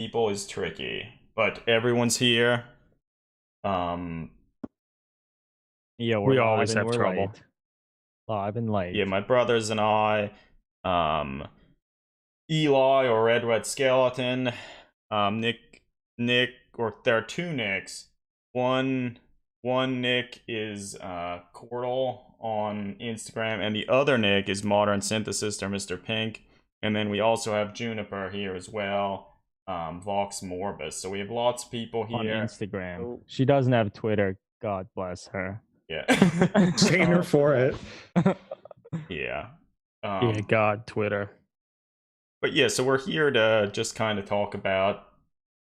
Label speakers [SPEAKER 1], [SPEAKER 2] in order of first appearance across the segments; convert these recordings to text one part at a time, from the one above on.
[SPEAKER 1] people is tricky, but everyone's here.
[SPEAKER 2] Yeah,
[SPEAKER 3] We
[SPEAKER 2] we're
[SPEAKER 3] always
[SPEAKER 2] live and
[SPEAKER 3] have
[SPEAKER 2] we're
[SPEAKER 3] trouble.
[SPEAKER 2] late. Live and late.
[SPEAKER 1] Yeah, my brothers and I, Eli or Redwetskeleton, Nick, or there are two Nicks. One Nick is Cordal on Instagram, and the other Nick is Modern Synthesist or Mr. Pink. And then we also have Juniper here as well, Voxmorbus. So we have lots of people
[SPEAKER 2] on
[SPEAKER 1] here.
[SPEAKER 2] Instagram.
[SPEAKER 1] Oh.
[SPEAKER 2] She doesn't have Twitter. God bless her.
[SPEAKER 1] Yeah.
[SPEAKER 3] Shame her for it.
[SPEAKER 1] Yeah.
[SPEAKER 3] Yeah, God, Twitter.
[SPEAKER 1] But yeah, so we're here to just kind of talk about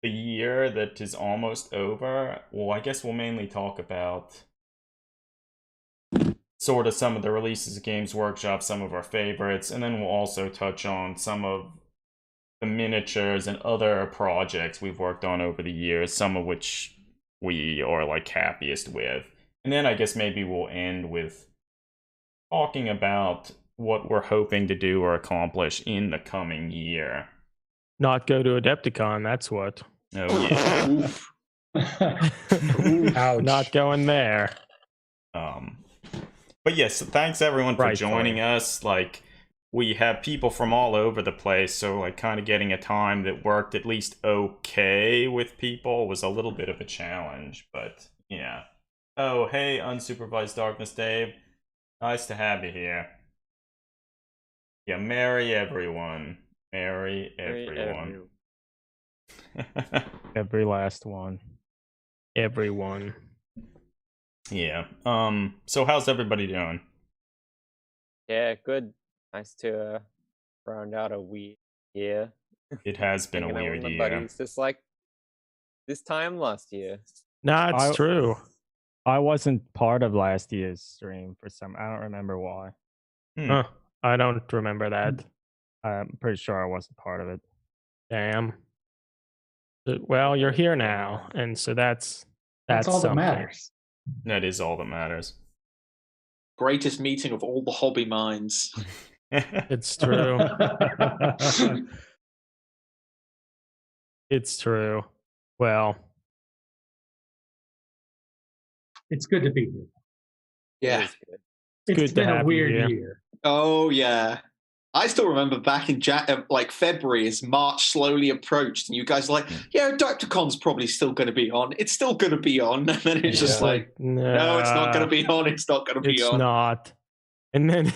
[SPEAKER 1] the year that is almost over. Well, I guess we'll mainly talk about sort of some of the releases of Games Workshop, some of our favorites, and then we'll also touch on some of the miniatures and other projects we've worked on over the years, some of which we are like happiest with. And then I guess maybe we'll end with talking about what we're hoping to do or accomplish in the coming year.
[SPEAKER 3] Not go to Adepticon, that's what.
[SPEAKER 1] Oh yeah.
[SPEAKER 3] Ouch. Not going there.
[SPEAKER 1] But yes, thanks everyone for joining us. Like, we have people from all over the place, so like kind of getting a time that worked at least okay with people was a little bit of a challenge, but yeah. Oh, hey, Unsupervised Darkness Dave. Nice to have you here. Yeah, merry everyone. Merry everyone.
[SPEAKER 2] Every last one.
[SPEAKER 3] Everyone.
[SPEAKER 1] Yeah. So how's everybody doing?
[SPEAKER 4] Yeah, good. Nice to round out a weird year.
[SPEAKER 1] It has been a weird year.
[SPEAKER 4] Buddies, just like this time last year.
[SPEAKER 3] Nah, it's true.
[SPEAKER 2] I wasn't part of last year's stream for some. I don't remember why.
[SPEAKER 3] Huh, I don't remember that.
[SPEAKER 2] I'm pretty sure I wasn't part of it.
[SPEAKER 3] Damn. Well, you're here now, and so that's
[SPEAKER 5] all
[SPEAKER 3] something.
[SPEAKER 5] that matters.
[SPEAKER 1] That is all that matters.
[SPEAKER 6] Greatest meeting of all the hobby minds.
[SPEAKER 3] It's true. It's true. Well,
[SPEAKER 5] it's good to be here.
[SPEAKER 6] Yeah.
[SPEAKER 5] It's been a weird year.
[SPEAKER 6] Oh, yeah. I still remember back in February as March slowly approached, and you guys were like, yeah, Adepticon's probably still going to be on. It's still going to be on. And then it's just like, no, it's not going to be on. It's not going to be on.
[SPEAKER 3] It's not. And then,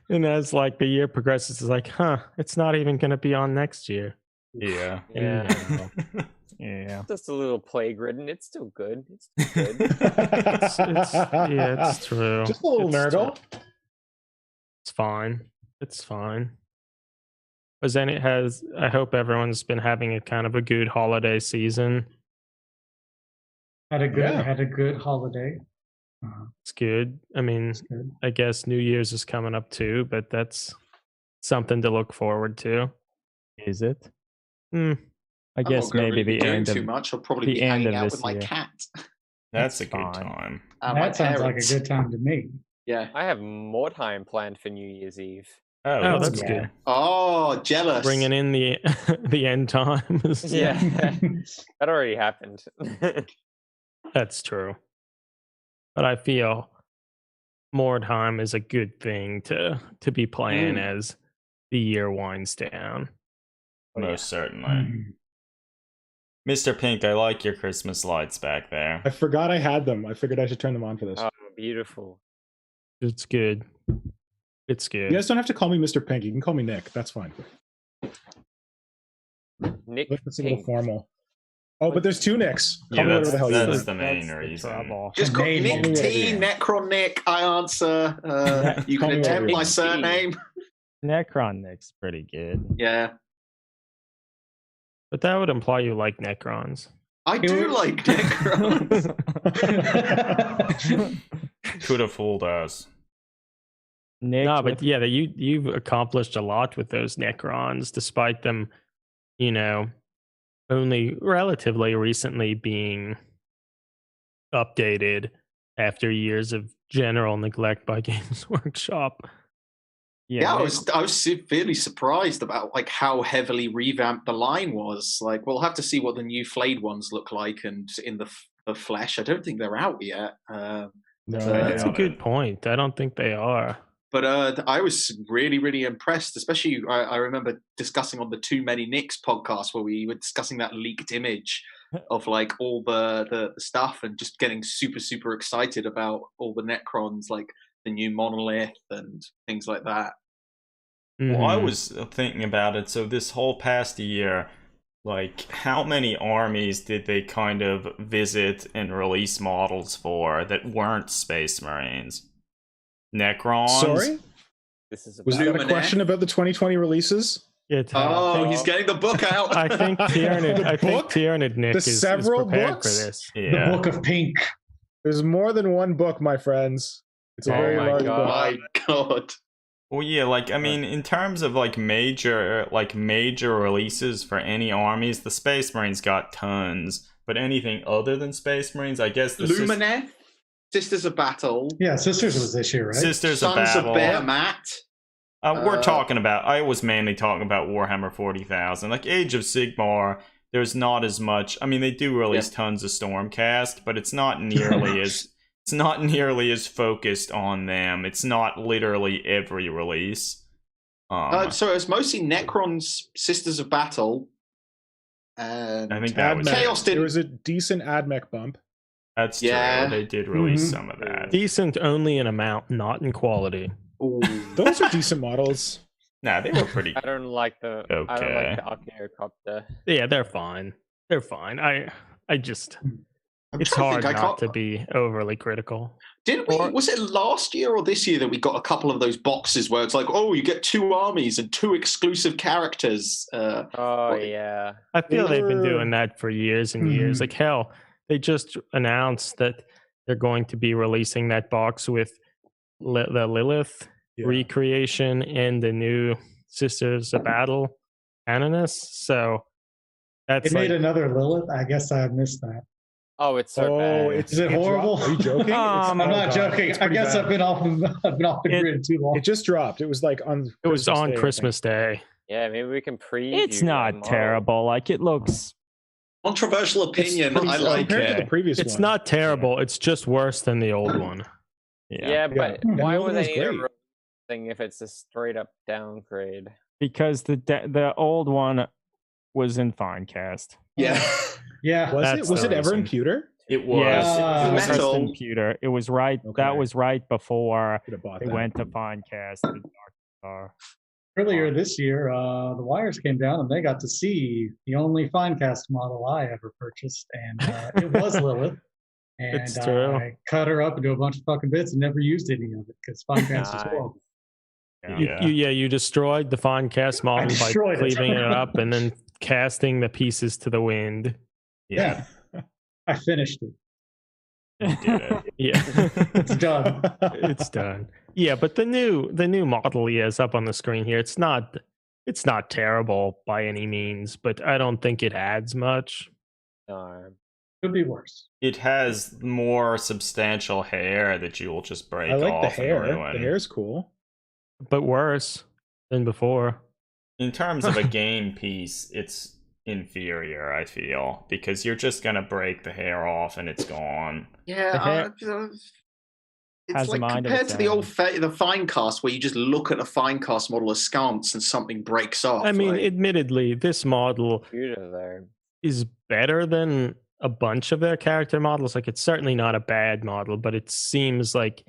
[SPEAKER 3] and as like the year progresses, it's like, it's not even going to be on next year.
[SPEAKER 1] Yeah.
[SPEAKER 4] Yeah.
[SPEAKER 2] Yeah.
[SPEAKER 4] Just a little plague ridden. It's still good. It's still good.
[SPEAKER 3] Yeah, it's true.
[SPEAKER 5] Just a little nerdle.
[SPEAKER 3] It's fine. It's fine. I hope everyone's been having a kind of a good holiday season.
[SPEAKER 5] Had a good holiday.
[SPEAKER 3] It's good. I mean, I guess New Year's is coming up too, but that's something to look forward to.
[SPEAKER 2] Is it?
[SPEAKER 3] I
[SPEAKER 2] guess maybe the end of
[SPEAKER 6] too much. I'll probably be hanging out with my cat.
[SPEAKER 1] That's a good time.
[SPEAKER 5] That sounds like a good time to me.
[SPEAKER 6] Yeah.
[SPEAKER 4] I have more time planned for New Year's Eve.
[SPEAKER 3] Oh, that's good.
[SPEAKER 6] Oh, jealous.
[SPEAKER 3] Bringing in the the end times.
[SPEAKER 4] Yeah. That already happened.
[SPEAKER 3] That's true. But I feel more time is a good thing to be playing as the year winds down.
[SPEAKER 1] Most certainly. Mr. Pink, I like your Christmas lights back there.
[SPEAKER 7] I forgot I had them. I figured I should turn them on for this.
[SPEAKER 4] Oh, beautiful.
[SPEAKER 3] It's good. It's good.
[SPEAKER 7] You guys don't have to call me Mr. Pink. You can call me Nick. That's fine.
[SPEAKER 4] Nick
[SPEAKER 7] That's a little formal. Oh, but there's two Nicks.
[SPEAKER 1] Yeah,
[SPEAKER 7] that's
[SPEAKER 1] the main reason.
[SPEAKER 6] Just call Nick T, Necron Nick. I answer. You can attempt my surname.
[SPEAKER 2] Necron Nick's pretty good.
[SPEAKER 6] Yeah.
[SPEAKER 3] But that would imply you like Necrons.
[SPEAKER 6] I do like Necrons.
[SPEAKER 1] Could have fooled us.
[SPEAKER 2] Nick,
[SPEAKER 3] no, but yeah, you've accomplished a lot with those Necrons, despite them, only relatively recently being updated after years of general neglect by Games Workshop.
[SPEAKER 6] Yeah, I was severely surprised about like how heavily revamped the line was. Like, we'll have to see what the new flayed ones look like, and in the flesh. I don't think they're out yet.
[SPEAKER 3] No, that's a good point. I don't think they are.
[SPEAKER 6] But I was really, really impressed. Especially, I remember discussing on the Too Many Nicks podcast where we were discussing that leaked image of like all the stuff, and just getting super, super excited about all the Necrons, like the new monolith and things like that.
[SPEAKER 1] Well, I was thinking about it. So this whole past year, like, how many armies did they kind of visit and release models for that weren't Space Marines? Necrons?
[SPEAKER 7] Sorry? Was that a question about the 2020 releases?
[SPEAKER 6] He's getting the book out.
[SPEAKER 3] I think Tyrannid Nick is prepared for this.
[SPEAKER 5] Yeah. The Book of Pink.
[SPEAKER 7] There's more than one book, my friends. It's a very large book.
[SPEAKER 6] My God.
[SPEAKER 1] Well, yeah, like, I mean, in terms of like major releases for any armies, the Space Marines got tons. But anything other than Space Marines, I guess the
[SPEAKER 6] Lumineth, Sisters of Battle.
[SPEAKER 5] Yeah, Sisters was this year, right?
[SPEAKER 1] Sisters
[SPEAKER 6] Sons
[SPEAKER 1] of Battle.
[SPEAKER 6] of Behemat.
[SPEAKER 1] We're talking about. I was mainly talking about Warhammer 40,000. Like Age of Sigmar, there's not as much. I mean, they do release tons of Stormcast, but it's not nearly as. It's not nearly as focused on them. It's not literally every release.
[SPEAKER 6] So it's mostly Necrons, Sisters of Battle, and
[SPEAKER 1] I think that was
[SPEAKER 6] Chaos.
[SPEAKER 7] There was a decent AdMech bump.
[SPEAKER 1] That's true. They did release some of that.
[SPEAKER 3] Decent only in amount, not in quality.
[SPEAKER 7] Those are decent models.
[SPEAKER 1] Nah, they were pretty.
[SPEAKER 4] I don't like the.
[SPEAKER 1] Okay.
[SPEAKER 4] I don't like the Archaeocopter.
[SPEAKER 3] Yeah, they're fine. They're fine. I just. It's hard not to be overly critical.
[SPEAKER 6] Was it last year or this year that we got a couple of those boxes where it's like, oh, you get 2 armies and 2 exclusive characters?
[SPEAKER 4] Yeah.
[SPEAKER 3] I feel they've been doing that for years and years. Like, hell, they just announced that they're going to be releasing that box with the Lilith recreation and the new Sisters of Battle Ananus. So that's
[SPEAKER 5] made another Lilith. I guess I missed that.
[SPEAKER 6] Oh, it's so bad.
[SPEAKER 5] Is it horrible?
[SPEAKER 7] Are you joking?
[SPEAKER 5] I'm not joking. I guess I've been off the grid too long.
[SPEAKER 7] It just dropped. It was like on.
[SPEAKER 3] It was on Christmas Day.
[SPEAKER 4] Yeah, maybe we can preview.
[SPEAKER 2] It's not terrible. Like, it looks.
[SPEAKER 6] Controversial opinion. I like
[SPEAKER 7] compared to the previous one.
[SPEAKER 3] It's not terrible. It's just worse than the old one.
[SPEAKER 4] Yeah, but why would they thing if it's a straight up downgrade?
[SPEAKER 2] Because the old one was in Finecast.
[SPEAKER 6] Yeah.
[SPEAKER 5] Yeah.
[SPEAKER 7] Was it ever in pewter?
[SPEAKER 1] It was.
[SPEAKER 2] Yes, it was
[SPEAKER 6] metal.
[SPEAKER 2] in pewter. It was right.
[SPEAKER 7] Okay.
[SPEAKER 2] That was right before they
[SPEAKER 7] that.
[SPEAKER 2] went to Finecast. The Dark Star.
[SPEAKER 5] Earlier this year, the wires came down and they got to see the only Finecast model I ever purchased, and it was Lilith. And
[SPEAKER 3] It's true.
[SPEAKER 5] I cut her up into a bunch of fucking bits and never used any of it because Finecast is horrible.
[SPEAKER 3] You destroyed the Finecast model by cleaving it up and then casting the pieces to the wind.
[SPEAKER 5] Yeah. I finished it.
[SPEAKER 1] You did it.
[SPEAKER 3] Yeah.
[SPEAKER 5] It's done.
[SPEAKER 3] It's done. Yeah, but the new model he has up on the screen here, it's not terrible by any means, but I don't think it adds much.
[SPEAKER 4] No.
[SPEAKER 5] Could be worse.
[SPEAKER 1] It has more substantial hair that you will just break off.
[SPEAKER 7] I like the hair.
[SPEAKER 1] And ruin.
[SPEAKER 7] The hair's cool.
[SPEAKER 3] But worse than before.
[SPEAKER 1] In terms of a game piece, it's inferior, I feel, because you're just gonna break the hair off and it's gone.
[SPEAKER 6] Yeah, it's like compared to the old the Finecast, where you just look at a Finecast model askance and something breaks off.
[SPEAKER 3] I mean, admittedly, this model is better than a bunch of their character models. Like, it's certainly not a bad model, but it seems like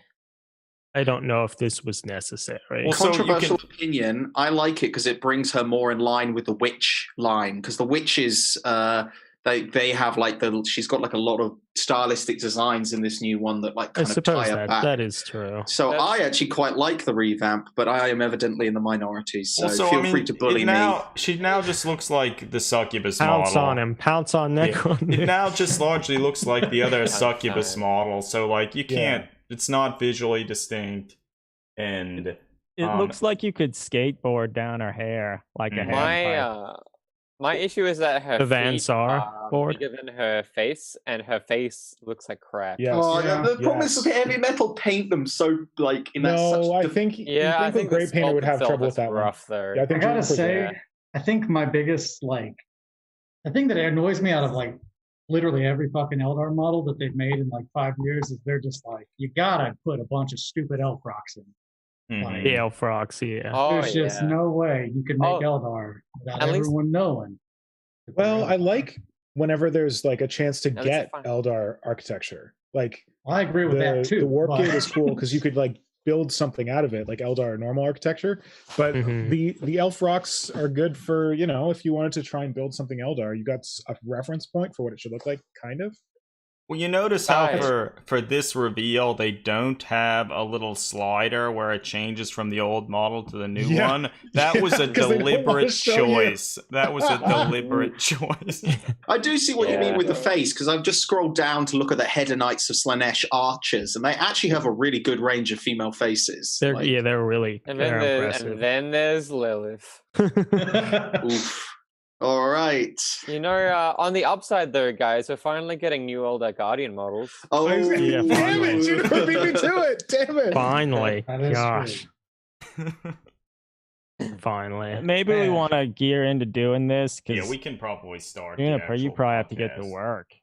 [SPEAKER 3] I don't know if this was necessary.
[SPEAKER 6] Well, controversial opinion. I like it because it brings her more in line with the witch line. Because the witches, they have like she's got like a lot of stylistic designs in this new one that like kind of tie her back.
[SPEAKER 3] That is true.
[SPEAKER 6] So I actually quite like the revamp, but I am evidently in the minority. So feel free to bully me.
[SPEAKER 1] She now just looks like the succubus
[SPEAKER 3] Pounce
[SPEAKER 1] model.
[SPEAKER 3] On him. Pounce on Necron.
[SPEAKER 1] It now just largely looks like the other succubus model. So like you can't. It's not visually distinct, and
[SPEAKER 2] it looks like you could skateboard down her hair like a hair.
[SPEAKER 4] My issue is that her
[SPEAKER 3] The Van
[SPEAKER 4] feet
[SPEAKER 3] Sar
[SPEAKER 4] are
[SPEAKER 3] board.
[SPEAKER 4] bigger than her face, and her face looks like crap.
[SPEAKER 7] Yes.
[SPEAKER 6] Oh,
[SPEAKER 5] Yeah.
[SPEAKER 6] the problem is with heavy metal paint them so like in that
[SPEAKER 7] No,
[SPEAKER 6] such
[SPEAKER 7] I think
[SPEAKER 4] Yeah, I
[SPEAKER 7] with
[SPEAKER 4] think the
[SPEAKER 7] Gray Painter would
[SPEAKER 4] sculpt
[SPEAKER 7] have
[SPEAKER 4] itself
[SPEAKER 7] trouble
[SPEAKER 4] is
[SPEAKER 7] with that
[SPEAKER 4] rough, though.
[SPEAKER 7] Yeah, I
[SPEAKER 5] I
[SPEAKER 7] think
[SPEAKER 5] gotta
[SPEAKER 7] Juniper's
[SPEAKER 5] say,
[SPEAKER 7] right.
[SPEAKER 5] I think my biggest the thing that annoys me out of like literally every fucking Eldar model that they've made in like 5 years is they're just like, you gotta put a bunch of stupid elf rocks in.
[SPEAKER 1] Mhm.
[SPEAKER 3] The Elf Rocks, yeah.
[SPEAKER 4] Oh,
[SPEAKER 5] There's just
[SPEAKER 4] yeah.
[SPEAKER 5] no way you can make
[SPEAKER 4] Oh,
[SPEAKER 5] Eldar without
[SPEAKER 4] at least-
[SPEAKER 5] everyone knowing. that they're
[SPEAKER 7] Well, I
[SPEAKER 5] Eldar.
[SPEAKER 7] like whenever there's like a chance to
[SPEAKER 4] least
[SPEAKER 7] get
[SPEAKER 4] it's fine.
[SPEAKER 7] Eldar architecture. Like
[SPEAKER 5] I agree with that too.
[SPEAKER 7] the warp
[SPEAKER 5] but-
[SPEAKER 7] gate is cool because you could like build something out of it, like Eldar normal architecture. But
[SPEAKER 3] Mhm.
[SPEAKER 7] the elf rocks are good for, you know, if you wanted to try and build something Eldar, you got a reference point for what it should look like, kind of.
[SPEAKER 1] Well, you notice how
[SPEAKER 4] Right.
[SPEAKER 1] for this reveal they don't have a little slider where it changes from the old model to the new
[SPEAKER 7] Yeah.
[SPEAKER 1] one. That was a
[SPEAKER 7] 'Cause they don't wanna
[SPEAKER 1] deliberate
[SPEAKER 7] show you.
[SPEAKER 1] choice. That was a deliberate choice.
[SPEAKER 6] I do see what you mean
[SPEAKER 4] Yeah.
[SPEAKER 6] with the face, because I've just scrolled down to look at the Hedder Knights of Slanesh archers, and they actually have a really good range of female faces.
[SPEAKER 3] They're
[SPEAKER 6] Like,
[SPEAKER 3] yeah, they're really
[SPEAKER 4] And then,
[SPEAKER 3] they're
[SPEAKER 4] there's Lilith.
[SPEAKER 6] oof. All right.
[SPEAKER 4] You know, on the upside though, guys, we're finally getting new Eldar Guardian models.
[SPEAKER 6] Oh,
[SPEAKER 3] Yeah,
[SPEAKER 7] Damn
[SPEAKER 3] finally.
[SPEAKER 7] it! Juniper beat me to it. Damn it!
[SPEAKER 3] Finally,
[SPEAKER 5] That is
[SPEAKER 3] gosh,
[SPEAKER 5] true.
[SPEAKER 3] finally.
[SPEAKER 2] Maybe we
[SPEAKER 5] Yeah.
[SPEAKER 2] want to gear into doing this
[SPEAKER 1] Yeah,
[SPEAKER 2] because
[SPEAKER 1] we can probably start. the
[SPEAKER 2] Juniper, you
[SPEAKER 1] actual
[SPEAKER 2] probably have to get to
[SPEAKER 1] podcast.
[SPEAKER 2] work.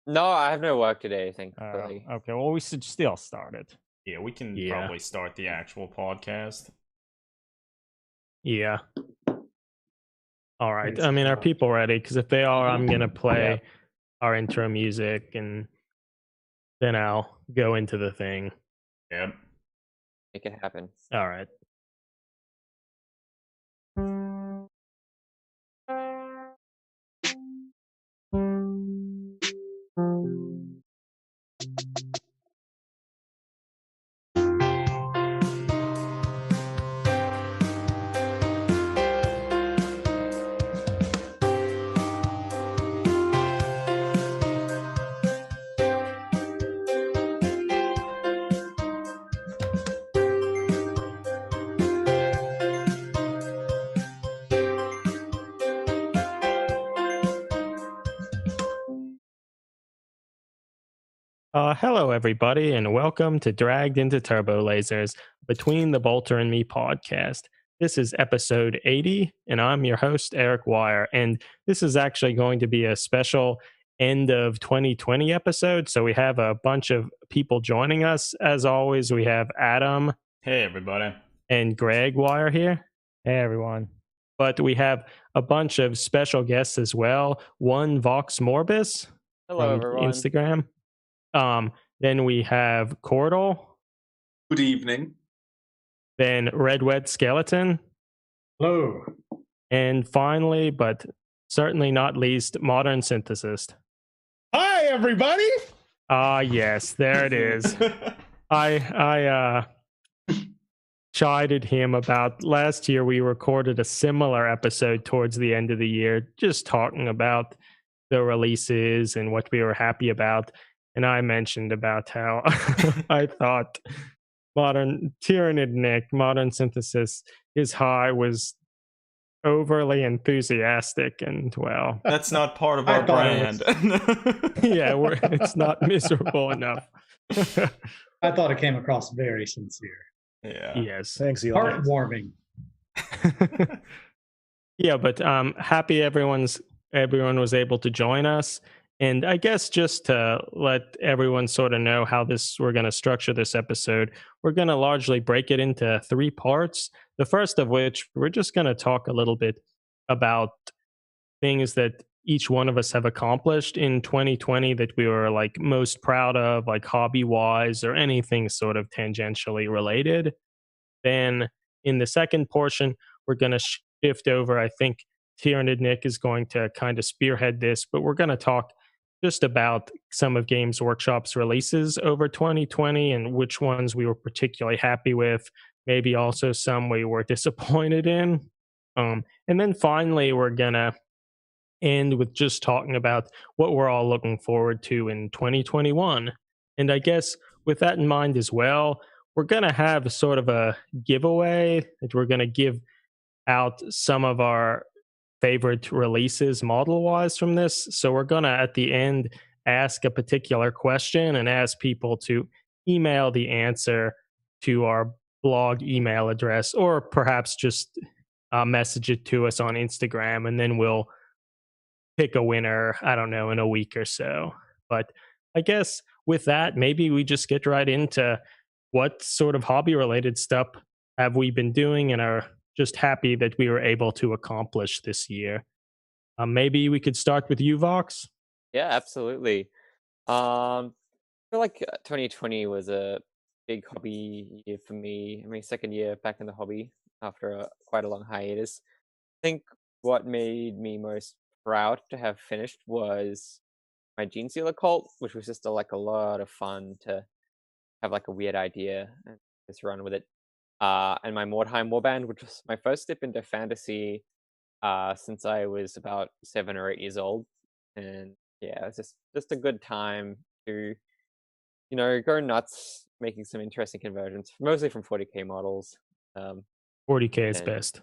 [SPEAKER 4] No, I have no work today, thankfully.
[SPEAKER 2] Okay, well, we should still start it.
[SPEAKER 1] Yeah, we can
[SPEAKER 3] Yeah.
[SPEAKER 1] probably start the actual podcast.
[SPEAKER 3] Yeah. All right.
[SPEAKER 5] Thanks,
[SPEAKER 3] I mean, are
[SPEAKER 5] Josh.
[SPEAKER 3] people ready? Because if they are, I'm gonna play our intro music, and then I'll go into the thing.
[SPEAKER 1] Yep.
[SPEAKER 4] Make it happen.
[SPEAKER 3] All right. Hello, everybody, and welcome to Dragged into Turbolasers, Between the Bolter and Me podcast. This is episode 80, and I'm your host, Eric Wire. And this is actually going to be a special end of 2020 episode. So we have a bunch of people joining us. As always, we have Adam
[SPEAKER 1] Hey, everybody.
[SPEAKER 3] and Greg Wire here.
[SPEAKER 2] Hey, everyone.
[SPEAKER 3] But we have a bunch of special guests as well. One, Voxmorbus
[SPEAKER 4] Hello,
[SPEAKER 3] from
[SPEAKER 4] everyone.
[SPEAKER 3] Instagram. Then we have Cordal.
[SPEAKER 6] Good evening.
[SPEAKER 3] Then Redwetskeleton.
[SPEAKER 5] Hello.
[SPEAKER 3] And finally, but certainly not least, Modern Synthesist.
[SPEAKER 7] Hi, everybody.
[SPEAKER 3] Ah, yes, there it is. I chided him about last year. We recorded a similar episode towards the end of the year, just talking about the releases and what we were happy about. And I mentioned about how I thought Modern Synthesist, his high was overly enthusiastic, and well,
[SPEAKER 1] That's not part of
[SPEAKER 5] I
[SPEAKER 1] our
[SPEAKER 5] thought it
[SPEAKER 1] brand.
[SPEAKER 3] yeah, it's not miserable enough.
[SPEAKER 5] I thought it came across very sincere.
[SPEAKER 1] Yeah.
[SPEAKER 3] Yes.
[SPEAKER 7] Thanks, Eli.
[SPEAKER 5] Heartwarming.
[SPEAKER 3] Yeah, but happy everyone was able to join us. And I guess just to let everyone sort of know how we're going to structure this episode, we're going to largely break it into 3 parts. The first of which, we're just going to talk a little bit about things that each one of us have accomplished in 2020 that we were like most proud of, like hobby-wise or anything sort of tangentially related. Then in the second portion, we're going to shift over. I think Tyrannid Nick is going to kind of spearhead this, but we're going to talk just about some of Games Workshop's releases over 2020 and which ones we were particularly happy with, maybe also some we were disappointed in. And then finally, we're going to end with just talking about what we're all looking forward to in 2021. And I guess with that in mind as well, we're going to have sort of a giveaway that we're going to give out some of our favorite releases model-wise from this. So we're gonna at the end ask a particular question and ask people to email the answer to our blog email address, or perhaps just message it to us on Instagram, and then we'll pick a winner, I don't know, in a week or so. But I guess with that, maybe we just get right into what sort of hobby related stuff have we been doing and are just happy that we were able to accomplish this year. Maybe we could start with you, Vox.
[SPEAKER 4] Yeah, absolutely. I feel like 2020 was a big hobby year for me. I mean, second year back in the hobby after quite a long hiatus. I think what made me most proud to have finished was my Gene Stealer cult, which was just like a lot of fun to have like a weird idea and just run with it. And my Mordheim Warband, which was my first step into fantasy since I was about 7 or 8 years old. And yeah, it's just a good time to, go nuts, making some interesting conversions, mostly from 40k models.
[SPEAKER 3] 40k is best.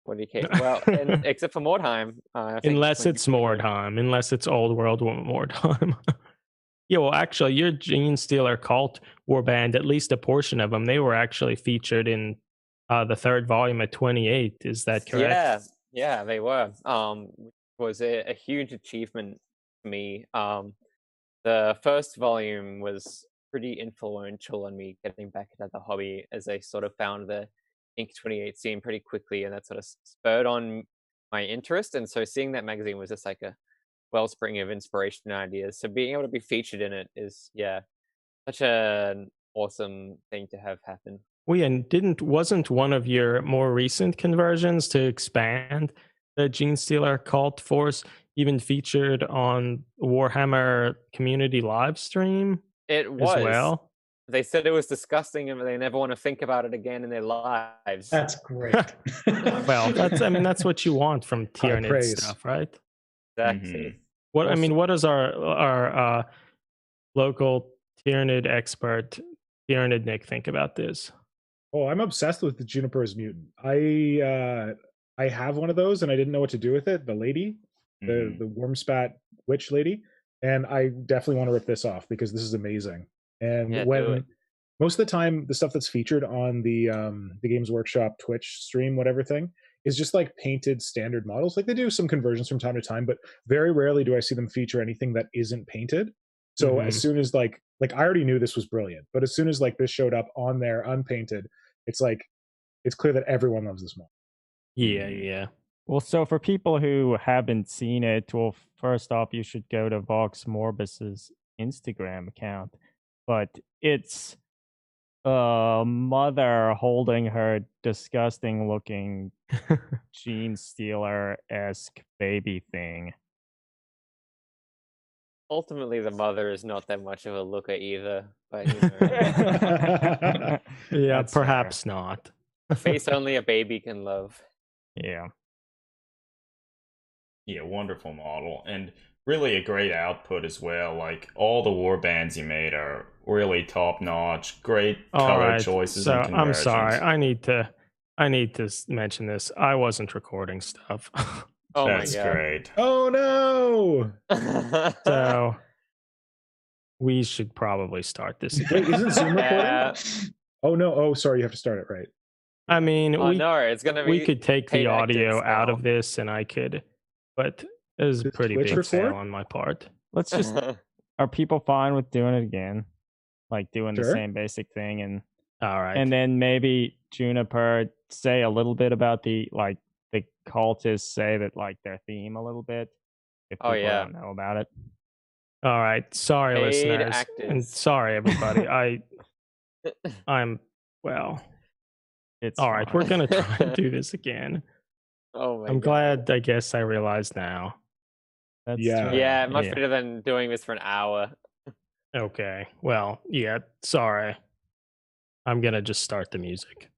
[SPEAKER 4] 40k, well, and except for Mordheim.
[SPEAKER 3] Unless it's Mordheim, unless it's Old World Mordheim. Yeah, well, actually, your Gene Stealer cult warband, at least a portion of them, they were actually featured in the third volume at 28. Is that correct?
[SPEAKER 4] Yeah, they were. Which was a huge achievement for me. The first volume was pretty influential on me getting back into the hobby, as I sort of found the Inc. 28 scene pretty quickly, and that sort of spurred on my interest. And so seeing that magazine was just like a wellspring of inspiration and ideas. So being able to be featured in it is, such an awesome thing to have happen.
[SPEAKER 3] Well, yeah, and wasn't one of your more recent conversions to expand the Gene Stealer cult force even featured on Warhammer community live stream?
[SPEAKER 4] It was.
[SPEAKER 3] As well.
[SPEAKER 4] They said it was disgusting and they never want to think about it again in their lives.
[SPEAKER 5] That's great.
[SPEAKER 3] Well, that's what you want from Tyranid stuff, right?
[SPEAKER 4] Exactly.
[SPEAKER 3] Mm-hmm. What does our local Tyranid expert, Tyranid Nick, think about this?
[SPEAKER 7] Oh, I'm obsessed with the Juniper's mutant. I have one of those and I didn't know what to do with it. The lady, the Wormspat witch lady, and I definitely want to rip this off because this is amazing. And when most of the time the stuff that's featured on the Games Workshop Twitch stream, whatever thing, is just like painted standard models. Like they do some conversions from time to time, but very rarely do I see them feature anything that isn't painted. So as soon as like I already knew this was brilliant, but as soon as like this showed up on there unpainted, it's like it's clear that everyone loves this model.
[SPEAKER 3] Yeah.
[SPEAKER 2] Well, so for people who haven't seen it, well, first off, you should go to Voxmorbus's Instagram account. But it's a mother holding her disgusting looking Gene Stealer-esque baby thing.
[SPEAKER 4] Ultimately, the mother is not that much of a looker either, but
[SPEAKER 3] yeah, perhaps fair. Not.
[SPEAKER 4] A face only a baby can love.
[SPEAKER 2] Yeah.
[SPEAKER 1] Yeah, wonderful model. And really a great output as well. Like all the war bands you made are really top notch. Great color choices.
[SPEAKER 3] So
[SPEAKER 1] and
[SPEAKER 3] I'm sorry. I need to mention this. I wasn't recording stuff.
[SPEAKER 4] Oh,
[SPEAKER 1] that's great.
[SPEAKER 7] Oh no!
[SPEAKER 3] So we should probably start this again.
[SPEAKER 7] Wait, isn't Zoom recording? Oh no! Oh, sorry. You have to start it right.
[SPEAKER 3] I mean,
[SPEAKER 4] it's gonna be.
[SPEAKER 3] We could take the audio out of this, and I could, but it was a pretty big fail on my part.
[SPEAKER 2] Let's just. Are people fine with doing it again? Like doing the same basic thing, and
[SPEAKER 3] all right,
[SPEAKER 2] and then maybe Juniper say a little bit about the cultists, say that like their theme a little bit. If people don't know about it.
[SPEAKER 3] All right, sorry, listeners, and sorry everybody. I'm well.
[SPEAKER 2] It's
[SPEAKER 3] all right. We're gonna try and do this again.
[SPEAKER 4] Oh my!
[SPEAKER 3] I'm glad. I guess I realize now.
[SPEAKER 2] That's
[SPEAKER 4] yeah, much better than doing this for an hour.
[SPEAKER 3] Okay. Well, yeah. Sorry. I'm gonna just start the music.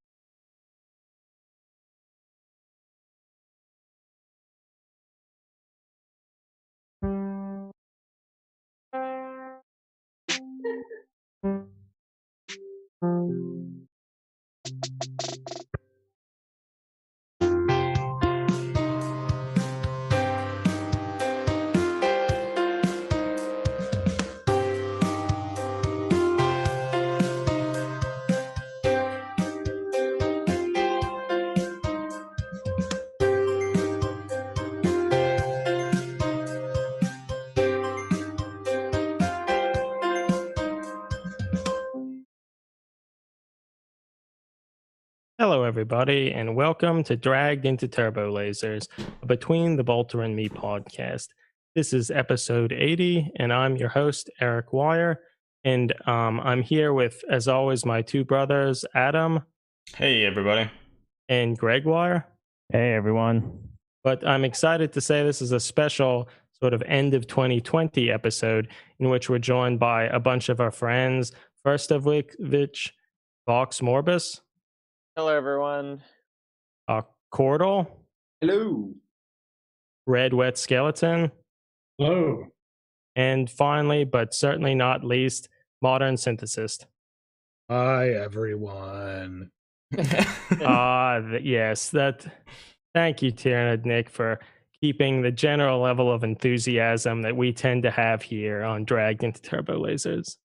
[SPEAKER 3] Hello, everybody, and welcome to Dragged into Turbolasers, a Between the Bolter and Me podcast. This is episode 80, and I'm your host, Eric Wire. And I'm here with, as always, my two brothers, Adam.
[SPEAKER 1] Hey, everybody.
[SPEAKER 3] And Greg Wire.
[SPEAKER 2] Hey, everyone.
[SPEAKER 3] But I'm excited to say this is a special sort of end of 2020 episode in which we're joined by a bunch of our friends. First of which, Voxmorbus.
[SPEAKER 4] Hello, everyone.
[SPEAKER 3] Cordal.
[SPEAKER 6] Hello.
[SPEAKER 3] Redwetskeleton.
[SPEAKER 5] Hello.
[SPEAKER 3] And finally, but certainly not least, Modern Synthesist.
[SPEAKER 7] Hi, everyone.
[SPEAKER 3] Yes, thank you, Tierna Nick, for keeping the general level of enthusiasm that we tend to have here on Dragged into Turbolasers.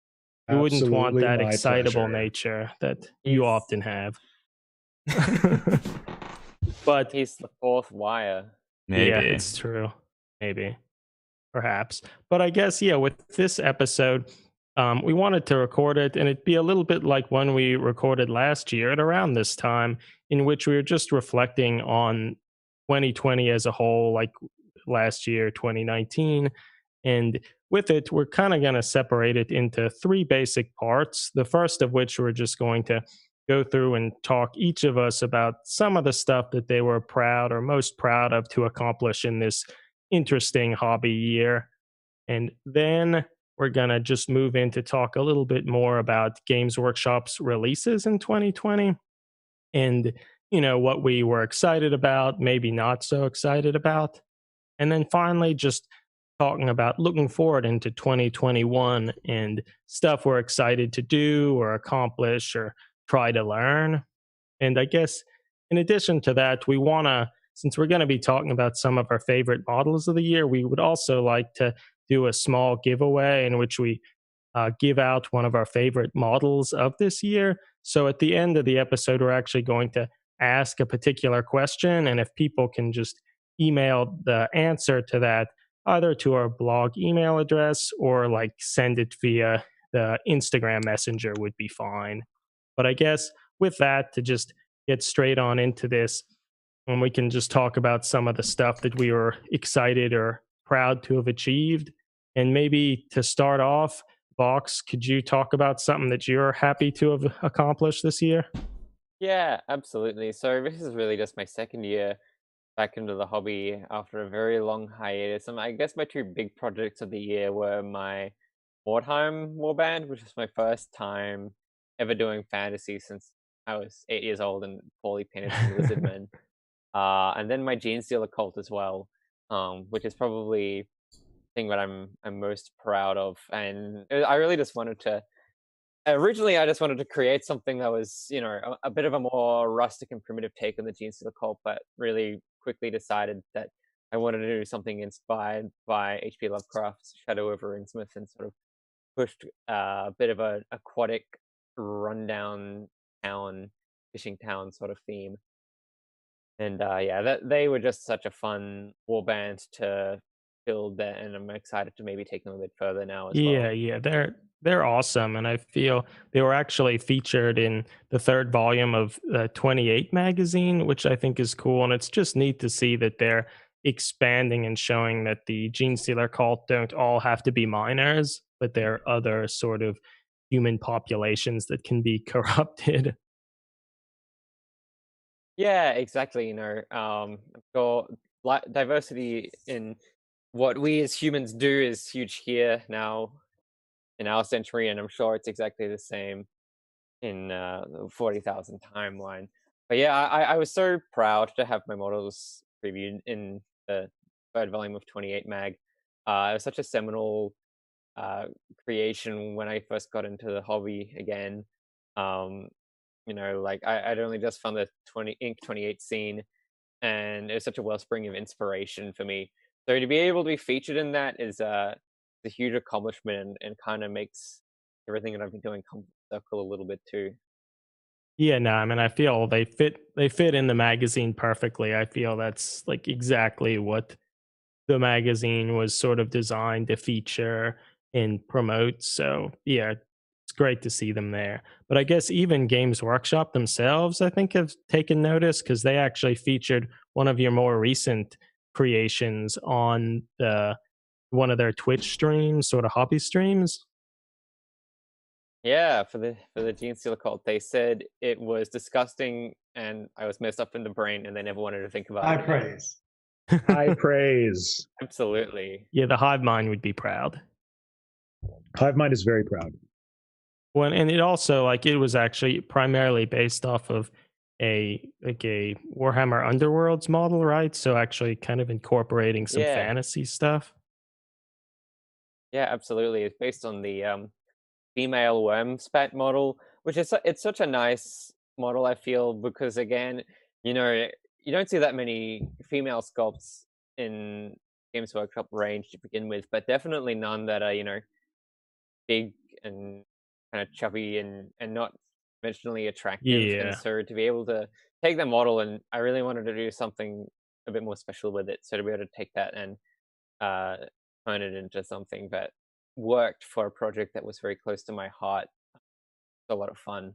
[SPEAKER 3] You wouldn't want that
[SPEAKER 7] my
[SPEAKER 3] excitable
[SPEAKER 7] pleasure.
[SPEAKER 3] nature that you often have. But
[SPEAKER 4] He's the fourth wire.
[SPEAKER 1] Maybe.
[SPEAKER 3] yeah, it's true. Maybe. Perhaps. But I guess, with this episode, we wanted to record it, and it'd be a little bit like when we recorded last year at around this time, in which we were just reflecting on 2020 as a whole, like last year, 2019. And with it, we're kind of going to separate it into three basic parts. The first of which we're just going to go through and talk each of us about some of the stuff that they were proud or most proud of to accomplish in this interesting hobby year. And then we're going to just move in to talk a little bit more about Games Workshop's releases in 2020 and, what we were excited about, maybe not so excited about. And then finally, just talking about looking forward into 2021 and stuff we're excited to do or accomplish or try to learn. And I guess in addition to that, we want to, since we're going to be talking about some of our favorite models of the year, we would also like to do a small giveaway in which we give out one of our favorite models of this year. So at the end of the episode, we're actually going to ask a particular question. And if people can just email the answer to that either to our blog email address or send it via the Instagram Messenger would be fine. But I guess with that, to just get straight on into this, and we can just talk about some of the stuff that we were excited or proud to have achieved. And maybe to start off, Vox, could you talk about something that you're happy to have accomplished this year?
[SPEAKER 4] Yeah, absolutely. So this is really just my second year back into the hobby after a very long hiatus. And I guess my two big projects of the year were my Mordheim warband, which was my first time ever doing fantasy since I was 8 years old and poorly painted some lizardmen. And then my Gene Stealer cult as well, which is probably the thing that I'm most proud of. And I really just wanted to. Originally, I just wanted to create something that was, a bit of a more rustic and primitive take on the Gene Stealer cult, but really quickly decided that I wanted to do something inspired by H.P. Lovecraft's Shadow over Innsmouth and sort of pushed a bit of an aquatic, rundown town, fishing town sort of theme. And they were just such a fun warband to build that, and I'm excited to maybe take them a bit further now as well.
[SPEAKER 3] Yeah, they're awesome, and I feel they were actually featured in the third volume of 28 magazine, which I think is cool, and it's just neat to see that they're expanding and showing that the Gene Stealer cult don't all have to be minors, but there are other sort of human populations that can be corrupted.
[SPEAKER 4] Yeah, exactly. So diversity in what we as humans do is huge here now in our century, and I'm sure it's exactly the same in the 40,000 timeline. But yeah, I was so proud to have my models previewed in the third volume of 28 Mag. It was such a seminal creation when I first got into the hobby again. I'd only just found the Inc 28 scene, and it was such a wellspring of inspiration for me. So to be able to be featured in that is a huge accomplishment, and kind of makes everything that I've been doing come circle a little bit too.
[SPEAKER 3] Yeah, no, I mean, I feel they fit in the magazine perfectly. I feel that's exactly what the magazine was sort of designed to feature and promote. So yeah, it's great to see them there. But I guess even Games Workshop themselves, I think, have taken notice because they actually featured one of your more recent creations on one of their Twitch streams, sort of hobby streams.
[SPEAKER 4] Yeah, for the Gene Stealer cult, they said it was disgusting and I was messed up in the brain, and they never wanted to think about
[SPEAKER 5] High
[SPEAKER 4] it.
[SPEAKER 5] praise.
[SPEAKER 7] High praise.
[SPEAKER 4] Absolutely.
[SPEAKER 3] Yeah, the Hive Mind would be proud.
[SPEAKER 7] Hive Mind is very proud.
[SPEAKER 3] Well, and it also, like, it was actually primarily based off of a Warhammer Underworlds model, right? So actually kind of incorporating some
[SPEAKER 4] Yeah.
[SPEAKER 3] fantasy stuff.
[SPEAKER 4] Yeah, absolutely. It's based on the female worm spat model, which is it's such a nice model, I feel, because again, you don't see that many female sculpts in Games Workshop range to begin with, but definitely none that are big and kind of chubby and not conventionally attractive.
[SPEAKER 3] Yeah.
[SPEAKER 4] And so to be able to take that model, and I really wanted to do something a bit more special with it, so to be able to take that and turn it into something that worked for a project that was very close to my heart. It's a lot of fun.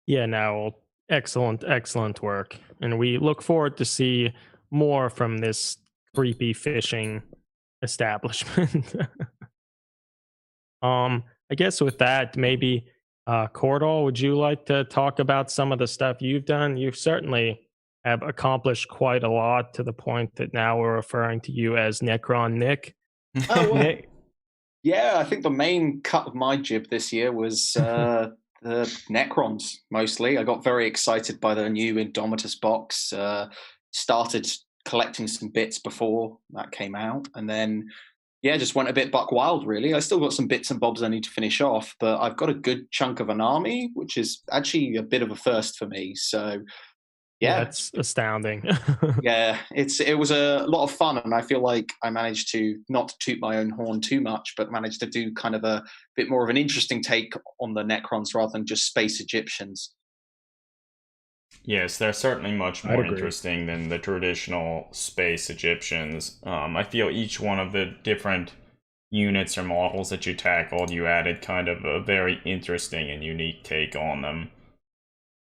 [SPEAKER 3] Yeah, no, excellent work. And we look forward to see more from this creepy fishing establishment. I guess with that, maybe Cordal, would you like to talk about some of the stuff you've done? You certainly have accomplished quite a lot, to the point that now we're referring to you as Necron Nick.
[SPEAKER 6] Oh, well, yeah, I think the main cut of my jib this year was the Necrons, mostly. I got very excited by the new Indomitus box, started collecting some bits before that came out, and then, yeah, just went a bit buck wild, really. I still got some bits and bobs I need to finish off, but I've got a good chunk of an army, which is actually a bit of a first for me, so... Yeah,
[SPEAKER 3] that's astounding.
[SPEAKER 6] Yeah, it was a lot of fun, and I feel like I managed to not toot my own horn too much, but managed to do kind of a bit more of an interesting take on the Necrons rather than just space Egyptians.
[SPEAKER 1] Yes, they're certainly much more interesting than the traditional space Egyptians. I feel each one of the different units or models that you tackled, you added kind of a very interesting and unique take on them.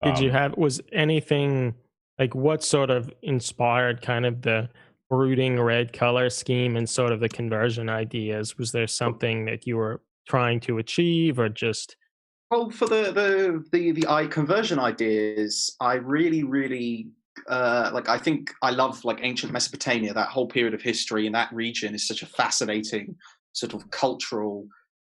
[SPEAKER 3] Was anything, like, what sort of inspired kind of the brooding red color scheme and sort of the conversion ideas? Was there something that you were trying to achieve, or just...
[SPEAKER 6] Well, for the conversion ideas, I really I think I love like ancient Mesopotamia. That whole period of history in that region is such a fascinating sort of cultural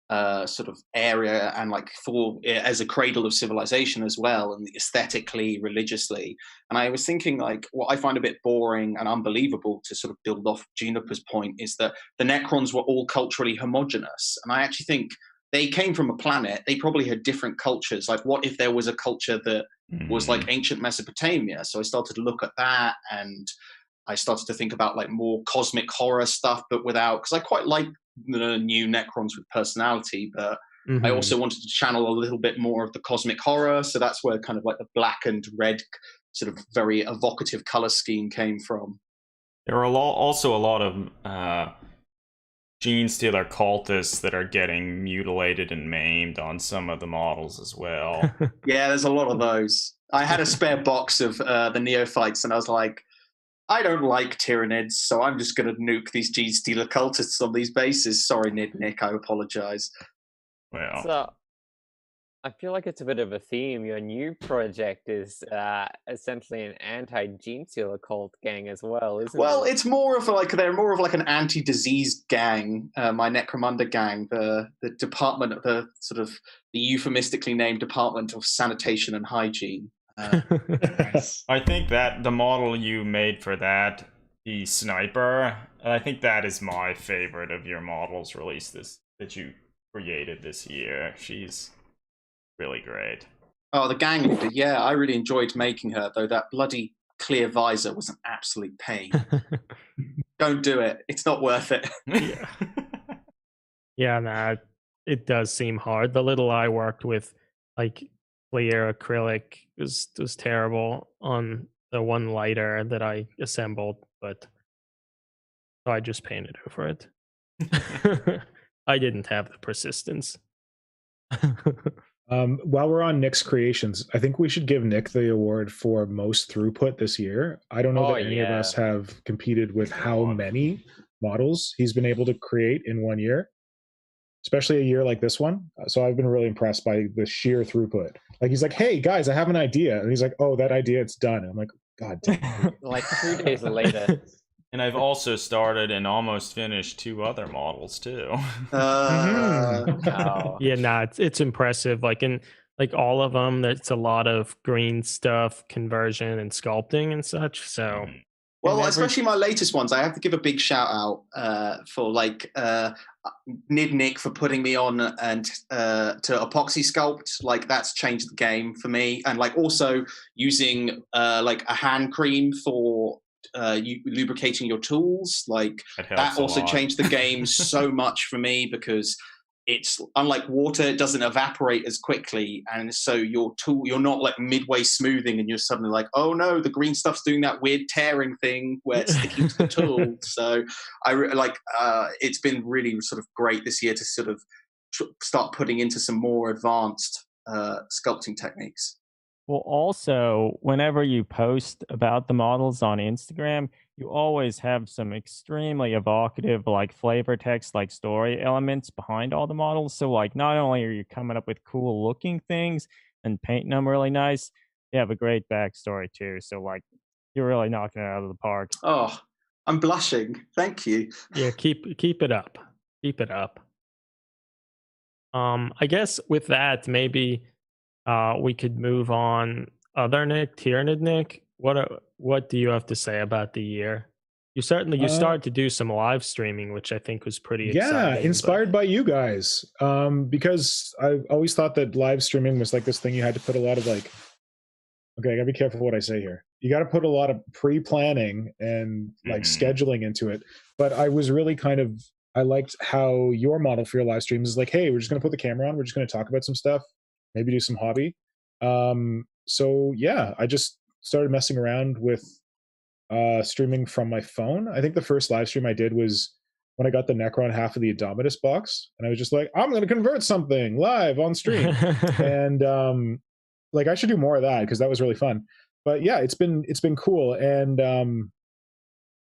[SPEAKER 6] sort of area, and like for as a cradle of civilization as well, and aesthetically, religiously. And I was thinking, like, what I find a bit boring and unbelievable, to sort of build off Juniper's point, is that the Necrons were all culturally homogenous, and I actually think they came from a planet. They probably had different cultures. Like, what if there was a culture that was like ancient Mesopotamia? So I started to look at that, and I started to think about like more cosmic horror stuff, but without, because I quite like the new Necrons with personality, but I also wanted to channel a little bit more of the cosmic horror. So that's where kind of like the black and red sort of very evocative color scheme came from.
[SPEAKER 1] There are also a lot of Gene Stealer cultists that are getting mutilated and maimed on some of the models as well.
[SPEAKER 6] Yeah, there's a lot of those. I had a spare box of the neophytes, and I was like, I don't like Tyranids, so I'm just going to nuke these Gene Stealer cultists on these bases. Sorry, Nick, I apologize.
[SPEAKER 1] Well,
[SPEAKER 4] so I feel like it's a bit of a theme. Your new project is essentially an anti-Gene Stealer cult gang as well, isn't it?
[SPEAKER 6] Well, it's more of like, they're more of like an anti-disease gang. My Necromunda gang, the department of the sort of the euphemistically named Department of Sanitation and Hygiene.
[SPEAKER 1] I think that the model you made for that, the sniper, I think that is my favorite of your models released that you created this year. She's really great.
[SPEAKER 6] Oh, the gang leader, yeah, I really enjoyed making her, though that bloody clear visor was an absolute pain. Don't do it. It's not worth it.
[SPEAKER 3] Yeah, nah, it does seem hard. The little I worked with, like, clear acrylic was terrible on the one lighter that I assembled, but so I just painted over it. I didn't have the persistence.
[SPEAKER 7] While we're on Nick's creations, I think we should give Nick the award for most throughput this year. I don't know that any of us have competed with how many models he's been able to create in 1 year, especially a year like this one. So I've been really impressed by the sheer throughput. Like he's like, "Hey guys, I have an idea," and he's like, "Oh, that idea, it's done." And I'm like, "God damn!"
[SPEAKER 4] Like 3 days later.
[SPEAKER 1] And I've also started and almost finished 2 other models too.
[SPEAKER 4] Wow.
[SPEAKER 3] Yeah, nah, it's impressive. Like in like all of them, there's a lot of green stuff, conversion, and sculpting and such. So,
[SPEAKER 6] well, especially my latest ones, I have to give a big shout out for like Nick for putting me on and to epoxy sculpt. Like that's changed the game for me, and like also using like a hand cream for you lubricating your tools, like that also changed the game so much for me, because it's unlike water, it doesn't evaporate as quickly, and so your tool, you're not like midway smoothing and you're suddenly like, oh no, the green stuff's doing that weird tearing thing where it's sticking to the tool. So it's been really sort of great this year to sort of start putting into some more advanced sculpting techniques.
[SPEAKER 2] Well, also, whenever you post about the models on Instagram, you always have some extremely evocative, like flavor text, like story elements behind all the models. So, like, not only are you coming up with cool looking things and painting them really nice, you have a great backstory too. So, like, you're really knocking it out of the park.
[SPEAKER 6] Oh, I'm blushing. Thank you.
[SPEAKER 3] Yeah, keep it up. Keep it up. I guess with that, maybe we could move on. Other Nick, Tyrannid Nick, what do you have to say about the year? You started to do some live streaming, which I think was pretty exciting.
[SPEAKER 7] Inspired by you guys, because I always thought that live streaming was like this thing you had to put a lot of like, okay, I gotta be careful what I say here. You got to put a lot of pre-planning and like scheduling into it. But I was really I liked how your model for your live streams is like, hey, we're just gonna put the camera on, we're just gonna talk about some stuff, maybe do some hobby. So yeah, I just started messing around with streaming from my phone. I think the first live stream I did was when I got the Necron half of the Indomitus box, and I was just like, I'm going to convert something live on stream. And like I should do more of that because that was really fun. But yeah, it's been cool. And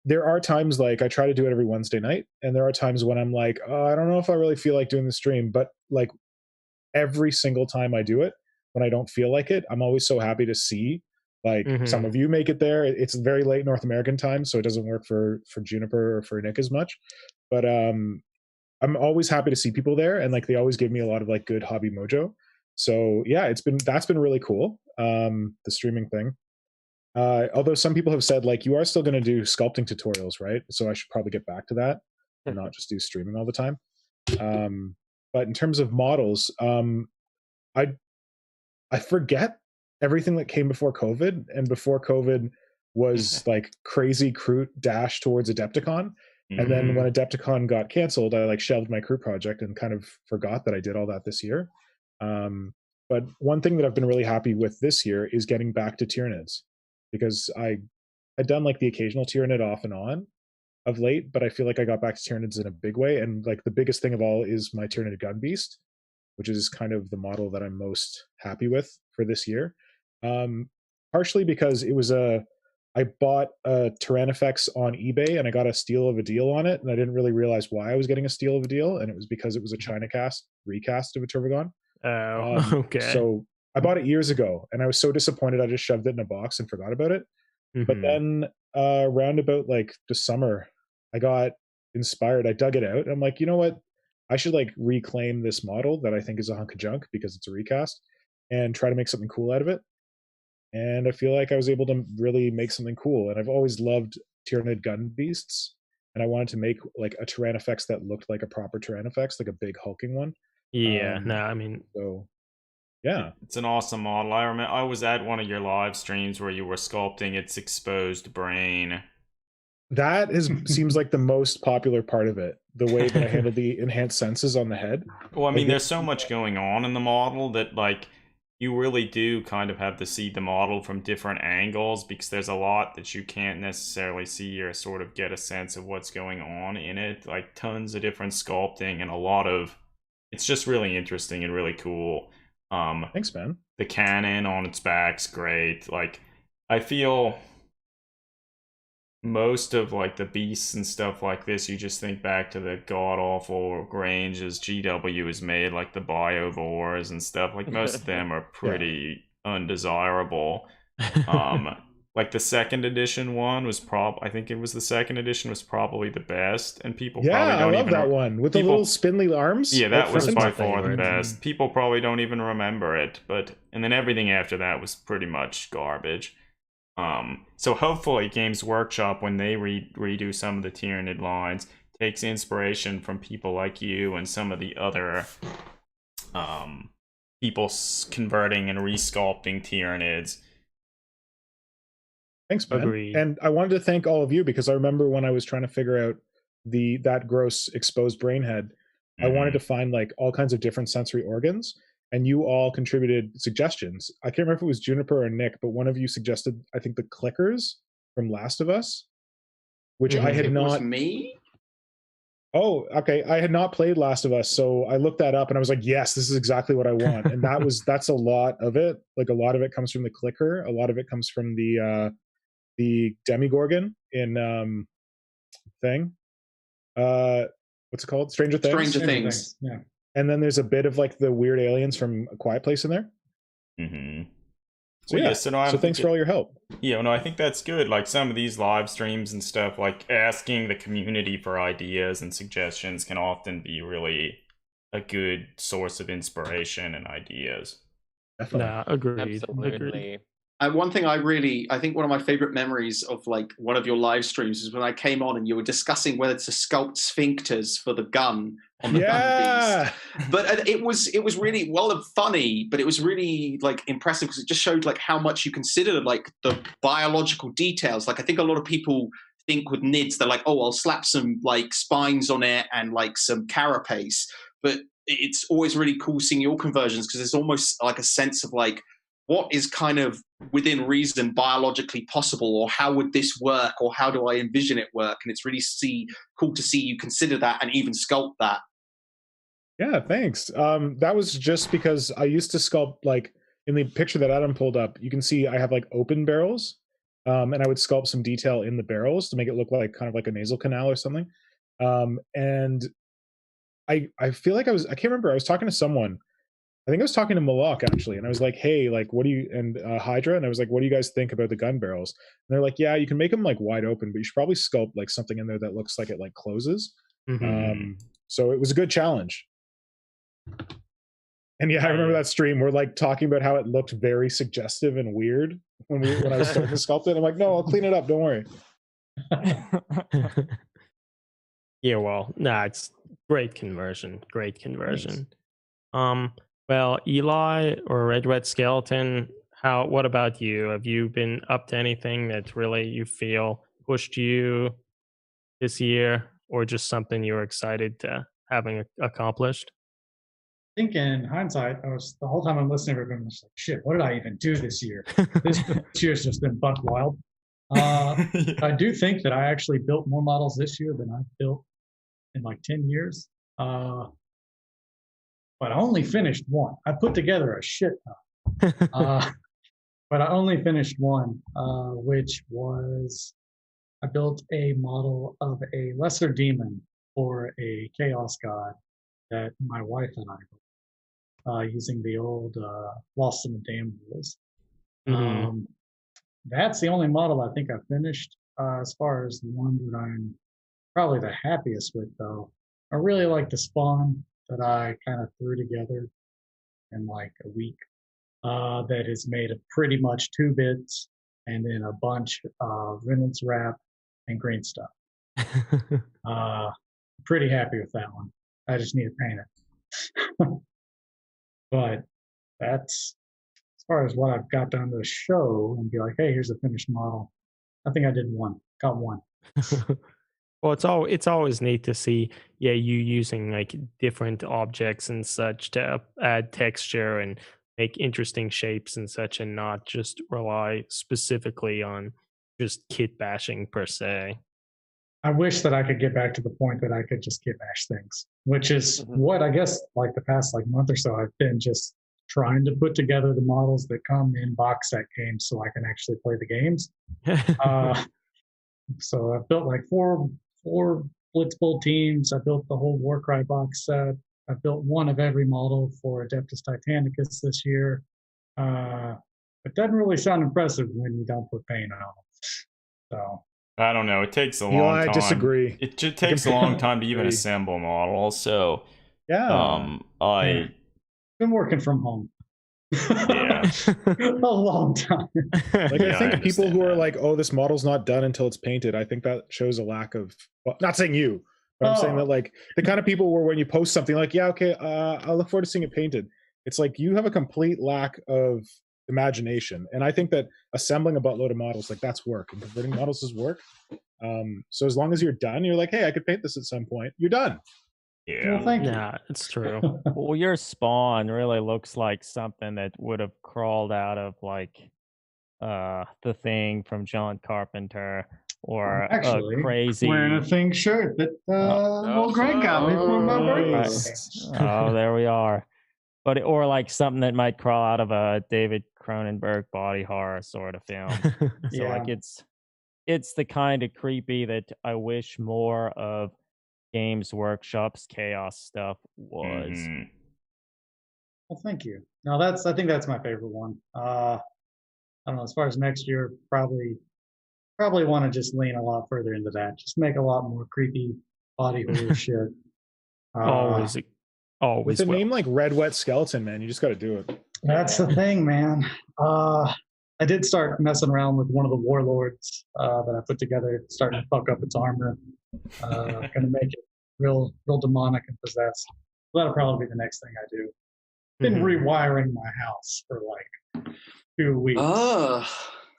[SPEAKER 7] there are times like I try to do it every Wednesday night, and there are times when I'm like, oh, I don't know if I really feel like doing the stream. But like every single time I do it, when I don't feel like it, I'm always so happy to see like some of you make it there. It's very late North American time, so it doesn't work for Juniper or for Nick as much. But I'm always happy to see people there, and like they always give me a lot of like good hobby mojo. So yeah, that's been really cool. The streaming thing. Although some people have said like you are still going to do sculpting tutorials, right? So I should probably get back to that and not just do streaming all the time. But in terms of models, I forget everything that came before COVID, and before COVID was like crazy crew dash towards Adepticon. And then when Adepticon got canceled, I like shelved my crew project and kind of forgot that I did all that this year. But one thing that I've been really happy with this year is getting back to Tyrannids, because I had done like the occasional Tyrannid off and on of late, but I feel like I got back to Tyrannids in a big way. And like the biggest thing of all is my Tyrannid Gun Beast, which is kind of the model that I'm most happy with for this year. Partially because I bought a Tyrannifex on eBay and I got a steal of a deal on it, and I didn't really realize why I was getting a steal of a deal, and it was because it was a China recast of a Turbogon.
[SPEAKER 3] Oh, okay.
[SPEAKER 7] So I bought it years ago, and I was so disappointed I just shoved it in a box and forgot about it. But then around about like the summer, I got inspired. I dug it out, and I'm like, you know what? I should like reclaim this model that I think is a hunk of junk because it's a recast, and try to make something cool out of it. And I feel like I was able to really make something cool. And I've always loved Tyrannid gun beasts, and I wanted to make like a Tyrannifex that looked like a proper Tyrannifex, like a big hulking one.
[SPEAKER 3] Yeah, no, I mean,
[SPEAKER 7] so yeah,
[SPEAKER 1] it's an awesome model. I remember I was at one of your live streams where you were sculpting its exposed brain.
[SPEAKER 7] That seems like the most popular part of it, the way that I handled the enhanced senses on the head.
[SPEAKER 1] Well, I mean, there's so much going on in the model that like you really do kind of have to see the model from different angles, because there's a lot that you can't necessarily see or sort of get a sense of what's going on in it. Like tons of different sculpting and a lot of it's just really interesting and really cool.
[SPEAKER 7] Thanks, man.
[SPEAKER 1] The cannon on its back's great. Like, I feel most of like the beasts and stuff like this, you just think back to the god awful Granges GW has made, like the Biovores and stuff. Like most of them are pretty undesirable. Like the second edition one was I think it was the second edition was probably the best, and people probably don't
[SPEAKER 7] I love that one with the little spindly arms.
[SPEAKER 1] Yeah, that was by far the best. People probably don't even remember it, and then everything after that was pretty much garbage. So hopefully Games Workshop, when they redo some of the Tyranid lines, takes inspiration from people like you and some of the other people converting and resculpting Tyranids.
[SPEAKER 7] Thanks, Ben. Agreed. And I wanted to thank all of you, because I remember when I was trying to figure out that gross exposed brain head, I wanted to find like all kinds of different sensory organs, and you all contributed suggestions. I can't remember if it was Juniper or Nick, but one of you suggested, I think, the clickers from Last of Us, which I had not.
[SPEAKER 6] Was me?
[SPEAKER 7] Oh, okay. I had not played Last of Us, so I looked that up and I was like, yes, this is exactly what I want. And that's a lot of it. Like a lot of it comes from the clicker. A lot of it comes from the Demigorgon in thing. What's it called? Stranger Things.
[SPEAKER 6] Stranger Things.
[SPEAKER 5] Yeah.
[SPEAKER 7] And then there's a bit of like the weird aliens from A Quiet Place in there. So
[SPEAKER 1] well,
[SPEAKER 7] yeah.
[SPEAKER 1] So
[SPEAKER 7] thanks for all your help.
[SPEAKER 1] Yeah, no, I think that's good. Like some of these live streams and stuff, like asking the community for ideas and suggestions can often be really a good source of inspiration and ideas.
[SPEAKER 7] Definitely.
[SPEAKER 3] Nah, agreed.
[SPEAKER 4] Absolutely.
[SPEAKER 3] Agreed.
[SPEAKER 6] One thing I think one of my favorite memories of like one of your live streams is when I came on and you were discussing whether to sculpt sphincters for the gun on the gun beast. But it was really funny, but it was really like impressive because it just showed like how much you consider like the biological details. Like I think a lot of people think with NIDS, they're like, oh, I'll slap some like spines on it and like some carapace. But it's always really cool seeing your conversions because there's almost like a sense of like, what is kind of within reason biologically possible, or how would this work, or how do I envision it work? And it's really cool to see you consider that and even sculpt that.
[SPEAKER 7] Yeah, thanks. That was just because I used to sculpt, like in the picture that Adam pulled up, you can see I have like open barrels, and I would sculpt some detail in the barrels to make it look like kind of like a nasal canal or something. And I feel like I can't remember, I was talking to someone. I think I was talking to Malak actually, and I was like, "Hey, like, what do you?" And Hydra, and I was like, "What do you guys think about the gun barrels?" And they're like, "Yeah, you can make them like wide open, but you should probably sculpt like something in there that looks like it like closes." So it was a good challenge. And yeah, I remember that stream. We're like talking about how it looked very suggestive and weird when I was starting to sculpt it. I'm like, "No, I'll clean it up. Don't worry."
[SPEAKER 3] Yeah, well, it's great conversion. Great conversion. Thanks. Well, Eli or Redwetskeleton, what about you? Have you been up to anything that really you feel pushed you this year, or just something you were excited to having accomplished?
[SPEAKER 5] I think in hindsight, the whole time I'm listening to it, I'm just like, shit, what did I even do this year? This year's just been buck wild. I do think that I actually built more models this year than I've built in like 10 years. But I only finished one. I put together a shit ton. But I only finished one, which was I built a model of a lesser demon for a chaos god that my wife and I built using the old Lost in the Dam rules. That's the only model I think I finished. As far as the one that I'm probably the happiest with, though, I really like the spawn that I kind of threw together in like a week. That is made of pretty much 2 bits and then a bunch of Reynolds wrap and green stuff. Pretty happy with that one. I just need to paint it. But that's as far as what I've got done to show and be like, hey, here's a finished model. I think I did got one.
[SPEAKER 3] Well, it's always neat to see, you using like different objects and such to add texture and make interesting shapes and such, and not just rely specifically on just kit bashing per se.
[SPEAKER 5] I wish that I could get back to the point that I could just kit bash things, which is what I guess like the past like month or so I've been just trying to put together the models that come in box set games so I can actually play the games. So I've built like four Blitzbolt teams. I built the whole Warcry box set. I built one of every model for Adeptus Titanicus this year. It doesn't really sound impressive when you don't put paint on it. So
[SPEAKER 1] I don't know. It takes a long time.
[SPEAKER 7] I disagree.
[SPEAKER 1] It just takes a long time to even assemble models. So
[SPEAKER 5] I've been working from home.
[SPEAKER 1] Yeah.
[SPEAKER 5] A long time.
[SPEAKER 7] Like I think people who are like, "Oh, this model's not done until it's painted," I think that shows a lack of. Well, not saying you, but I'm saying that like the kind of people where when you post something like, "Yeah, okay, I'll look forward to seeing it painted," it's like you have a complete lack of imagination, and I think that assembling a buttload of models like that's work, and converting models is work. So as long as you're done, you're like, "Hey, I could paint this at some point." You're done.
[SPEAKER 1] Yeah.
[SPEAKER 5] Well, thank you.
[SPEAKER 3] Yeah, it's true.
[SPEAKER 2] Well, your spawn really looks like something that would have crawled out of like the Thing from John Carpenter, or
[SPEAKER 5] Actually,
[SPEAKER 2] a crazy
[SPEAKER 5] wearing a Thing shirt that little Greg got me for my birthday.
[SPEAKER 2] Oh, there we are. But or like something that might crawl out of a David Cronenberg body horror sort of film. So
[SPEAKER 5] Yeah.
[SPEAKER 2] like it's the kind of creepy that I wish more of Games Workshop's chaos stuff was.
[SPEAKER 1] Mhm.
[SPEAKER 5] Well, thank you. No, I think that's my favorite one. I don't know. As far as next year, probably want to just lean a lot further into that. Just make a lot more creepy body horror shit.
[SPEAKER 3] Always
[SPEAKER 7] With a
[SPEAKER 3] will.
[SPEAKER 7] name like Redwetskeleton, man, you just got to do it.
[SPEAKER 5] That's the thing, man. I did start messing around with one of the warlords that I put together, starting to fuck up its armor. Gonna make it real demonic and possessed. That'll probably be the next thing I do. Been rewiring my house for like 2 weeks.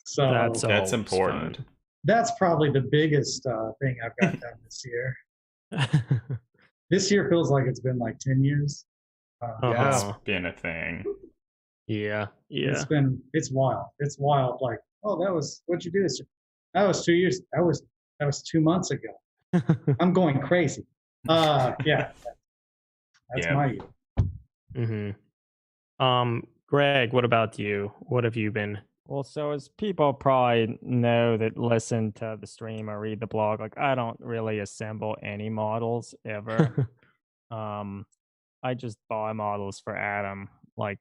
[SPEAKER 5] So
[SPEAKER 3] That's
[SPEAKER 1] That's important.
[SPEAKER 5] that's probably the biggest thing I've got done this year. This year feels like it's been like 10 years.
[SPEAKER 1] It's been a thing.
[SPEAKER 3] Yeah.
[SPEAKER 5] It's wild. It's wild. Like, oh, what'd you do this year? That was 2 years. That was 2 months ago. I'm crazy. Yeah. That's my year.
[SPEAKER 3] Greg, what about you? What have you been?
[SPEAKER 2] Well, so as people probably know that listen to the stream or read the blog, like I don't really assemble any models ever. I just buy models for Adam, like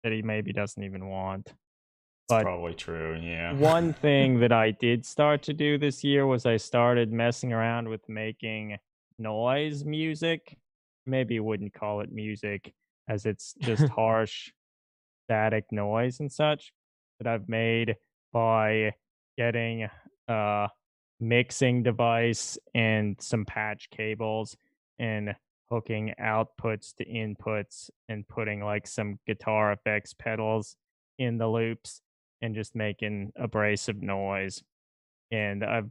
[SPEAKER 2] that he maybe doesn't even want.
[SPEAKER 1] That's probably true, yeah.
[SPEAKER 2] One thing that I did start to do this year was I started messing around with making noise music. Maybe you wouldn't call it music, as it's just harsh, static noise and such, that I've made by getting a mixing device and some patch cables and hooking outputs to inputs and putting like some guitar effects pedals in the loops and just making abrasive noise. And I've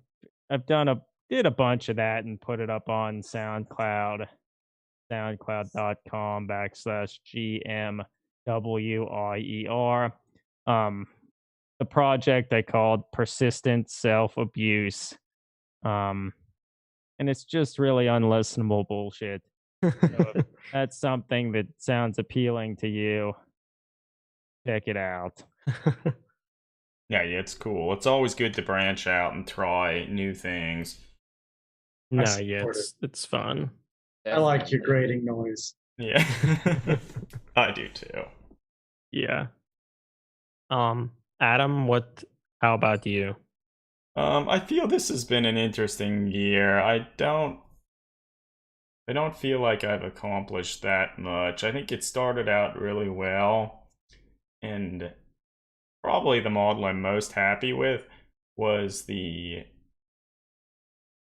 [SPEAKER 2] did a bunch of that and put it up on SoundCloud, soundcloud.com/GMWIER. The project I called Persistent Self-Abuse. And it's just really unlistenable bullshit. So if that's something that sounds appealing to you, check it out.
[SPEAKER 1] Yeah, it's cool. It's always good to branch out and try new things.
[SPEAKER 3] No, yeah, it's fun.
[SPEAKER 5] I like your grating noise.
[SPEAKER 1] Yeah. I do too.
[SPEAKER 3] Yeah. Adam, how about you?
[SPEAKER 1] I feel this has been an interesting year. I don't feel like I've accomplished that much. I think it started out really well, and probably the model I'm most happy with was the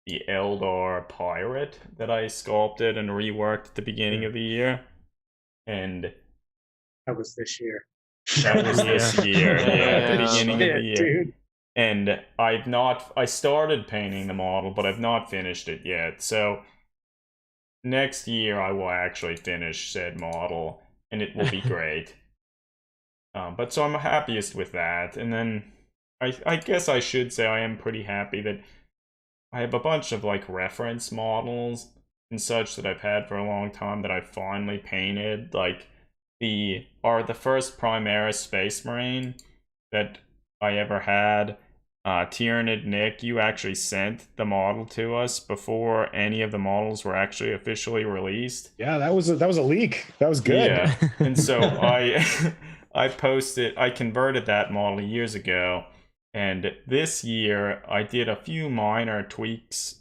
[SPEAKER 1] Eldar pirate that I sculpted and reworked at the beginning of the year. And
[SPEAKER 5] that was this year.
[SPEAKER 1] That was this year, at the beginning of the year.
[SPEAKER 5] Dude.
[SPEAKER 1] And I started painting the model, but I've not finished it yet. So next year I will actually finish said model, and it will be great. But so I'm happiest with that. And then I guess I should say I am pretty happy that I have a bunch of like reference models and such that I've had for a long time that I finally painted. Like the first Primaris Space Marine that I ever had. Tyrannid Nick, you actually sent the model to us before any of the models were actually officially released.
[SPEAKER 7] Yeah, that was a leak. That was good.
[SPEAKER 1] Yeah, and so I converted that model years ago, and this year I did a few minor tweaks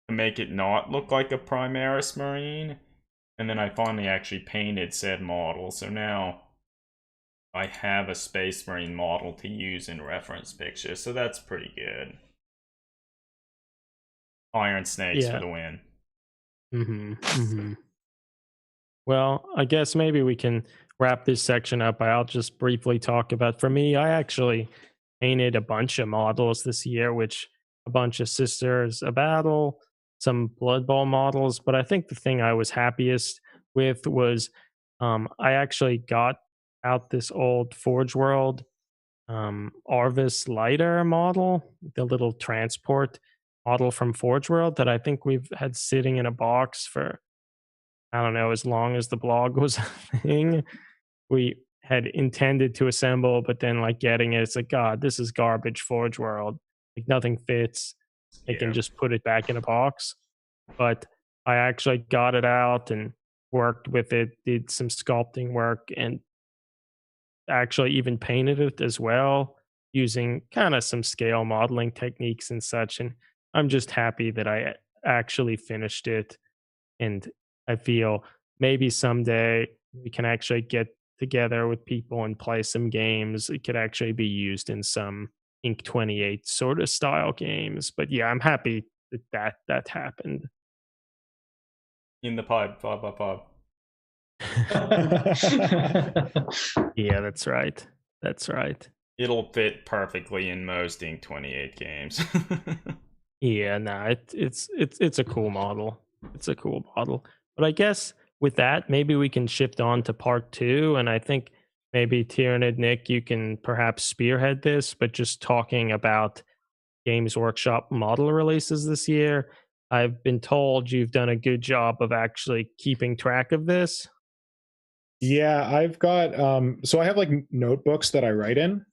[SPEAKER 1] to make it not look like a Primaris Marine, and then I finally actually painted said model. So now I have a Space Marine model to use in reference pictures, so that's pretty good. Iron Snakes for the win.
[SPEAKER 3] Well, I guess maybe we can wrap this section up. I'll just briefly talk about, for me, I actually painted a bunch of models this year, which a bunch of Sisters of Battle, some Blood Bowl models, but I think the thing I was happiest with was I actually got out this old Forge World Arvis Lighter model, the little transport model from Forge World that I think we've had sitting in a box for, I don't know, as long as the blog was a thing. We had intended to assemble, but then like getting it, it's like, God, this is garbage Forge World. Like nothing fits. I can just put it back in a box. But I actually got it out and worked with it, did some sculpting work, and actually even painted it as well using kind of some scale modeling techniques and such. And I'm just happy that I actually finished it. And I feel maybe someday we can actually get together with people and play some games. It could actually be used in some Inc. 28 sort of style games. But yeah, I'm happy that happened.
[SPEAKER 1] In the pipe, 5x5.
[SPEAKER 3] Yeah, that's right. That's right.
[SPEAKER 1] It'll fit perfectly in most Inc. 28 games.
[SPEAKER 3] Yeah, no, it's a cool model. It's a cool model. But I guess with that, maybe we can shift on to part 2. And I think maybe Tyrannid Nick, you can perhaps spearhead this, but just talking about Games Workshop model releases this year. I've been told you've done a good job of actually keeping track of this.
[SPEAKER 7] Yeah, I've got so I have like notebooks that I write in.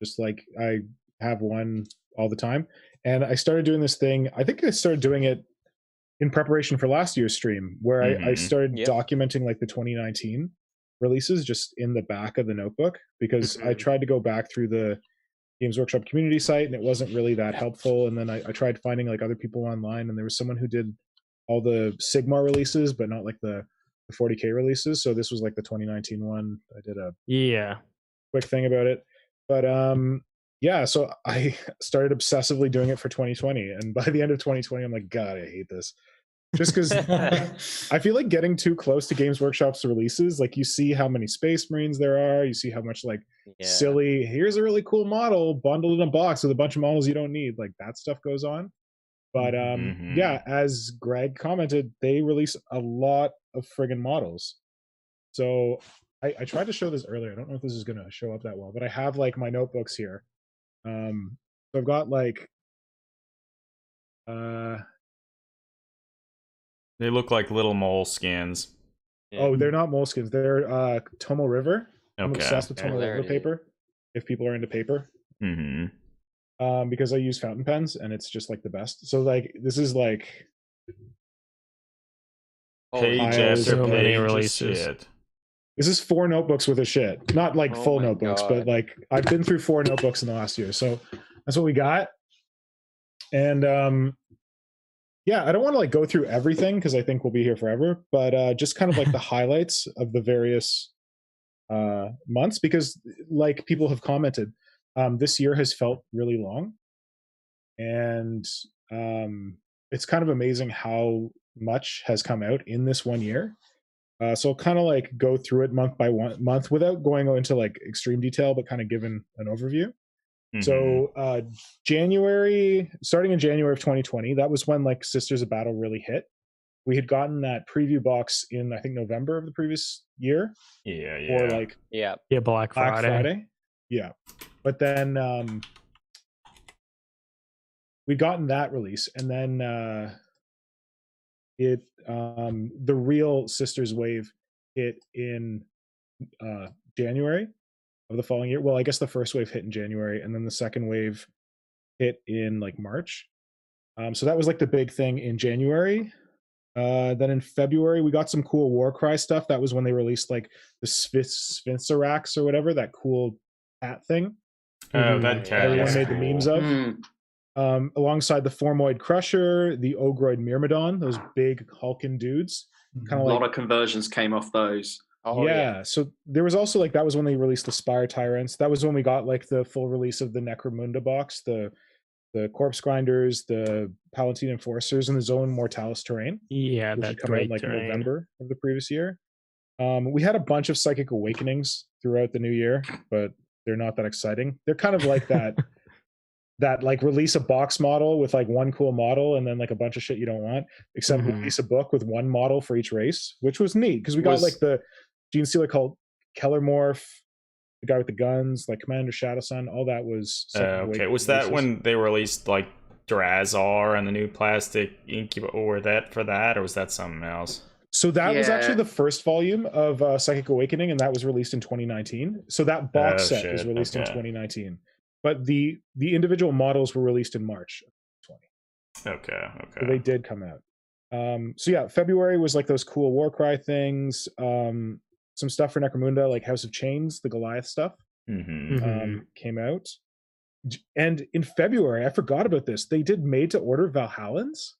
[SPEAKER 7] Just like I have one all the time. And I started doing this thing. I think I started doing it in preparation for last year's stream, where I started documenting like the 2019 releases just in the back of the notebook, because I tried to go back through the Games Workshop community site and it wasn't really that helpful. And then I tried finding like other people online, and there was someone who did all the Sigmar releases, but not like the 40K releases. So this was like the 2019 one. I did a quick thing about it. But yeah, so I started obsessively doing it for 2020. And by the end of 2020, I'm like, God, I hate this. Just because I feel like getting too close to Games Workshop's releases, like you see how many Space Marines there are, you see how much like silly, here's a really cool model bundled in a box with a bunch of models you don't need, like that stuff goes on. But yeah, as Greg commented, they release a lot of friggin' models. So I tried to show this earlier. I don't know if this is going to show up that well, but I have like my notebooks here. So I've got like
[SPEAKER 1] they look like little moleskins.
[SPEAKER 7] Oh, they're not moleskins. They're Tomo River. I'm
[SPEAKER 1] Okay.
[SPEAKER 7] obsessed with Tomo River paper. If people are into paper, because I use fountain pens and it's just like the best. So like this is like
[SPEAKER 1] page after page releases. Shit.
[SPEAKER 7] This is 4 notebooks with a shit. Not like full notebooks, but like I've been through 4 notebooks in the last year. So that's what we got. And yeah, I don't want to like go through everything because I think we'll be here forever, but just kind of like the highlights of the various months, because like people have commented, this year has felt really long. And it's kind of amazing how much has come out in this one year. So I'll kind of like go through it month by month without going into like extreme detail, but kind of giving an overview. So starting in January of 2020, that was when like Sisters of Battle really hit. We had gotten that preview box in, I think, November of the previous year. Or like
[SPEAKER 3] Black Friday.
[SPEAKER 7] Yeah. But then we'd gotten that release, and then the real Sisters wave hit in January of the following year. Well, I guess the first wave hit in January, and then the second wave hit in like March. So that was like the big thing in January. Then in February, we got some cool Warcry stuff. That was when they released like the Sphinxerax or whatever, that cool cat thing.
[SPEAKER 1] Oh, that cat.
[SPEAKER 7] Everyone made the memes of. Alongside the Formoid Crusher, the Ogroid Myrmidon, those big hulking dudes.
[SPEAKER 6] Kind of a lot of conversions came off those.
[SPEAKER 7] Oh, yeah. So there was also like, that was when they released the Spire Tyrants. That was when we got like the full release of the Necromunda box, the Corpse Grinders, the Palatine Enforcers, and the Zone Mortalis Terrain.
[SPEAKER 3] Yeah,
[SPEAKER 7] which
[SPEAKER 3] that
[SPEAKER 7] had come out in like
[SPEAKER 3] terrain.
[SPEAKER 7] November of the previous year. We had a bunch of Psychic Awakenings throughout the new year, but they're not that exciting. They're kind of like that like release a box model with like one cool model and then like a bunch of shit you don't want, except release a book with one model for each race, which was neat because we got like the Gene Stealer called Kellermorph, the guy with the guns, like Commander Shadowsun, all that was
[SPEAKER 1] okay. Was that when they released like Drazar and the new plastic incubator, or that for that, or was that something else?
[SPEAKER 7] So that was actually the first volume of Psychic Awakening, and that was released in 2019. So that box set was released in 2019, but the individual models were released in March 2020.
[SPEAKER 1] Okay.
[SPEAKER 7] So they did come out. So yeah, February was like those cool Warcry things. Some stuff for Necromunda, like House of Chains, the Goliath stuff, came out. And in February, I forgot about this. They did made-to-order Valhallans.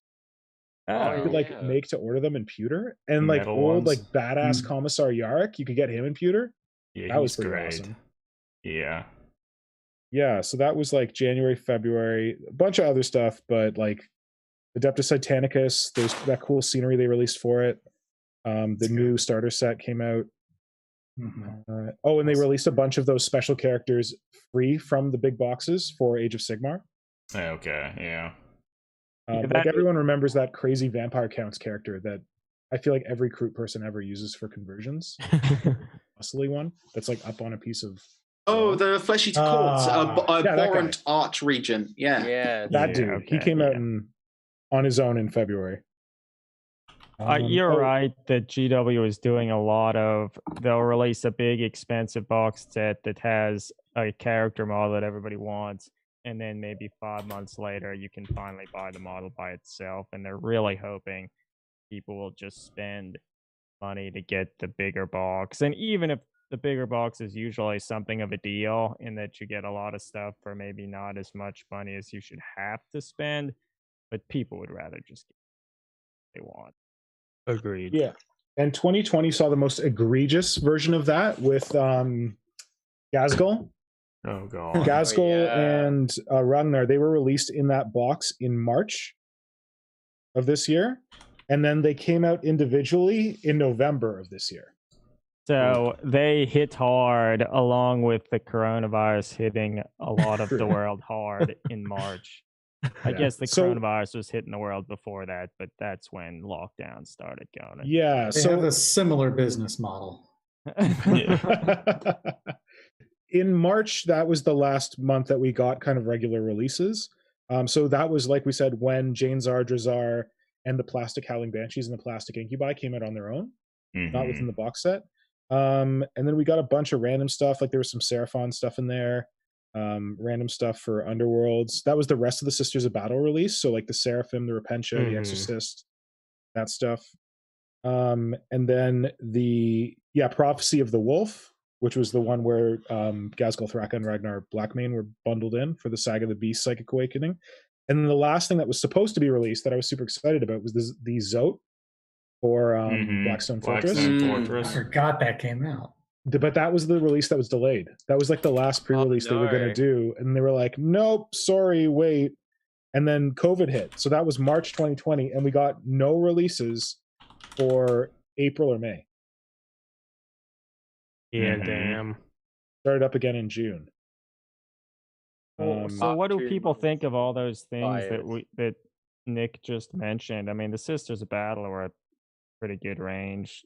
[SPEAKER 7] You could like make to order them in pewter, and like
[SPEAKER 1] Metal
[SPEAKER 7] old
[SPEAKER 1] ones.
[SPEAKER 7] like badass Commissar Yarrick, you could get him in pewter.
[SPEAKER 1] Yeah,
[SPEAKER 7] that was
[SPEAKER 1] he's
[SPEAKER 7] pretty
[SPEAKER 1] great.
[SPEAKER 7] awesome.
[SPEAKER 1] Yeah.
[SPEAKER 7] So that was like January, February, a bunch of other stuff, but like Adeptus Titanicus, there's that cool scenery they released for it. The new starter set came out. And they released a bunch of those special characters free from the big boxes for Age of Sigmar.
[SPEAKER 1] Okay, yeah.
[SPEAKER 7] Like everyone remembers that crazy Vampire Counts character that I feel like every Kroot person ever uses for conversions. Muscly one that's like up on a piece of.
[SPEAKER 6] Oh, the Flesh Eater Courts, Warrant Arch region. Yeah,
[SPEAKER 7] that dude. Okay, he came out on his own in February.
[SPEAKER 2] You're right that GW is doing a lot of. They'll release a big, expensive box set that has a character model that everybody wants, and then maybe 5 months later, you can finally buy the model by itself. And they're really hoping people will just spend money to get the bigger box. And even if the bigger box is usually something of a deal in that you get a lot of stuff for maybe not as much money as you should have to spend, but people would rather just get what they want.
[SPEAKER 3] Agreed.
[SPEAKER 7] Yeah. And 2020 saw the most egregious version of that with Gazgul.
[SPEAKER 1] Oh god.
[SPEAKER 7] Gazgul and Ragnar, they were released in that box in March of this year, and then they came out individually in November of this year.
[SPEAKER 2] So they hit hard, along with the coronavirus hitting a lot of the world hard in March. I guess the coronavirus was hitting the world before that, but that's when lockdown started going.
[SPEAKER 7] Yeah,
[SPEAKER 5] they have a similar business model.
[SPEAKER 7] In March, that was the last month that we got kind of regular releases. So that was, like we said, when Jane Zar, Drazar, and the Plastic Howling Banshees and the Plastic Incubi came out on their own, not within the box set. And then we got a bunch of random stuff, like there was some Seraphon stuff in there. Random stuff for Underworlds. That was the rest of the Sisters of Battle release, so like the Seraphim, the Repentia, the Exorcist, that stuff. And then the Prophecy of the Wolf, which was the one where Gazgul, Thraka, and Ragnar Blackmane were bundled in for the Saga of the Beast Psychic Awakening. And then the last thing that was supposed to be released that I was super excited about was the Zote for Blackstone Fortress.
[SPEAKER 5] I forgot that came out.
[SPEAKER 7] But that was the release that was delayed. That was like the last pre-release they were going to do. And they were like, nope, sorry, wait. And then COVID hit. So that was March 2020. And we got no releases for April or May.
[SPEAKER 3] Yeah, damn.
[SPEAKER 7] Started up again in June.
[SPEAKER 2] So what do people think of all those things that Nick just mentioned? I mean, the Sisters of Battle were a pretty good range.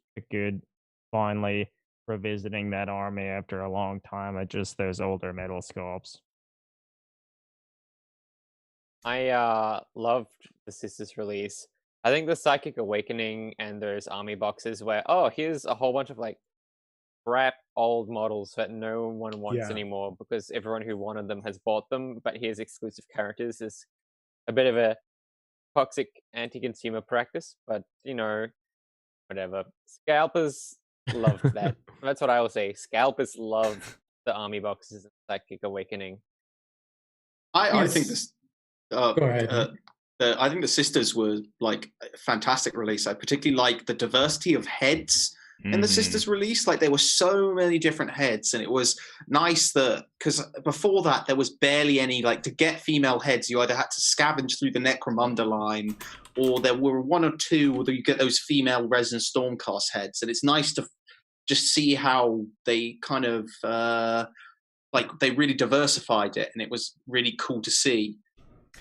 [SPEAKER 2] Finally revisiting that army after a long time at just those older metal sculpts.
[SPEAKER 4] I loved the Sisters release. I think the Psychic Awakening and those army boxes where, oh, here's a whole bunch of like crap old models that no one wants anymore because everyone who wanted them has bought them, but here's exclusive characters is a bit of a toxic anti-consumer practice, but you know, whatever. Scalpers loved that. That's what I will say. Scalpers love the army boxes and Psychic Awakening.
[SPEAKER 6] I think this.
[SPEAKER 5] Go ahead.
[SPEAKER 6] I think the Sisters were like a fantastic release. I particularly like the diversity of heads in the Sisters release. Like there were so many different heads, and it was nice that because before that there was barely any. Like to get female heads, you either had to scavenge through the Necromunda line, or there were one or two where you get those female Resonant Stormcast heads, and it's nice to just see how they kind of like they really diversified it, and it was really cool to see.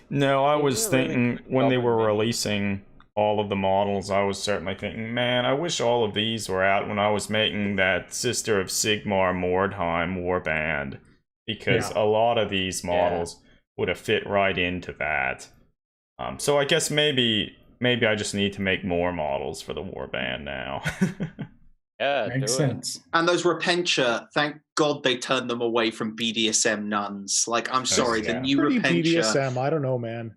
[SPEAKER 1] No, I was thinking when they were releasing all of the models, I was certainly thinking, man, I wish all of these were out when I was making that Sister of Sigmar Mordheim warband, because a lot of these models would have fit right into that. So I guess maybe I just need to make more models for the warband now.
[SPEAKER 4] Yeah,
[SPEAKER 5] makes sense.
[SPEAKER 6] And those Repentia, thank God they turned them away from BDSM nuns. Like, I'm sorry, the new
[SPEAKER 7] Pretty
[SPEAKER 6] Repentia.
[SPEAKER 7] BDSM, I don't know, man.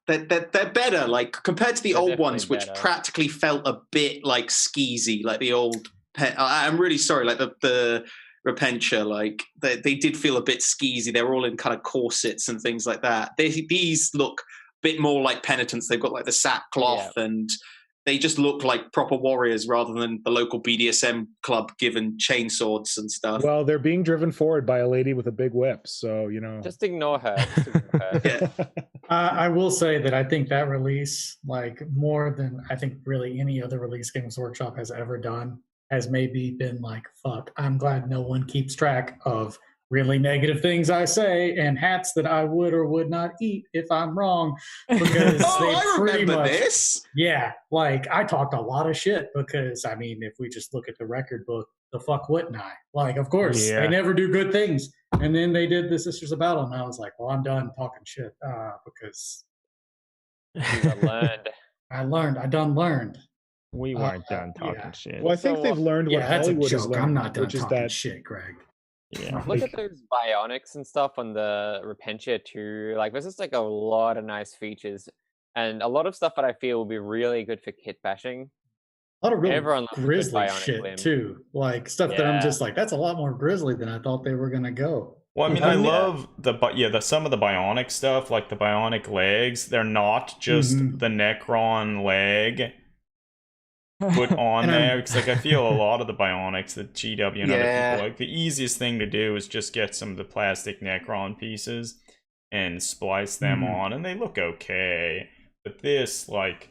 [SPEAKER 6] They're better, like compared to the old ones, which
[SPEAKER 4] better.
[SPEAKER 6] practically felt a bit like skeezy, like the old. I'm really sorry, like the Repentia, like they did feel a bit skeezy. They were all in kind of corsets and things like that. These look a bit more like penitents. They've got like the sackcloth and they just look like proper warriors rather than the local BDSM club given chainswords and stuff.
[SPEAKER 7] Well, they're being driven forward by a lady with a big whip, so you know.
[SPEAKER 4] Just ignore her.
[SPEAKER 5] I will say that I think that release, like more than I think really any other release Games Workshop has ever done, has maybe been like, fuck, I'm glad no one keeps track of really negative things I say and hats that I would or would not eat if I'm wrong. Because
[SPEAKER 6] I remember this.
[SPEAKER 5] Yeah, like I talked a lot of shit because, I mean, if we just look at the record book, the fuck wouldn't I? Like, of course, they never do good things. And then they did the Sisters of Battle, and I was like, well, I'm done talking shit because I learned.
[SPEAKER 2] We weren't done talking shit.
[SPEAKER 7] Well, I think they've learned what Hollywood has learned.
[SPEAKER 5] I'm not done
[SPEAKER 7] which is
[SPEAKER 5] talking
[SPEAKER 7] that
[SPEAKER 5] shit, Greg.
[SPEAKER 2] Yeah.
[SPEAKER 4] Look at those bionics and stuff on the Repentia too. Like, there's just like a lot of nice features and a lot of stuff that I feel would be really good for kit bashing.
[SPEAKER 5] A lot of really
[SPEAKER 4] Everyone loves a good
[SPEAKER 5] grisly
[SPEAKER 4] bionic
[SPEAKER 5] shit
[SPEAKER 4] limb.
[SPEAKER 5] too, like stuff that I'm just like, that's a lot more grisly than I thought they were gonna go.
[SPEAKER 1] Well, I mean, I love some of the bionic stuff, like the bionic legs. They're not just the Necron leg put on there, because like I feel a lot of the bionics that GW and other people like, the easiest thing to do is just get some of the plastic Necron pieces and splice them on, and they look okay. But this, like,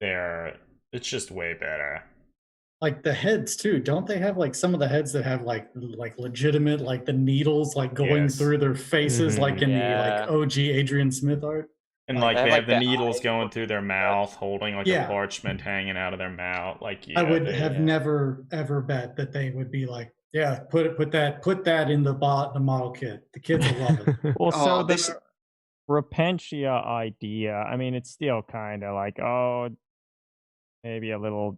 [SPEAKER 1] it's just way better.
[SPEAKER 5] Like the heads too, don't they have like some of the heads that have like legitimate, like the needles like going through their faces, like in the like OG Adrian Smith art?
[SPEAKER 1] And like they have the needles going through their mouth, holding like a parchment hanging out of their mouth. Like
[SPEAKER 5] I would have never ever bet that they would be like, put that in the model kit. The kids will love it.
[SPEAKER 2] Well, so the Repentia idea, I mean, it's still kind of like, maybe a little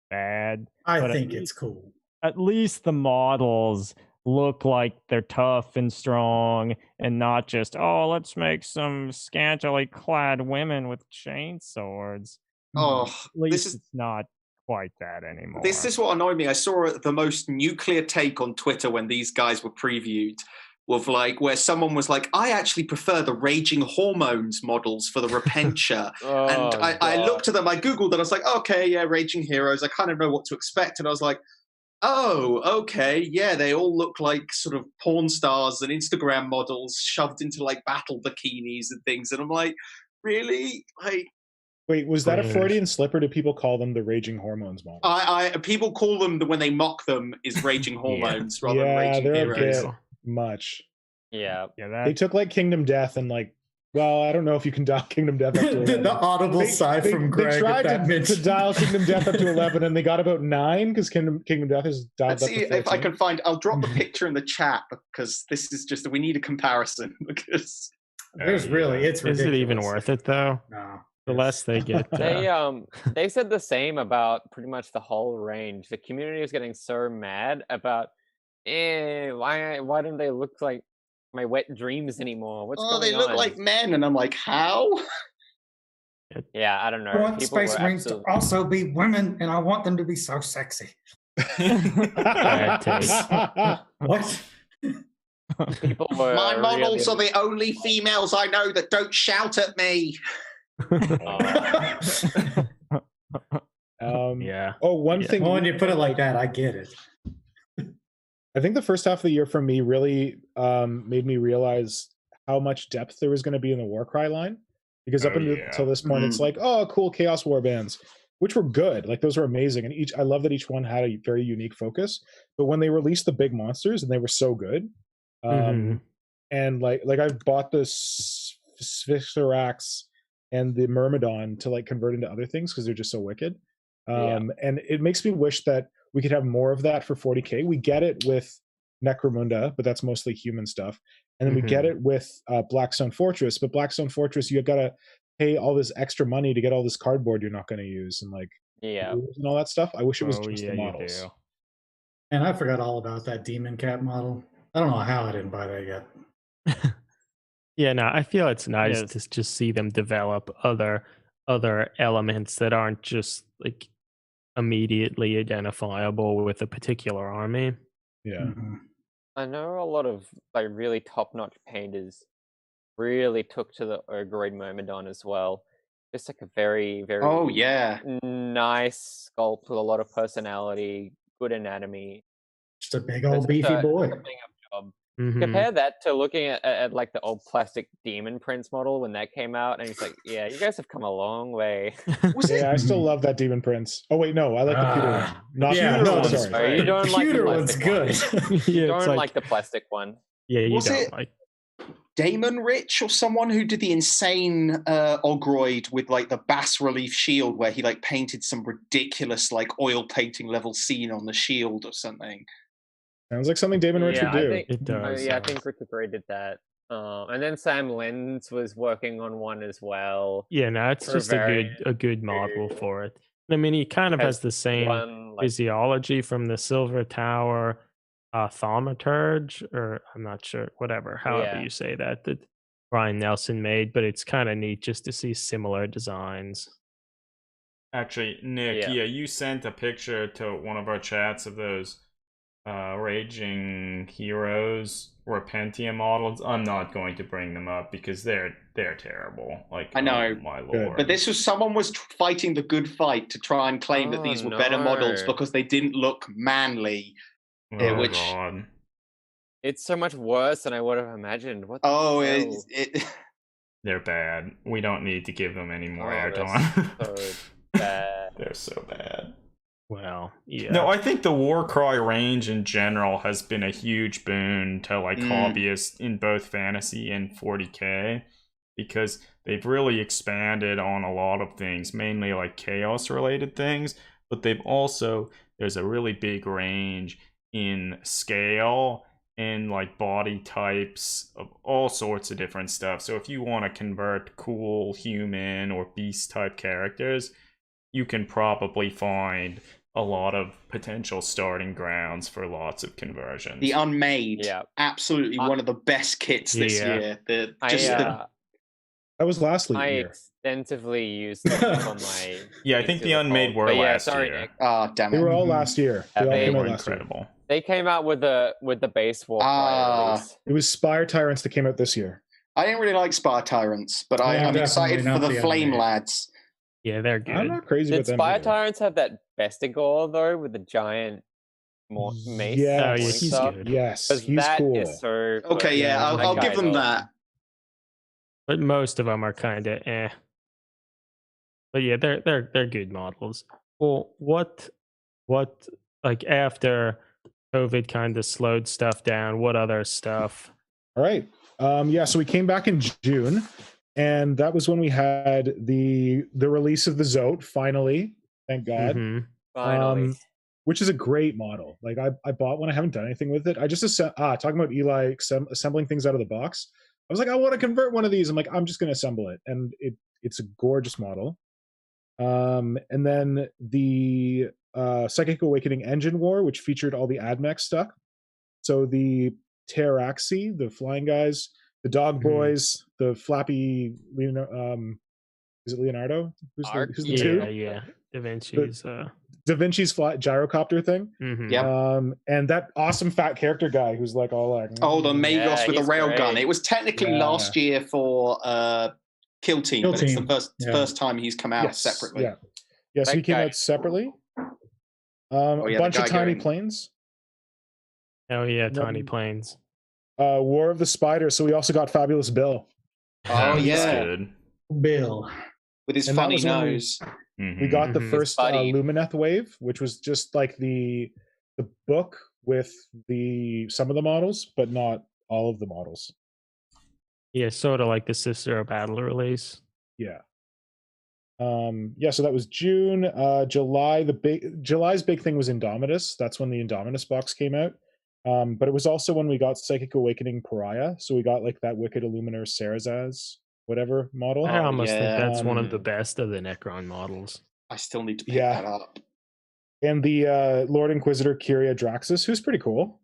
[SPEAKER 2] bad.
[SPEAKER 5] I think it's cool.
[SPEAKER 2] At least the models look like they're tough and strong and not just, let's make some scantily clad women with chainswords. At least it's not quite that anymore.
[SPEAKER 6] This is what annoyed me. I saw the most nuclear take on Twitter when these guys were previewed, with like where someone was like, I actually prefer the Raging Hormones models for the Repentia. And I looked at them, I Googled and I was like, okay, yeah, Raging Heroes. I kind of know what to expect. And I was like, oh, okay, yeah, they all look like sort of porn stars and Instagram models shoved into like battle bikinis and things. And I'm like, really? Like,
[SPEAKER 7] wait, was that a Freudian slip, or do people call them the Raging Hormones models?
[SPEAKER 6] People call them, when they mock them, is Raging Hormones rather than Raging Heroes.
[SPEAKER 7] Much.
[SPEAKER 4] Yeah.
[SPEAKER 7] They took like Kingdom Death and like Well, I don't know if you can dial Kingdom Death up to 11.
[SPEAKER 8] The audible sigh from Greg.
[SPEAKER 7] They tried
[SPEAKER 8] at that
[SPEAKER 7] to
[SPEAKER 8] mention.
[SPEAKER 7] dial Kingdom Death up to 11, and they got about 9 because Kingdom Death is dialed
[SPEAKER 6] Let's
[SPEAKER 7] up
[SPEAKER 6] see
[SPEAKER 7] to 13.
[SPEAKER 6] if I can find. I'll drop the picture in the chat because this is just we need a comparison because
[SPEAKER 8] There's really it's ridiculous.
[SPEAKER 3] Is it even worth it though?
[SPEAKER 8] No.
[SPEAKER 3] The less they get.
[SPEAKER 4] They said the same about pretty much the whole range. The community is getting so mad about, why don't they look like my wet dreams anymore? What's going on?
[SPEAKER 6] They look like men, and I'm like, how?
[SPEAKER 4] Yeah, I don't know.
[SPEAKER 8] I want
[SPEAKER 4] People
[SPEAKER 8] Space
[SPEAKER 4] were
[SPEAKER 8] Marines to also be women, and I want them to be so sexy.
[SPEAKER 3] Bad taste.
[SPEAKER 8] What?
[SPEAKER 4] People were
[SPEAKER 6] My models
[SPEAKER 4] really-
[SPEAKER 6] are the only females I know that don't shout at me.
[SPEAKER 3] Yeah.
[SPEAKER 7] Oh, one thing.
[SPEAKER 8] Well, when you put it like that, I get it.
[SPEAKER 7] I think the first half of the year for me really made me realize how much depth there was going to be in the Warcry line. Because up until this point, it's like, oh, cool Chaos War bands, which were good. Like those were amazing, and I love that each one had a very unique focus. But when they released the big monsters, and they were so good, and like I bought the Sphinxerax and the Myrmidon to like convert into other things because they're just so wicked. And it makes me wish that we could have more of that for 40k. We get it with Necromunda, but that's mostly human stuff. And then we get it with Blackstone Fortress, but Blackstone Fortress, you got to pay all this extra money to get all this cardboard you're not going to use and like and all that stuff. I wish it was just the models.
[SPEAKER 8] And I forgot all about that Demon Cat model. I don't know how I didn't buy that yet.
[SPEAKER 3] Yeah, no, I feel it's nice to just see them develop other elements that aren't just like immediately identifiable with a particular army.
[SPEAKER 7] Yeah.
[SPEAKER 4] I know a lot of like really top-notch painters really took to the Ogroid Myrmidon as well. Just like a very, very nice sculpt with a lot of personality, good anatomy.
[SPEAKER 8] Just a big old beefy boy.
[SPEAKER 4] Job. Compare that to looking at like the old plastic Demon Prince model when that came out, and it's like, yeah, you guys have come a long way.
[SPEAKER 7] I still love that Demon Prince. Oh wait, no, I like the pewter one. Not
[SPEAKER 4] sorry. You don't like the
[SPEAKER 8] one's good.
[SPEAKER 4] You don't like the plastic one.
[SPEAKER 3] Yeah, you
[SPEAKER 6] Was
[SPEAKER 3] don't
[SPEAKER 6] it
[SPEAKER 3] like.
[SPEAKER 6] Damon Rich or someone who did the insane Ogroid with like the bas relief shield where he like painted some ridiculous like oil painting level scene on the shield or something.
[SPEAKER 7] Sounds like something Damon Rich would do.
[SPEAKER 3] It does.
[SPEAKER 4] I think Richard Gray did that. And then Sam Lenz was working on one as well.
[SPEAKER 3] Yeah, no, it's just a good model for it. I mean, he kind of has the same physiology from the Silver Tower Thaumaturge, or I'm not sure, however you say that Brian Nelson made, but it's kind of neat just to see similar designs.
[SPEAKER 1] Actually, Nick, you sent a picture to one of our chats of those Raging Heroes Repentia models. I'm not going to bring them up because they're terrible. Like,
[SPEAKER 6] I know,
[SPEAKER 1] my lord.
[SPEAKER 6] But this was someone was fighting the good fight to try and claim that these were better models because they didn't look manly.
[SPEAKER 1] God.
[SPEAKER 4] It's so much worse than I would have imagined. What?
[SPEAKER 1] They're bad. We don't need to give them any more airtime.
[SPEAKER 4] So bad.
[SPEAKER 1] They're so bad.
[SPEAKER 3] Well, yeah.
[SPEAKER 1] No, I think the Warcry range in general has been a huge boon to like hobbyists in both fantasy and 40k because they've really expanded on a lot of things, mainly like chaos related things, but there's a really big range in scale and like body types of all sorts of different stuff. So if you want to convert cool human or beast type characters, you can probably find a lot of potential starting grounds for lots of conversions.
[SPEAKER 6] The Unmade, absolutely one of the best kits this year.
[SPEAKER 7] That was last year.
[SPEAKER 4] I extensively used them on my.
[SPEAKER 1] I think the Unmade were last year.
[SPEAKER 4] Nick.
[SPEAKER 6] Oh, damn it!
[SPEAKER 7] They were all last year.
[SPEAKER 1] They were incredible.
[SPEAKER 4] They came out with the base Warcry release.
[SPEAKER 7] It was Spire Tyrants that came out this year.
[SPEAKER 6] I didn't really like Spire Tyrants, but I'm excited for the Flame Lads.
[SPEAKER 3] Yeah, they're good.
[SPEAKER 7] I'm not crazy with them.
[SPEAKER 4] Did Spire Tyrants have that Bestigor though, with the giant mace?
[SPEAKER 7] Yeah,
[SPEAKER 3] he's good.
[SPEAKER 7] Yes, he's cool.
[SPEAKER 4] Is so
[SPEAKER 6] okay, I'll give them that.
[SPEAKER 3] But most of them are kind of eh. But yeah, they're good models. Well, what like after COVID kind of slowed stuff down? What other stuff?
[SPEAKER 7] All right. So we came back in June. And that was when we had the release of the Zote, finally, thank God.
[SPEAKER 4] Finally.
[SPEAKER 7] Which is a great model. Like I bought one, I haven't done anything with it. I just talking about Eli assembling things out of the box. I was like, I want to convert one of these. I'm like, I'm just going to assemble it, and it's a gorgeous model. And then the Psychic Awakening Engine War, which featured all the AdMech stuff. So the Pteraxi, the flying guys, the Dog Boys, the Flappy is it Leonardo? Who's the two?
[SPEAKER 3] Yeah. Da Vinci's
[SPEAKER 7] Da Vinci's gyrocopter thing.
[SPEAKER 6] Yeah.
[SPEAKER 7] And that awesome fat character guy who's like all like,
[SPEAKER 6] the Magos with a railgun. It was technically last year for Kill Team, but it's the first time he's come out separately.
[SPEAKER 7] Yeah, so he came out separately. A bunch of tiny planes.
[SPEAKER 3] Oh yeah, tiny planes.
[SPEAKER 7] War of the Spider. So we also got Fabulous Bill.
[SPEAKER 6] Oh yeah,
[SPEAKER 1] good.
[SPEAKER 5] Bill
[SPEAKER 6] with his funny nose.
[SPEAKER 7] We got the first Lumineth wave, which was just like the book with some of the models, but not all of the models.
[SPEAKER 3] Yeah, sort of like the Sister of Battle release.
[SPEAKER 7] Yeah. So that was June. July's big thing was Indomitus. That's when the Indomitus box came out. But it was also when we got Psychic Awakening Pariah. So we got like that Wicked Illuminator Sarazaz, whatever model.
[SPEAKER 3] I almost think that's one of the best of the Necron models.
[SPEAKER 6] I still need to pick that up.
[SPEAKER 7] And the Lord Inquisitor Kyria Draxus, who's pretty cool.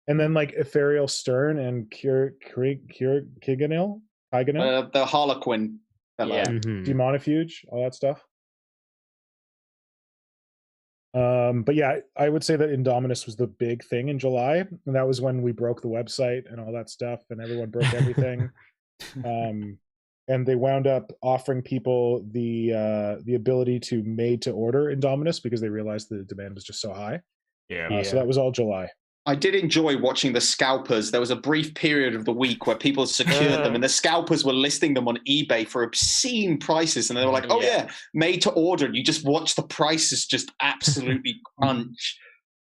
[SPEAKER 7] And then like Ethereal Stern and Kiganil.
[SPEAKER 6] The Harlequin fellow.
[SPEAKER 4] Yeah.
[SPEAKER 7] Demonifuge, all that stuff. But yeah, I would say that Indominus was the big thing in July, and that was when we broke the website and all that stuff, and everyone broke everything. And they wound up offering people the ability to made to order Indominus because they realized the demand was just so high. So that was all July.
[SPEAKER 6] I did enjoy watching the scalpers. There was a brief period of the week where people secured them, and the scalpers were listing them on eBay for obscene prices. And they were like, made to order. And you just watch the prices just absolutely crunch.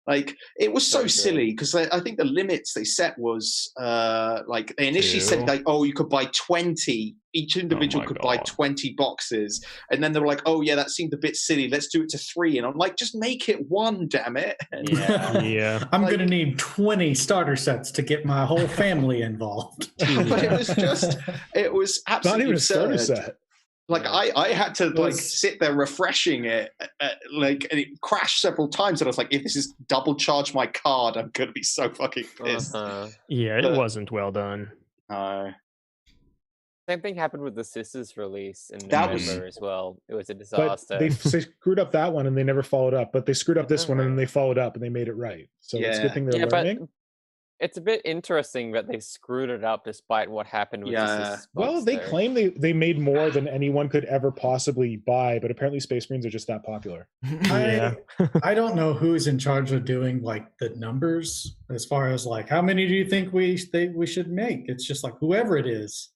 [SPEAKER 6] Like, it was so silly because I think the limits they set was like they initially said like, you could buy 20. Each individual could buy 20 boxes. And then they were like, that seemed a bit silly. Let's do it to 3. And I'm like, just make it 1, damn it. And
[SPEAKER 5] I'm going to need 20 starter sets to get my whole family involved.
[SPEAKER 6] But it was absolutely
[SPEAKER 7] not even
[SPEAKER 6] absurd.
[SPEAKER 7] A starter set.
[SPEAKER 6] Like I had to like sit there refreshing it, and it crashed several times, and I was like, if this is double charge my card, I'm gonna be so fucking pissed.
[SPEAKER 3] Yeah, it wasn't well done.
[SPEAKER 4] Same thing happened with the Sisters release in November as well. It was a disaster.
[SPEAKER 7] But they screwed up that one and they never followed up. But they screwed up this one and then they followed up and they made it right. So it's a good thing they're learning.
[SPEAKER 4] But it's a bit interesting that they screwed it up despite what happened with the Sisters.
[SPEAKER 7] Well, they claim they made more than anyone could ever possibly buy, but apparently Space Marines are just that popular.
[SPEAKER 5] I don't know who's in charge of doing like the numbers as far as like how many do you think we should make? It's just like whoever it is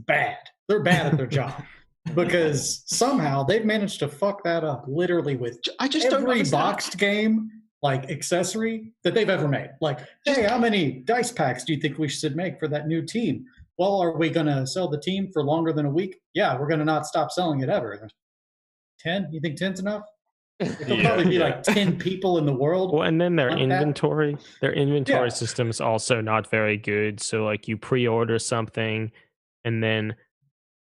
[SPEAKER 5] bad. They're bad at their job because somehow they've managed to fuck that up literally with every boxed game like accessory that they've ever made. Like, hey, how many dice packs do you think we should make for that new team? Well, are we going to sell the team for longer than a week? Yeah, we're going to not stop selling it ever. 10? You think 10's enough? There'll probably be like 10 people in the world.
[SPEAKER 3] Well, and then their inventory system is also not very good. So like you pre-order something and then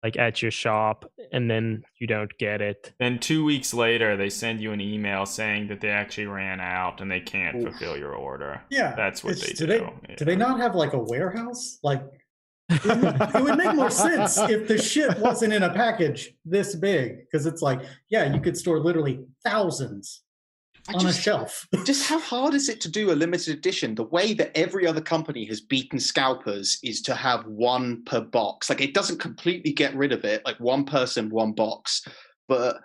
[SPEAKER 3] like at your shop and then you don't get it.
[SPEAKER 1] Then 2 weeks later, they send you an email saying that they actually ran out and they can't fulfill your order.
[SPEAKER 5] Yeah.
[SPEAKER 1] That's what they do.
[SPEAKER 5] Do they not have like a warehouse? Like it would make more sense if the shit wasn't in a package this big. Because it's like, you could store literally thousands on a shelf.
[SPEAKER 6] Just how hard is it to do a limited edition? The way that every other company has beaten scalpers is to have 1 per box. Like, it doesn't completely get rid of it, like 1 person, 1 box. But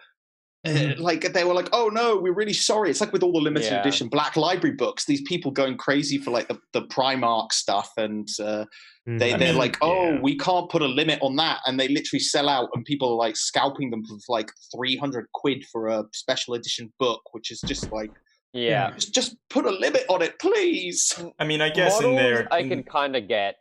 [SPEAKER 6] like they were like, oh no, we're really sorry. It's like with all the limited edition Black Library books, these people going crazy for like the Primark stuff, and they're like, we can't put a limit on that, and they literally sell out, and people are like scalping them for like 300 quid for a special edition book, which is just like, just put a limit on it, please.
[SPEAKER 1] I mean, I guess
[SPEAKER 4] models I can kind of get,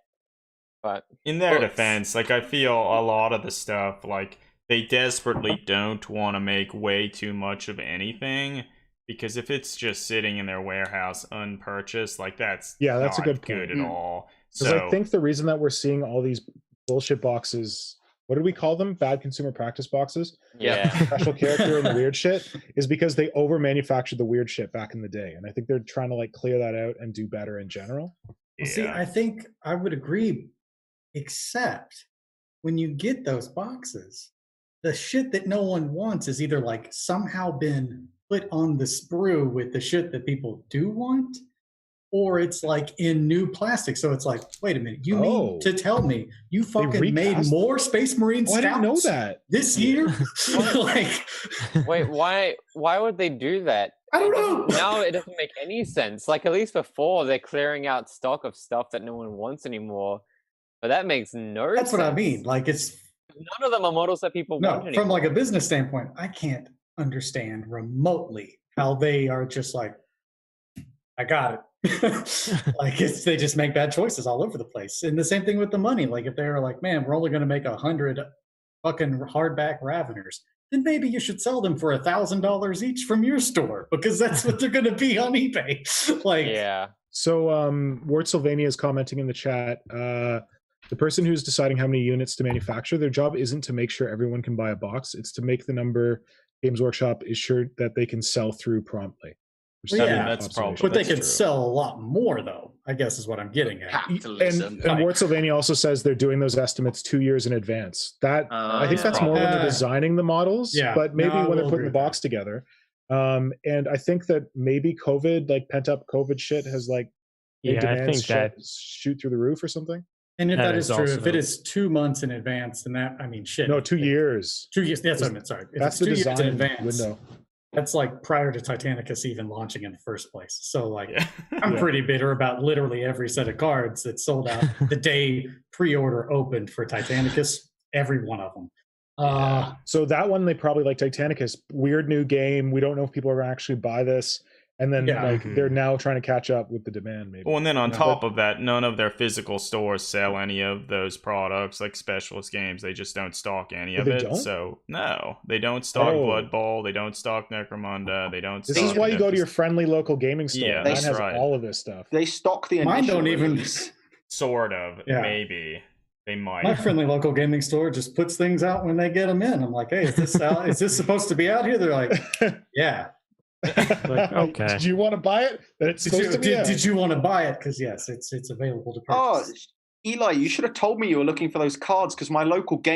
[SPEAKER 4] But
[SPEAKER 1] in their
[SPEAKER 4] books.
[SPEAKER 1] defense, like I feel a lot of the stuff, like they desperately don't want to make way too much of anything, because if it's just sitting in their warehouse unpurchased, like that's
[SPEAKER 7] that's a
[SPEAKER 1] not
[SPEAKER 7] good
[SPEAKER 1] good
[SPEAKER 7] point.
[SPEAKER 1] at all.
[SPEAKER 7] Because
[SPEAKER 1] So
[SPEAKER 7] I think the reason that we're seeing all these bullshit boxes, what do we call them? Bad consumer practice boxes?
[SPEAKER 4] Yeah.
[SPEAKER 7] Special character and the weird shit, is because they over manufactured the weird shit back in the day. And I think they're trying to like clear that out and do better in general.
[SPEAKER 8] Well, see, I think I would agree, except when you get those boxes, the shit that no one wants is either like somehow been put on the sprue with the shit that people do want, or it's like in new plastic. So it's like, wait a minute, you mean to tell me you fucking made more Space Marine Scouts
[SPEAKER 7] I didn't know that
[SPEAKER 8] this year? Like,
[SPEAKER 4] wait, why would they do that?
[SPEAKER 8] I don't know.
[SPEAKER 4] Now it doesn't make any sense. Like, at least before, they're clearing out stock of stuff that no one wants anymore. But that makes no sense.
[SPEAKER 8] That's what I mean. Like, it's
[SPEAKER 4] none of them are models that people want anymore.
[SPEAKER 8] From like a business standpoint, I can't understand remotely how they are just like, I got it. Like they just make bad choices all over the place. And the same thing with the money. Like if they're like, man, we're only going to make 100 fucking hardback Raveners, then maybe you should sell them for $1,000 each from your store, because that's what they're going to be on eBay. Like,
[SPEAKER 4] yeah.
[SPEAKER 7] So Ward Sylvania is commenting in the chat. The person who's deciding how many units to manufacture, their job isn't to make sure everyone can buy a box. It's to make the number Games Workshop is sure that they can sell through promptly.
[SPEAKER 1] That's probably.
[SPEAKER 8] But they could sell a lot more, though, I guess is what I'm getting at.
[SPEAKER 6] Capitalism.
[SPEAKER 7] And Ward Sylvania also says they're doing those estimates 2 years in advance. I think that's more when they're designing the models, but maybe when they're putting the box together. And I think that maybe COVID, like pent up COVID shit, has like made demands shoot through the roof or something.
[SPEAKER 8] And if that is true, if it is 2 months in advance, then that, I mean, shit.
[SPEAKER 7] No, 2 years.
[SPEAKER 8] 2 years. That's what I meant. Sorry. If
[SPEAKER 7] that's
[SPEAKER 8] it's
[SPEAKER 7] the
[SPEAKER 8] 2 years in
[SPEAKER 7] design
[SPEAKER 8] advance,
[SPEAKER 7] window.
[SPEAKER 8] That's like prior to Titanicus even launching in the first place. So like, I'm pretty bitter about literally every set of cards that sold out the day pre-order opened for Titanicus. Every one of them.
[SPEAKER 7] So that one, they probably like Titanicus, weird new game. We don't know if people are going to actually buy this. And then they're now trying to catch up with the demand, maybe.
[SPEAKER 1] Well, and then on top of that, none of their physical stores sell any of those products, like Specialist Games. They just don't stock any of it.
[SPEAKER 7] Don't?
[SPEAKER 1] So no, they don't stock Blood Bowl. They don't stock Necromunda. They don't.
[SPEAKER 7] This is why you go to your friendly local gaming store.
[SPEAKER 1] Yeah,
[SPEAKER 7] Mine
[SPEAKER 1] that's
[SPEAKER 7] has
[SPEAKER 1] right.
[SPEAKER 7] all of this stuff.
[SPEAKER 6] They stock the initial
[SPEAKER 8] Mine don't even.
[SPEAKER 6] release.
[SPEAKER 1] Sort of, maybe they might.
[SPEAKER 8] My friendly local gaming store just puts things out when they get them in. I'm like, hey, is this out? Is this supposed to be out here? They're like, yeah.
[SPEAKER 3] Like, okay.
[SPEAKER 7] Did you want to buy it?
[SPEAKER 8] Did you want to buy it? Because yes, it's available to purchase.
[SPEAKER 6] Eli, you should have told me you were looking for those cards, because my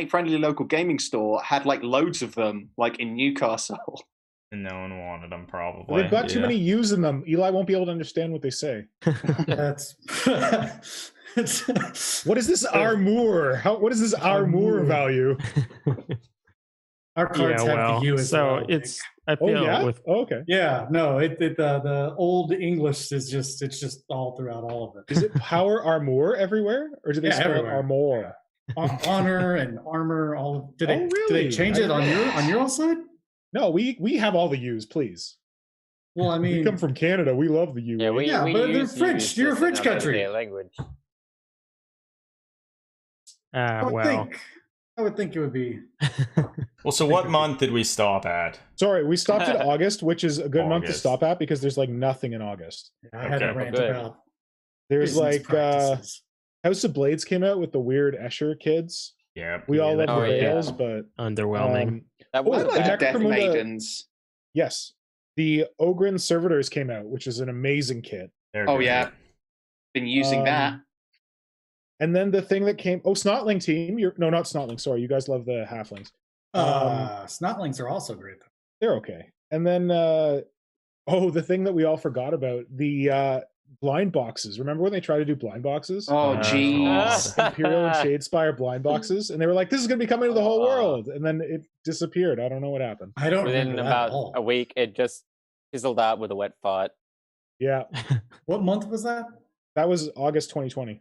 [SPEAKER 6] friendly local gaming store had like loads of them, like in Newcastle.
[SPEAKER 1] And no one wanted them, probably.
[SPEAKER 7] They've got too many U's in them. Eli won't be able to understand what they say.
[SPEAKER 8] That's
[SPEAKER 7] what is this armor? What is this armor value?
[SPEAKER 8] Our cards have the U as
[SPEAKER 3] so
[SPEAKER 8] well.
[SPEAKER 3] It's I feel with
[SPEAKER 7] okay.
[SPEAKER 8] Yeah, no, the old English is it's just all throughout all of it.
[SPEAKER 7] Is it power armor everywhere, or do they spell it armor?
[SPEAKER 8] Honor and armor, all of. Did
[SPEAKER 7] really?
[SPEAKER 8] they change it on your side?
[SPEAKER 7] No, we have all the U's, please.
[SPEAKER 8] Well, I mean,
[SPEAKER 7] we come from Canada. We love the U.
[SPEAKER 4] Yeah,
[SPEAKER 8] but they're French. You're a French country.
[SPEAKER 4] Language.
[SPEAKER 8] I would think it would be.
[SPEAKER 1] Well, so what month did we stop at?
[SPEAKER 7] Sorry, we stopped at August, which is a good month to stop at because there's like nothing in August.
[SPEAKER 8] I had a rant about.
[SPEAKER 7] There's like House of Blades came out with the weird Escher kids.
[SPEAKER 1] Yeah,
[SPEAKER 7] we all love the Veils, but
[SPEAKER 3] underwhelming.
[SPEAKER 6] That was like Death Maidens.
[SPEAKER 7] Yes, the Ogren Servitors came out, which is an amazing kit.
[SPEAKER 6] Yeah, been using that.
[SPEAKER 7] And then the thing that came, Snotling team. Not Snotling. Sorry, you guys love the halflings.
[SPEAKER 8] Snotlings are also great though.
[SPEAKER 7] They're okay. And then, the thing that we all forgot about, the blind boxes. Remember when they tried to do blind boxes?
[SPEAKER 6] Oh, jeez.
[SPEAKER 7] Imperial and Shadespire blind boxes, and they were like, "This is going to be coming to the whole world," and then it disappeared. I don't know what happened.
[SPEAKER 8] I don't.
[SPEAKER 4] Within about a week, it just fizzled out with a wet fart.
[SPEAKER 7] Yeah.
[SPEAKER 8] What month was that?
[SPEAKER 7] That was August 2020.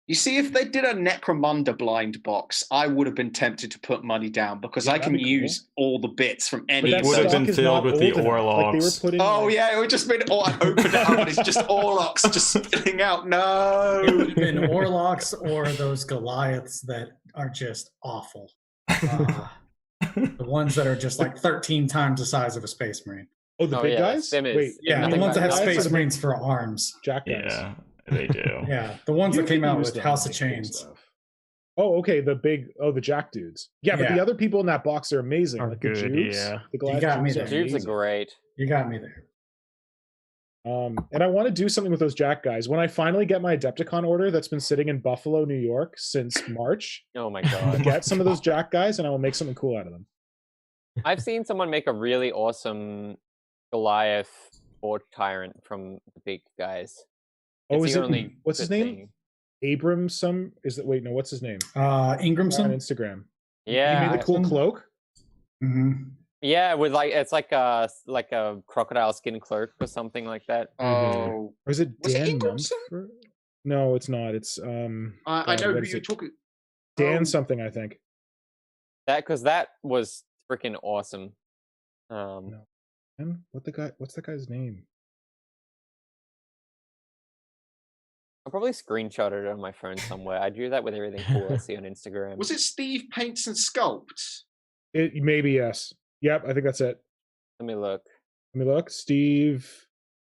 [SPEAKER 6] You see, if they did a Necromunda blind box, I would have been tempted to put money down because I can use all the bits from any.
[SPEAKER 1] It would have been filled with the Orlocks.
[SPEAKER 6] Yeah, it would just been. I opened it up and it's just Orlocks just spilling out. No,
[SPEAKER 8] it would have been Orlocks or those Goliaths that are just awful. The ones that are just like 13 times the size of a Space Marine.
[SPEAKER 7] Oh, the big guys?
[SPEAKER 8] Wait, yeah, the ones that have Space Marines for arms.
[SPEAKER 7] Jack guys.
[SPEAKER 1] Yeah, they do.
[SPEAKER 8] Yeah, the ones that came out with House of Chains.
[SPEAKER 7] Oh, okay, the Jack dudes. Yeah, but the other people in that box are amazing. Like
[SPEAKER 3] good,
[SPEAKER 7] the Jews.
[SPEAKER 3] yeah.
[SPEAKER 7] The Goliath
[SPEAKER 8] you got me
[SPEAKER 7] Jews
[SPEAKER 8] there.
[SPEAKER 4] Jews are great.
[SPEAKER 8] You got me there.
[SPEAKER 7] And I want to do something with those Jack guys. When I finally get my Adepticon order that's been sitting in Buffalo, New York since March.
[SPEAKER 4] Oh my god.
[SPEAKER 7] Get some of those Jack guys and I will make something cool out of them.
[SPEAKER 4] I've seen someone make a really awesome Goliath or Tyrant from the big guys.
[SPEAKER 7] Oh, is it? What's his name? Abramson? Wait, no, what's his name?
[SPEAKER 8] Ingramson
[SPEAKER 7] on Instagram.
[SPEAKER 4] Yeah.
[SPEAKER 7] He made the cool cloak.
[SPEAKER 8] Mm-hmm.
[SPEAKER 4] Yeah, with it's like a crocodile skin cloak or something like that.
[SPEAKER 6] Oh,
[SPEAKER 7] or is it Dan
[SPEAKER 6] Ingramson?
[SPEAKER 7] No, it's not. It's
[SPEAKER 6] I know who you're talking.
[SPEAKER 7] Dan something, I think.
[SPEAKER 4] Because that was freaking awesome.
[SPEAKER 7] No. What's the guy's name?
[SPEAKER 4] I'll probably screenshot it on my phone somewhere. I do that with everything cool I see on Instagram.
[SPEAKER 6] Was it Steve Paints and Sculpts?
[SPEAKER 7] It maybe, yes. Yep, I think that's it.
[SPEAKER 4] Let me look.
[SPEAKER 7] Steve.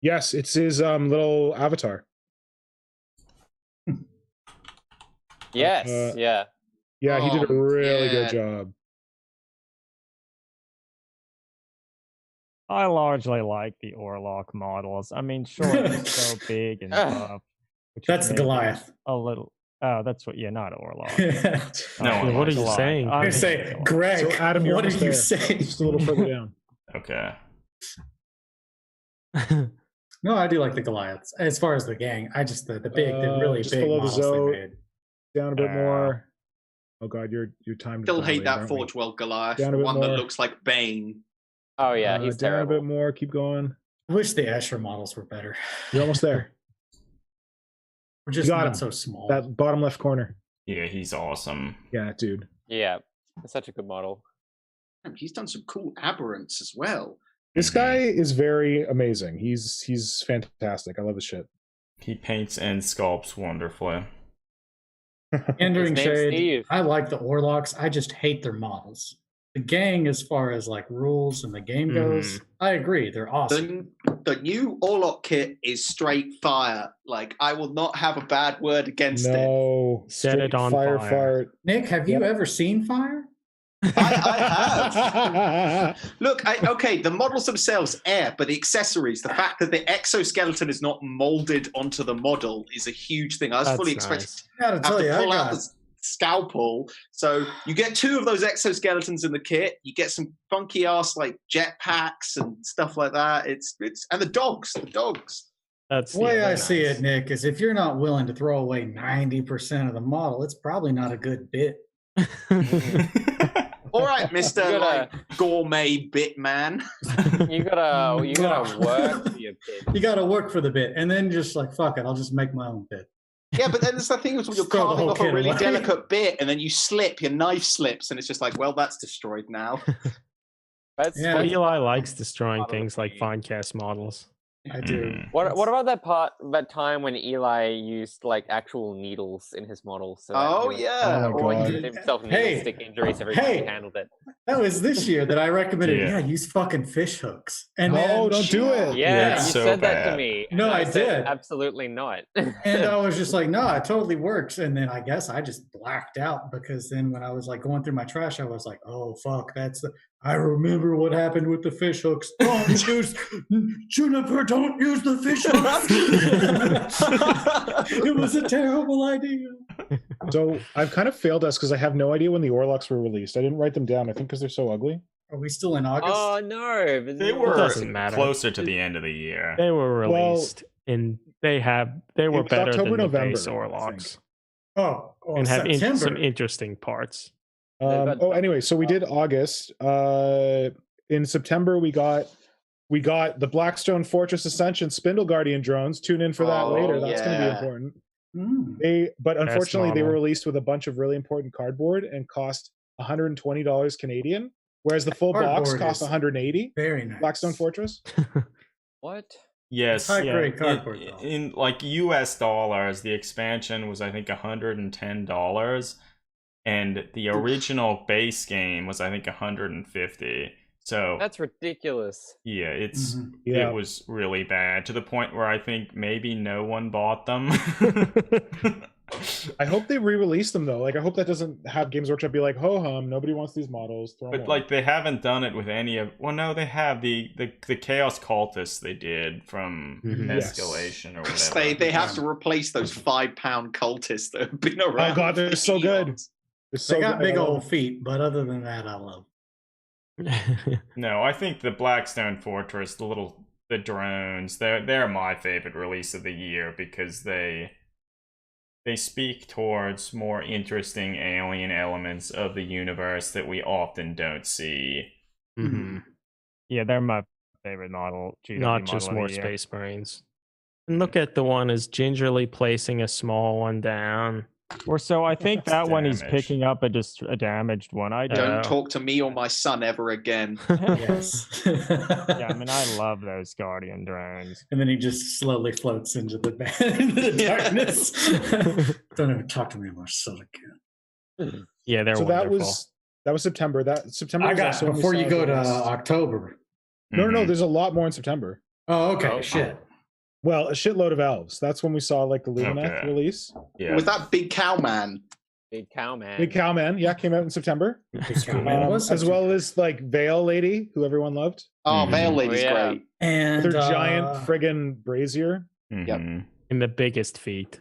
[SPEAKER 7] Yes, it's his little avatar.
[SPEAKER 4] Yes, yeah.
[SPEAKER 7] Yeah, he did a really good job.
[SPEAKER 2] I largely like the Orlok models. I mean, sure, they're so big and tough.
[SPEAKER 8] That's the Goliath.
[SPEAKER 2] A little. Oh, that's what. Yeah, not Orlok.
[SPEAKER 3] No, what are you saying?
[SPEAKER 8] I'm going to say, Greg, so Adam, what are you saying?
[SPEAKER 7] Just a little further down.
[SPEAKER 1] Okay.
[SPEAKER 8] No, I do like the Goliaths. As far as the gang, I just the really
[SPEAKER 7] just
[SPEAKER 8] big
[SPEAKER 7] below
[SPEAKER 8] models
[SPEAKER 7] the Zoe,
[SPEAKER 8] they made.
[SPEAKER 7] Down a bit more. Oh god, your time.
[SPEAKER 6] Still hate that Forge World Goliath, the one that looks like Bane.
[SPEAKER 4] Oh yeah, he's
[SPEAKER 7] down
[SPEAKER 4] terrible.
[SPEAKER 7] a bit more. Keep going.
[SPEAKER 8] I wish the Escher models were better.
[SPEAKER 7] You're almost there.
[SPEAKER 8] We're just not so small.
[SPEAKER 7] That bottom left corner.
[SPEAKER 1] Yeah, he's awesome.
[SPEAKER 7] Yeah, dude.
[SPEAKER 4] Yeah, it's such a good model.
[SPEAKER 6] He's done some cool aberrants as well.
[SPEAKER 7] This guy is very amazing. He's fantastic. I love his shit.
[SPEAKER 1] He paints and sculpts wonderfully.
[SPEAKER 8] Entering Shade,
[SPEAKER 4] Steve.
[SPEAKER 8] I like the Orlocks. I just hate their models. The gang, as far as like rules and the game goes, I agree. They're awesome.
[SPEAKER 6] The new Orlok kit is straight fire. Like, I will not have a bad word against it.
[SPEAKER 7] No.
[SPEAKER 3] Set it on fire.
[SPEAKER 8] Nick, have you ever seen fire?
[SPEAKER 6] I have. Look, okay, the models themselves air, but the accessories, the fact that the exoskeleton is not molded onto the model is a huge thing. I was fully expecting
[SPEAKER 8] to
[SPEAKER 6] pull out the scalpel. So you get 2 of those exoskeletons in the kit. You get some funky ass like jetpacks and stuff like that. It's and the dogs.
[SPEAKER 8] That's the way I see it, Nick, is if you're not willing to throw away 90% of the model, it's probably not a good bit.
[SPEAKER 6] All right, Mr. Gourmet bit man.
[SPEAKER 4] You gotta work for your bit.
[SPEAKER 8] You gotta work for the bit, and then just like fuck it, I'll just make my own bit.
[SPEAKER 6] Yeah, but then there's the thing is when you're carving off a really delicate bit, and then you slip, your knife slips, and it's just like, well, that's destroyed now.
[SPEAKER 3] Eli likes destroying things like Finecast models.
[SPEAKER 8] I do.
[SPEAKER 4] What about that time when Eli used like actual needles in his model? So
[SPEAKER 6] or he
[SPEAKER 4] gave himself needle stick injuries every time he handled it.
[SPEAKER 8] That was this year that I recommended. Use fucking fish hooks. And
[SPEAKER 7] don't do it.
[SPEAKER 4] Yeah, you said that to me.
[SPEAKER 8] No, I did.
[SPEAKER 4] Absolutely not.
[SPEAKER 8] And I was just like, no, it totally works. And then I guess I just blacked out because then when I was like going through my trash, I was like, oh fuck, I remember what happened with the fish hooks. Don't use Juniper. Don't use the fish hooks. It was a terrible idea.
[SPEAKER 7] So I've kind of failed us because I have no idea when the Orlocks were released. I didn't write them down. I think because they're so ugly.
[SPEAKER 8] Are we still in August?
[SPEAKER 4] Oh no,
[SPEAKER 1] they were closer to the end of the year.
[SPEAKER 3] They were released, and they were better
[SPEAKER 7] October,
[SPEAKER 3] than
[SPEAKER 7] November,
[SPEAKER 3] the base Orlocks.
[SPEAKER 8] And
[SPEAKER 3] have some interesting parts.
[SPEAKER 7] Anyway, so we did August. In September, we got the Blackstone Fortress Ascension Spindle Guardian drones. Tune in for that later. That's going to be important. But unfortunately, they were
[SPEAKER 3] model.
[SPEAKER 7] released with a bunch of really important cardboard and cost $120 Canadian, whereas the full box
[SPEAKER 8] Cardboard
[SPEAKER 7] cost
[SPEAKER 8] is
[SPEAKER 7] $180.
[SPEAKER 8] Very nice.
[SPEAKER 7] Blackstone Fortress.
[SPEAKER 4] What?
[SPEAKER 1] Yes,
[SPEAKER 8] High grade cardboard. though.
[SPEAKER 1] in like US dollars, the expansion was I think $110, and the original base game was I think $150. So
[SPEAKER 4] That's ridiculous.
[SPEAKER 1] yeah, it's
[SPEAKER 7] Yeah.
[SPEAKER 1] it was really bad to the point where I think maybe no one bought them.
[SPEAKER 7] I hope they re-release them though. Like I hope that doesn't have Games Workshop be like, ho hum, nobody wants these models. Throw 'em
[SPEAKER 1] But
[SPEAKER 7] away.
[SPEAKER 1] like they haven't done it with any of. Well, no, they have the Chaos Cultists they did from
[SPEAKER 7] Yes.
[SPEAKER 1] Escalation or
[SPEAKER 6] Because
[SPEAKER 1] whatever.
[SPEAKER 6] they have to replace those 5-pound cultists that have been around.
[SPEAKER 7] Oh god, they're
[SPEAKER 6] for
[SPEAKER 7] so good.
[SPEAKER 6] eons.
[SPEAKER 7] They're so
[SPEAKER 8] They got
[SPEAKER 7] good.
[SPEAKER 8] big
[SPEAKER 7] I love
[SPEAKER 8] old
[SPEAKER 7] them.
[SPEAKER 8] feet, but other than that, I love.
[SPEAKER 1] No, I think the Blackstone Fortress, the drones, they're my favorite release of the year because they speak towards more interesting alien elements of the universe that we often don't see.
[SPEAKER 2] Yeah, they're my favorite model. GW
[SPEAKER 3] Not
[SPEAKER 2] model
[SPEAKER 3] just
[SPEAKER 2] of the
[SPEAKER 3] more
[SPEAKER 2] year.
[SPEAKER 3] Space Marines. And look at the one is gingerly placing a small one down.
[SPEAKER 2] Or so I think
[SPEAKER 1] It's
[SPEAKER 2] that one he's
[SPEAKER 1] damaged.
[SPEAKER 2] picking up a damaged one. I
[SPEAKER 6] Don't
[SPEAKER 2] don't.
[SPEAKER 6] talk to me or my son ever again.
[SPEAKER 8] Yes.
[SPEAKER 2] Yeah, I mean I love those Guardian drones.
[SPEAKER 8] And then he just slowly floats into the into the darkness. Don't ever talk to me about son again.
[SPEAKER 3] Yeah, they're
[SPEAKER 7] So
[SPEAKER 3] wonderful.
[SPEAKER 7] that was September. That September
[SPEAKER 8] I
[SPEAKER 7] was
[SPEAKER 8] got
[SPEAKER 7] also when we
[SPEAKER 8] before you
[SPEAKER 7] saw
[SPEAKER 8] go
[SPEAKER 7] the
[SPEAKER 8] to
[SPEAKER 7] rest-
[SPEAKER 8] October.
[SPEAKER 7] No,
[SPEAKER 1] Mhm.
[SPEAKER 7] there's a lot more in September.
[SPEAKER 8] Oh, okay.
[SPEAKER 4] Oh.
[SPEAKER 8] Shit.
[SPEAKER 7] Well, a shitload of elves. That's when we saw like the Lumineth
[SPEAKER 1] Okay.
[SPEAKER 7] release.
[SPEAKER 1] Yeah.
[SPEAKER 6] Was that Big Cow Man?
[SPEAKER 4] Big cow man.
[SPEAKER 7] Big Cowman, yeah, came out in September.
[SPEAKER 8] Big Cow Man was
[SPEAKER 7] As well
[SPEAKER 8] September.
[SPEAKER 7] as like Veil Lady, who everyone loved.
[SPEAKER 6] Oh,
[SPEAKER 1] Mhm.
[SPEAKER 6] Veil Lady's
[SPEAKER 4] Oh, yeah.
[SPEAKER 6] great.
[SPEAKER 8] And
[SPEAKER 7] With her giant friggin' brazier.
[SPEAKER 1] Mhm.
[SPEAKER 3] In the biggest feet.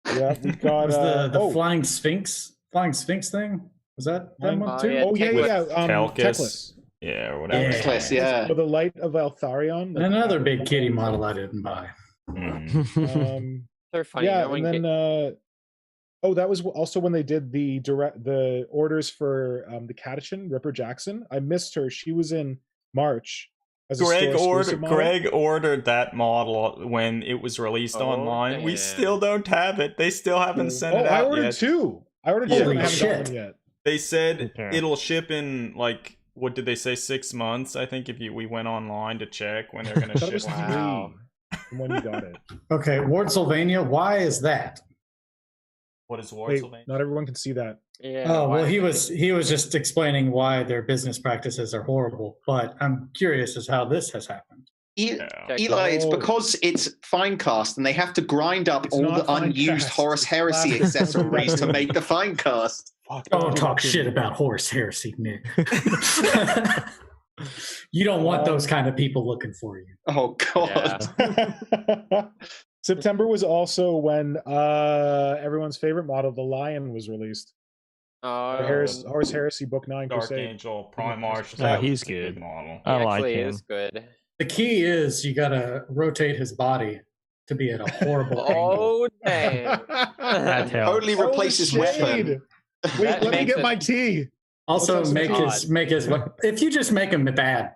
[SPEAKER 7] Yeah, we got
[SPEAKER 8] was the
[SPEAKER 7] oh,
[SPEAKER 8] flying sphinx thing? Was that
[SPEAKER 7] Flying-
[SPEAKER 8] one
[SPEAKER 4] Oh,
[SPEAKER 8] too?
[SPEAKER 4] yeah.
[SPEAKER 7] oh yeah,
[SPEAKER 1] Telkis.
[SPEAKER 7] Teclis.
[SPEAKER 1] Yeah, or whatever.
[SPEAKER 8] Yeah.
[SPEAKER 6] Teclis, yeah.
[SPEAKER 7] For the light of Altharion. like-
[SPEAKER 8] Another big kitty model I didn't buy.
[SPEAKER 1] Mhm.
[SPEAKER 4] So funny.
[SPEAKER 7] Yeah,
[SPEAKER 4] no one
[SPEAKER 7] and then that was also when they did the orders for the Catachin, Ripper Jackson. I missed her. She was in March as a store-exclusive model.
[SPEAKER 1] Greg ordered that model when it was released
[SPEAKER 4] Oh,
[SPEAKER 1] online. We
[SPEAKER 4] damn.
[SPEAKER 1] still don't have it. They still haven't sent it
[SPEAKER 7] I
[SPEAKER 1] out
[SPEAKER 7] ordered
[SPEAKER 1] yet.
[SPEAKER 7] two. I ordered
[SPEAKER 1] Yeah.
[SPEAKER 7] two. and I
[SPEAKER 8] Holy
[SPEAKER 7] haven't gotten
[SPEAKER 8] shit.
[SPEAKER 7] them yet.
[SPEAKER 1] They said
[SPEAKER 2] Okay.
[SPEAKER 1] it'll ship in like what did they say 6 months? I think if we went online to check when they're going
[SPEAKER 7] I
[SPEAKER 1] to
[SPEAKER 7] thought it
[SPEAKER 1] ship.
[SPEAKER 7] was
[SPEAKER 4] Wow.
[SPEAKER 7] 3 from when you got it.
[SPEAKER 8] Okay, Ward Sylvania, why is that?
[SPEAKER 1] What is
[SPEAKER 7] Wait,
[SPEAKER 1] Wardsylvania?
[SPEAKER 7] not everyone can see that.
[SPEAKER 4] Yeah.
[SPEAKER 8] Oh, well,
[SPEAKER 4] why-
[SPEAKER 8] he was just explaining why their business practices are horrible, but I'm curious as how this has happened.
[SPEAKER 1] Yeah.
[SPEAKER 6] Eli, it's
[SPEAKER 7] Oh.
[SPEAKER 6] because it's Finecast and they have to grind up
[SPEAKER 7] It's
[SPEAKER 6] all
[SPEAKER 7] not
[SPEAKER 6] the unused
[SPEAKER 7] Finecast,
[SPEAKER 6] Horus
[SPEAKER 7] it's
[SPEAKER 6] Heresy
[SPEAKER 7] Classic.
[SPEAKER 6] accessories to make the Finecast.
[SPEAKER 7] Fuck,
[SPEAKER 8] Don't talk shit about Horus Heresy, Nick. You don't want those kind of people looking for you.
[SPEAKER 6] Oh, God.
[SPEAKER 4] Yeah.
[SPEAKER 7] September was also when everyone's favorite model, the Lion, was released.
[SPEAKER 4] Oh,
[SPEAKER 7] Horus Heresy Book 9
[SPEAKER 1] Dark
[SPEAKER 7] Crusade.
[SPEAKER 1] Angel, Primarch.
[SPEAKER 3] Oh, he's
[SPEAKER 1] that's a good
[SPEAKER 3] good.
[SPEAKER 1] model.
[SPEAKER 2] I
[SPEAKER 4] he
[SPEAKER 2] like
[SPEAKER 4] actually
[SPEAKER 2] him.
[SPEAKER 4] is good.
[SPEAKER 8] The key is you gotta rotate his body to be at a horrible angle.
[SPEAKER 4] Oh damn!
[SPEAKER 3] That helps.
[SPEAKER 6] Totally replace his weapon.
[SPEAKER 7] Wait,
[SPEAKER 4] That
[SPEAKER 7] let me
[SPEAKER 4] makes
[SPEAKER 7] get
[SPEAKER 4] it-
[SPEAKER 7] my tea.
[SPEAKER 8] Also,
[SPEAKER 7] Let's have
[SPEAKER 8] make his if you just make him bad,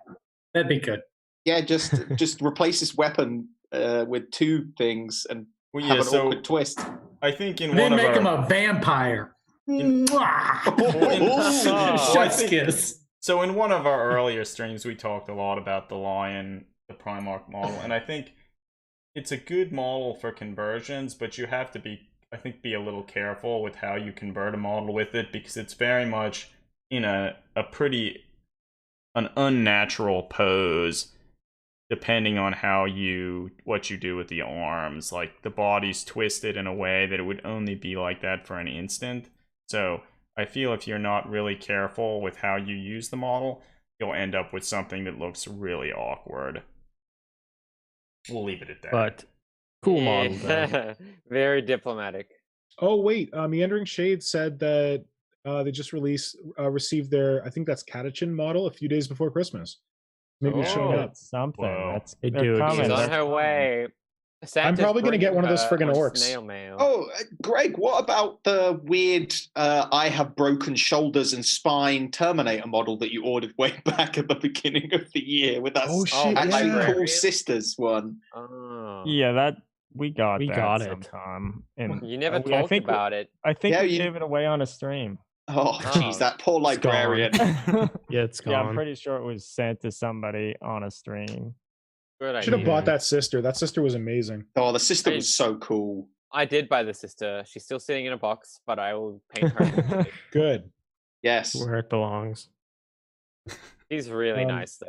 [SPEAKER 8] that'd be good.
[SPEAKER 6] Yeah, just replace his weapon with two things and
[SPEAKER 1] Well,
[SPEAKER 6] have
[SPEAKER 1] yeah,
[SPEAKER 6] an
[SPEAKER 1] so
[SPEAKER 6] awkward twist.
[SPEAKER 1] I think in
[SPEAKER 8] Then
[SPEAKER 1] one of
[SPEAKER 8] make him
[SPEAKER 1] our
[SPEAKER 8] a vampire.
[SPEAKER 1] Oh, I
[SPEAKER 8] Chef's
[SPEAKER 1] think-
[SPEAKER 8] kiss.
[SPEAKER 1] so in one of our earlier streams, we talked a lot about the Lion, the Primarch model, and I think it's a good model for conversions, but you have to be a little careful with how you convert a model with it because it's very much in an unnatural pose depending on what you do with the arms. Like the body's twisted in a way that it would only be like that for an instant. So I feel if you're not really careful with how you use the model, you'll end up with something that looks really awkward. We'll leave it at that.
[SPEAKER 3] But cool model, though.
[SPEAKER 4] Very diplomatic.
[SPEAKER 7] Oh wait, Meandering Shade said that they just received their, I think that's Catachin model a few days before Christmas. Maybe it's showing
[SPEAKER 4] Oh.
[SPEAKER 7] up.
[SPEAKER 2] That's something.
[SPEAKER 1] Whoa.
[SPEAKER 2] That's
[SPEAKER 3] They
[SPEAKER 2] they're
[SPEAKER 3] do exist.
[SPEAKER 2] coming.
[SPEAKER 4] She's on
[SPEAKER 2] They're
[SPEAKER 4] her
[SPEAKER 2] coming.
[SPEAKER 4] way. Santa's
[SPEAKER 7] probably gonna get
[SPEAKER 4] bringing
[SPEAKER 7] one of those
[SPEAKER 4] her
[SPEAKER 7] friggin'
[SPEAKER 4] on
[SPEAKER 7] orcs.
[SPEAKER 4] Snail mail.
[SPEAKER 6] Oh, Greg, what about the weird I have broken shoulders and spine Terminator model that you ordered way back at the beginning of the year with us?
[SPEAKER 7] Oh shit,
[SPEAKER 6] Actually
[SPEAKER 7] yeah.
[SPEAKER 6] cool sisters one.
[SPEAKER 4] Oh.
[SPEAKER 2] Yeah, We got
[SPEAKER 3] We
[SPEAKER 2] that
[SPEAKER 3] got it.
[SPEAKER 2] sometime. And
[SPEAKER 4] You never
[SPEAKER 2] I
[SPEAKER 4] talked
[SPEAKER 2] think
[SPEAKER 4] about it.
[SPEAKER 2] I think
[SPEAKER 6] Yeah,
[SPEAKER 2] we
[SPEAKER 6] you-
[SPEAKER 2] gave it away on a stream.
[SPEAKER 6] Oh, jeez,
[SPEAKER 4] Oh.
[SPEAKER 6] that poor
[SPEAKER 3] It's gone.
[SPEAKER 6] librarian.
[SPEAKER 3] Yeah, it's gone.
[SPEAKER 2] Yeah, I'm pretty sure it was sent to somebody on a stream.
[SPEAKER 4] Good
[SPEAKER 7] Should have
[SPEAKER 4] idea.
[SPEAKER 7] bought that sister. That sister was amazing.
[SPEAKER 6] Oh, the sister was so cool.
[SPEAKER 4] I did buy the sister. She's still sitting in a box, but I will paint her.
[SPEAKER 7] Good.
[SPEAKER 6] Yes.
[SPEAKER 3] Where it belongs.
[SPEAKER 4] She's really nice though.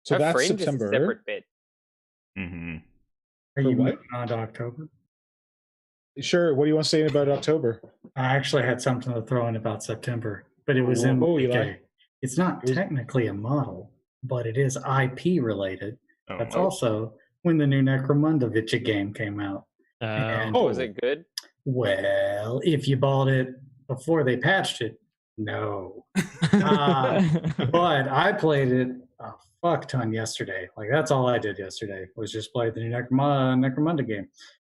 [SPEAKER 7] So
[SPEAKER 4] Her
[SPEAKER 7] that's
[SPEAKER 4] fringe is a
[SPEAKER 7] September.
[SPEAKER 4] separate bit.
[SPEAKER 1] Mm-hmm.
[SPEAKER 5] Are
[SPEAKER 7] For
[SPEAKER 5] you
[SPEAKER 7] what?
[SPEAKER 5] moving on to October?
[SPEAKER 7] Sure. What do you want to say about October?
[SPEAKER 5] I actually had something to throw in about September, but it was in
[SPEAKER 7] Whoa,
[SPEAKER 5] the
[SPEAKER 7] Eli.
[SPEAKER 5] UK. It's not
[SPEAKER 7] It was-
[SPEAKER 5] technically a model, but it is IP related.
[SPEAKER 1] Oh,
[SPEAKER 5] That's
[SPEAKER 1] my-
[SPEAKER 5] also when the new Necromunda Vitcha game came out.
[SPEAKER 3] Oh,
[SPEAKER 5] Oh.
[SPEAKER 4] Was it good?
[SPEAKER 5] Well, if you bought it before they patched it, no. But I played it a fuck ton yesterday. Like that's all I did yesterday was just play the new Necromunda game,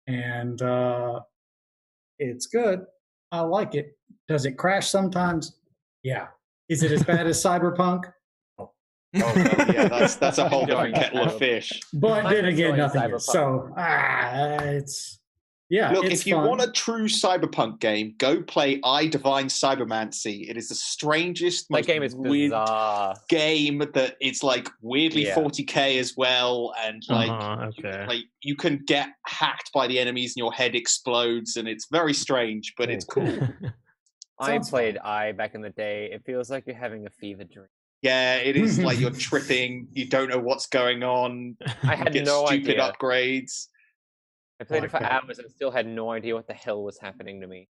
[SPEAKER 5] and it's good. I like it. Does it crash sometimes? Yeah. Is it as bad as Cyberpunk?
[SPEAKER 6] Oh, well, yeah, that's a whole different kettle of fish.
[SPEAKER 5] But
[SPEAKER 4] I'm
[SPEAKER 5] then again,
[SPEAKER 4] enjoying
[SPEAKER 5] nothing is. So it's yeah.
[SPEAKER 6] Look,
[SPEAKER 5] it's
[SPEAKER 6] if you
[SPEAKER 5] fun.
[SPEAKER 6] want a true cyberpunk game, go play I Divine Cybermancy. It is the strangest,
[SPEAKER 4] That
[SPEAKER 6] most
[SPEAKER 4] game is
[SPEAKER 6] weird
[SPEAKER 4] bizarre.
[SPEAKER 6] game that it's like weirdly
[SPEAKER 4] Yeah.
[SPEAKER 6] 40k as well, and like
[SPEAKER 3] okay.
[SPEAKER 6] you can get hacked by the enemies and your head explodes, and it's very strange, but it's cool.
[SPEAKER 4] I
[SPEAKER 5] Sounds
[SPEAKER 4] played I back in the day. It feels like you're having a fever dream.
[SPEAKER 6] Yeah, it is like you're tripping. You don't know what's going on.
[SPEAKER 4] I
[SPEAKER 6] You
[SPEAKER 4] had
[SPEAKER 6] get
[SPEAKER 4] no
[SPEAKER 6] stupid
[SPEAKER 4] idea.
[SPEAKER 6] upgrades.
[SPEAKER 4] I played it for
[SPEAKER 5] Like that.
[SPEAKER 4] hours and still had no idea what the hell was happening to me.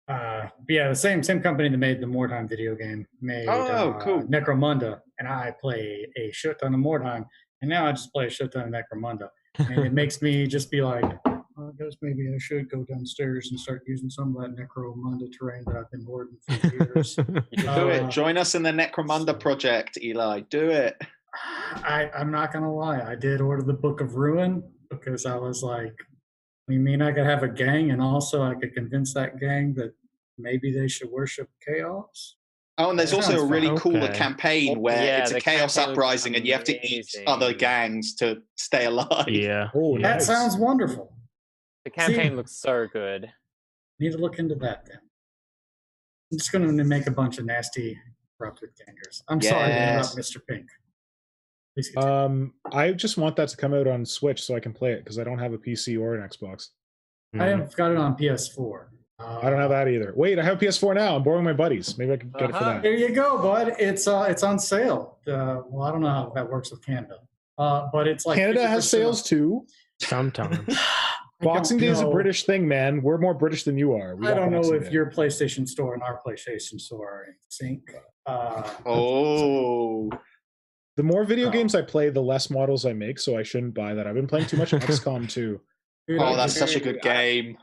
[SPEAKER 5] Yeah, the same company that made the Mordheim video game made
[SPEAKER 6] Cool.
[SPEAKER 5] Necromunda, and I play a shit ton of Mordheim, and now I just play a shit ton of Necromunda, and it makes me just be like, I guess maybe I should go downstairs and start using some of that Necromunda terrain that I've been hoarding for years.
[SPEAKER 6] Do it. Join us in the Necromunda project, Eli. Do it.
[SPEAKER 5] I'm not gonna lie, I did order the Book of Ruin because I was like, you mean I could have a gang and also I could convince that gang that maybe they should worship chaos?
[SPEAKER 6] Oh, and there's
[SPEAKER 5] That
[SPEAKER 6] also a
[SPEAKER 5] sounds
[SPEAKER 6] really
[SPEAKER 3] fun.
[SPEAKER 6] cool
[SPEAKER 3] Okay.
[SPEAKER 6] campaign where
[SPEAKER 4] Yeah,
[SPEAKER 6] it's a
[SPEAKER 4] the
[SPEAKER 6] chaos
[SPEAKER 4] campaign looks
[SPEAKER 6] uprising and you have to eat other
[SPEAKER 4] amazing.
[SPEAKER 6] gangs to stay alive.
[SPEAKER 3] Yeah.
[SPEAKER 7] Oh,
[SPEAKER 5] That
[SPEAKER 7] nice.
[SPEAKER 5] sounds wonderful.
[SPEAKER 4] The campaign
[SPEAKER 5] See-
[SPEAKER 4] looks so good.
[SPEAKER 5] Need to look into that then. I'm just going to make a bunch of nasty corrupted gangers. I'm sorry to
[SPEAKER 6] Yes.
[SPEAKER 5] interrupt, Mr. Pink. Please continue.
[SPEAKER 7] I just want that to come out on Switch so I can play it because I don't have a PC or an Xbox.
[SPEAKER 5] I have got it on PS4.
[SPEAKER 7] I don't have that either. Wait, I have PS4 now. I'm borrowing my buddies. Maybe I can get it for
[SPEAKER 4] Uh-huh.
[SPEAKER 7] that.
[SPEAKER 5] There you go, bud. It's on sale. Well, I don't know how that works with Canada, but it's like
[SPEAKER 7] Canada has
[SPEAKER 5] 50%
[SPEAKER 7] sales
[SPEAKER 5] off.
[SPEAKER 7] too.
[SPEAKER 3] Sometimes.
[SPEAKER 5] I
[SPEAKER 7] Boxing
[SPEAKER 5] don't
[SPEAKER 7] Day is a
[SPEAKER 5] know.
[SPEAKER 7] British thing, man. We're more British than you are. We
[SPEAKER 5] I
[SPEAKER 7] got
[SPEAKER 5] don't know
[SPEAKER 7] Boxing
[SPEAKER 5] if
[SPEAKER 7] Day.
[SPEAKER 5] your PlayStation Store and our PlayStation Store are in sync.
[SPEAKER 6] Oh.
[SPEAKER 7] The more video
[SPEAKER 5] Oh.
[SPEAKER 7] games I play, the less models I make, so I shouldn't buy that. I've been playing too much XCOM 2.
[SPEAKER 5] Dude,
[SPEAKER 6] Oh,
[SPEAKER 5] I
[SPEAKER 6] that's
[SPEAKER 5] just-
[SPEAKER 6] such a good game.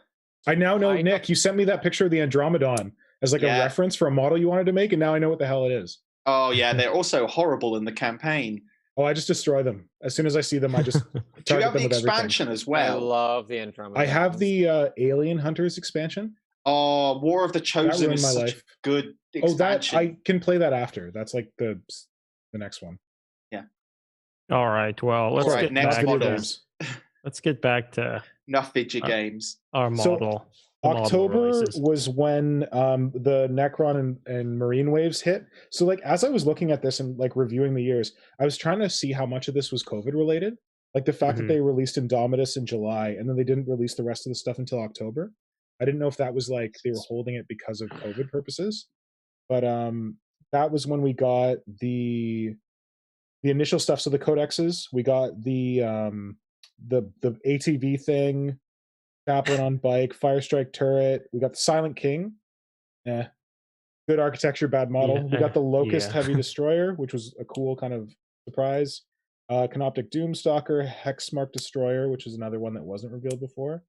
[SPEAKER 7] I now know,
[SPEAKER 4] I-
[SPEAKER 7] Nick, you sent me that picture of the Andromedon as like
[SPEAKER 6] Yeah.
[SPEAKER 7] a reference for a model you wanted to make, and now I know what the hell it is.
[SPEAKER 6] Oh yeah, they're also horrible in the campaign.
[SPEAKER 7] Oh, I just destroy them. As soon as I see them, I just
[SPEAKER 6] Do you
[SPEAKER 7] target
[SPEAKER 6] have
[SPEAKER 7] them
[SPEAKER 6] the
[SPEAKER 7] with everything.
[SPEAKER 6] expansion as
[SPEAKER 4] I
[SPEAKER 6] well?
[SPEAKER 4] love the Andromeda.
[SPEAKER 7] I have the Alien Hunters expansion.
[SPEAKER 6] Oh, War of the Chosen
[SPEAKER 7] ruined
[SPEAKER 6] is
[SPEAKER 7] my
[SPEAKER 6] such
[SPEAKER 7] life.
[SPEAKER 6] a good
[SPEAKER 7] Oh, that
[SPEAKER 6] expansion.
[SPEAKER 7] I can play that after. That's like the next one.
[SPEAKER 3] All right. Well, let's
[SPEAKER 6] All right,
[SPEAKER 3] get
[SPEAKER 6] next
[SPEAKER 3] back
[SPEAKER 6] models.
[SPEAKER 3] to let's get back to
[SPEAKER 6] Enough video games.
[SPEAKER 3] our
[SPEAKER 7] So,
[SPEAKER 3] model. the model
[SPEAKER 7] October
[SPEAKER 3] releases.
[SPEAKER 7] was when the Necron and Marine Waves hit. So like as I was looking at this and like reviewing the years, I was trying to see how much of this was COVID related. Like the fact
[SPEAKER 3] Mhm.
[SPEAKER 7] that they released Indomitus in July and then they didn't release the rest of the stuff until October. I didn't know if that was like they were holding it because of COVID purposes. But that was when we got the initial stuff. So the codexes, we got the ATV thing, Chaplain on bike, Firestrike turret. We got the Silent King. Good architecture, bad model. We got the Locust
[SPEAKER 3] Yeah.
[SPEAKER 7] Heavy Destroyer, which was a cool kind of surprise. Canoptic Doomstalker, Hexmark Destroyer, which is another one that wasn't revealed before.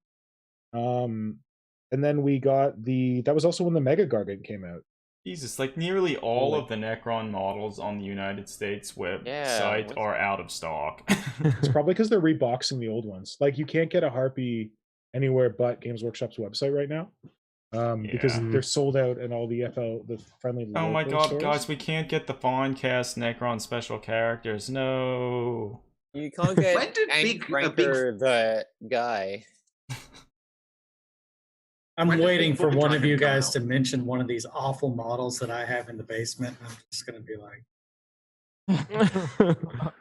[SPEAKER 7] And then we got that was also when the Mega Gargant came out.
[SPEAKER 1] Jesus, like nearly all
[SPEAKER 7] Holy.
[SPEAKER 1] of the Necron models on the United States website
[SPEAKER 4] Yeah,
[SPEAKER 1] are out of stock.
[SPEAKER 7] It's probably because they're reboxing the old ones. Like you can't get a Harpy anywhere but Games Workshop's website right now. Because
[SPEAKER 1] Yeah.
[SPEAKER 7] they're sold out in all the the friendly
[SPEAKER 1] Oh my
[SPEAKER 7] local
[SPEAKER 1] god,
[SPEAKER 7] stores.
[SPEAKER 1] guys, we can't get the Fawncast Necron special characters. No.
[SPEAKER 4] You can't get
[SPEAKER 6] When did
[SPEAKER 4] Hank Franker the guy.
[SPEAKER 8] I'm
[SPEAKER 6] When did
[SPEAKER 8] waiting
[SPEAKER 6] Big
[SPEAKER 8] for
[SPEAKER 6] Void
[SPEAKER 8] one of
[SPEAKER 6] Dragon
[SPEAKER 8] you
[SPEAKER 6] come
[SPEAKER 8] guys
[SPEAKER 6] out?
[SPEAKER 8] to mention one of these awful models that I have in the basement. I'm just gonna be like,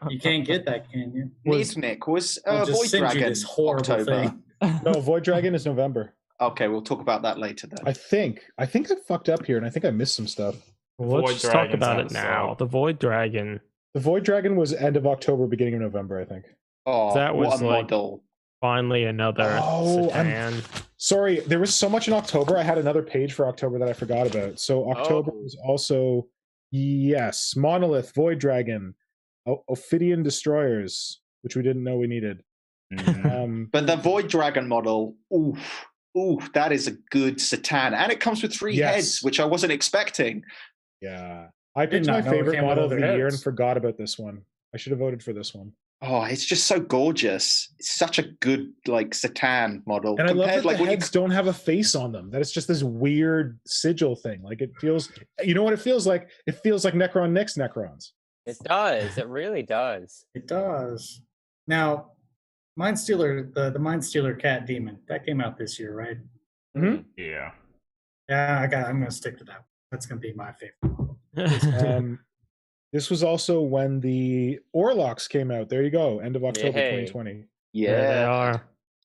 [SPEAKER 8] you can't get that, can you?
[SPEAKER 6] Nick, was
[SPEAKER 8] I'll just
[SPEAKER 6] Void
[SPEAKER 8] send you
[SPEAKER 6] Dragon
[SPEAKER 8] this horrible
[SPEAKER 6] October?
[SPEAKER 8] thing.
[SPEAKER 7] No, Void Dragon is November.
[SPEAKER 6] Okay, we'll talk about that later then.
[SPEAKER 7] I think I fucked up here, and I think I missed some stuff.
[SPEAKER 3] Well, let's
[SPEAKER 1] Void
[SPEAKER 3] just talk
[SPEAKER 1] Dragon's
[SPEAKER 3] about
[SPEAKER 1] on
[SPEAKER 3] it
[SPEAKER 1] the
[SPEAKER 3] now.
[SPEAKER 1] side.
[SPEAKER 3] The Void Dragon.
[SPEAKER 7] The Void Dragon was end of October, beginning of November, I think.
[SPEAKER 6] Oh,
[SPEAKER 3] That was
[SPEAKER 6] what a
[SPEAKER 3] like-
[SPEAKER 6] model.
[SPEAKER 3] Finally, another
[SPEAKER 7] Oh,
[SPEAKER 3] Satan.
[SPEAKER 7] Sorry, there was so much in October. I had another page for October that I forgot about. So October was also, yes, Monolith, Void Dragon, Ophidian Destroyers, which we didn't know we needed.
[SPEAKER 6] But the Void Dragon model, oof, that is a good Satan. And it comes with 3
[SPEAKER 7] Yes.
[SPEAKER 6] heads, which I wasn't expecting.
[SPEAKER 7] Yeah. I
[SPEAKER 8] Did
[SPEAKER 7] picked
[SPEAKER 8] not
[SPEAKER 7] my
[SPEAKER 8] know it
[SPEAKER 7] favorite
[SPEAKER 8] came with
[SPEAKER 7] model of the
[SPEAKER 8] other
[SPEAKER 7] year and
[SPEAKER 8] heads.
[SPEAKER 7] forgot about this one. I should have voted for this one.
[SPEAKER 6] Oh, it's just so gorgeous. It's such a good, like, Satan model.
[SPEAKER 7] And I love that
[SPEAKER 6] like,
[SPEAKER 7] the
[SPEAKER 6] when
[SPEAKER 7] heads don't have a face on them. That it's just this weird sigil thing. Like it feels, you know what it feels like? It feels like Necron Nick's Necrons.
[SPEAKER 4] It does. It really does.
[SPEAKER 8] It does. Now, Mindstealer, the Mindstealer Cat Demon, that came out this year, right?
[SPEAKER 7] Mhm.
[SPEAKER 1] Yeah.
[SPEAKER 8] Yeah, I'm gonna stick to that. That's gonna be my favorite model.
[SPEAKER 7] This was also when the Orlocks came out. There you go. End of October
[SPEAKER 4] Yay.
[SPEAKER 7] 2020.
[SPEAKER 3] There they
[SPEAKER 6] Yeah.
[SPEAKER 3] are.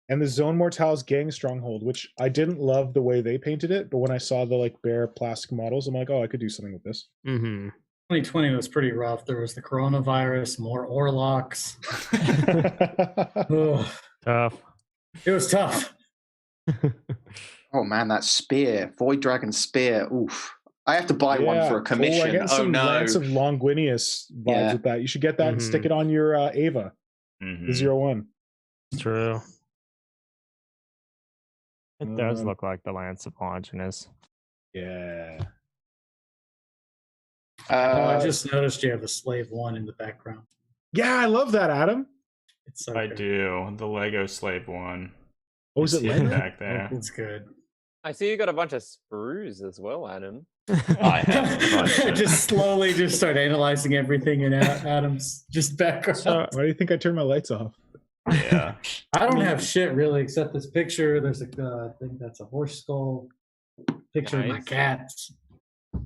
[SPEAKER 7] And the Zone Mortals Gang Stronghold, which I didn't love the way they painted it, but when I saw the like bare plastic models, I'm like, oh, I could do something with this.
[SPEAKER 3] Mm-hmm.
[SPEAKER 8] 2020 was pretty rough. There was the coronavirus, more Orlocks. Ugh,
[SPEAKER 3] Tough.
[SPEAKER 8] it was tough.
[SPEAKER 6] Oh, man, that spear. Void Dragon spear. Oof. I have to buy one for a
[SPEAKER 7] I
[SPEAKER 6] commission.
[SPEAKER 7] get some
[SPEAKER 6] no.
[SPEAKER 7] Lance of Longuinius vibes
[SPEAKER 6] Yeah.
[SPEAKER 7] with that. You should get that and stick it on your Ava,
[SPEAKER 1] Mhm.
[SPEAKER 7] the 01.
[SPEAKER 3] It's true.
[SPEAKER 2] It does look like the Lance of Longinus.
[SPEAKER 7] Yeah.
[SPEAKER 8] I just noticed you have the Slave 1 in the background.
[SPEAKER 7] Yeah, I love that, Adam.
[SPEAKER 8] It's so
[SPEAKER 1] I
[SPEAKER 8] good.
[SPEAKER 1] do. The Lego Slave one.
[SPEAKER 7] Oh, is it
[SPEAKER 1] See
[SPEAKER 7] Lego?
[SPEAKER 1] back there?
[SPEAKER 8] It's good.
[SPEAKER 4] I see you got a bunch of sprues as well, Adam.
[SPEAKER 1] I have a bunch of-
[SPEAKER 8] just slowly just start analyzing everything in Adam's just background.
[SPEAKER 3] So,
[SPEAKER 7] Why do you think I turned my lights off?
[SPEAKER 1] Yeah.
[SPEAKER 8] I don't have shit really except this picture. There's a I think that's a horse skull. Picture of my
[SPEAKER 4] Nice.
[SPEAKER 8] cats.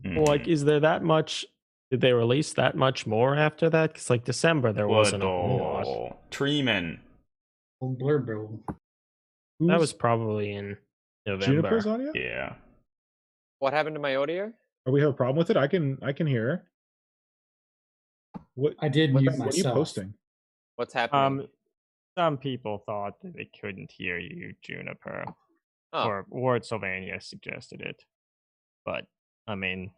[SPEAKER 3] like, is there that much? Did they release that much more after that? Because like December, there wasn't a whole lot.
[SPEAKER 1] Woodall. Treeman.
[SPEAKER 8] Oh, blur, bro.
[SPEAKER 3] That was probably in
[SPEAKER 7] Juniper's
[SPEAKER 3] November.
[SPEAKER 7] audio?
[SPEAKER 1] Yeah.
[SPEAKER 4] What happened to my audio?
[SPEAKER 7] Oh, we have a problem with it? I can hear. What
[SPEAKER 8] I did
[SPEAKER 7] what,
[SPEAKER 8] mute
[SPEAKER 7] what are you
[SPEAKER 8] myself.
[SPEAKER 7] posting?
[SPEAKER 4] What's happening?
[SPEAKER 2] Some people thought that they couldn't hear you, Juniper,
[SPEAKER 4] Oh.
[SPEAKER 2] or Sylvania suggested it. But I mean,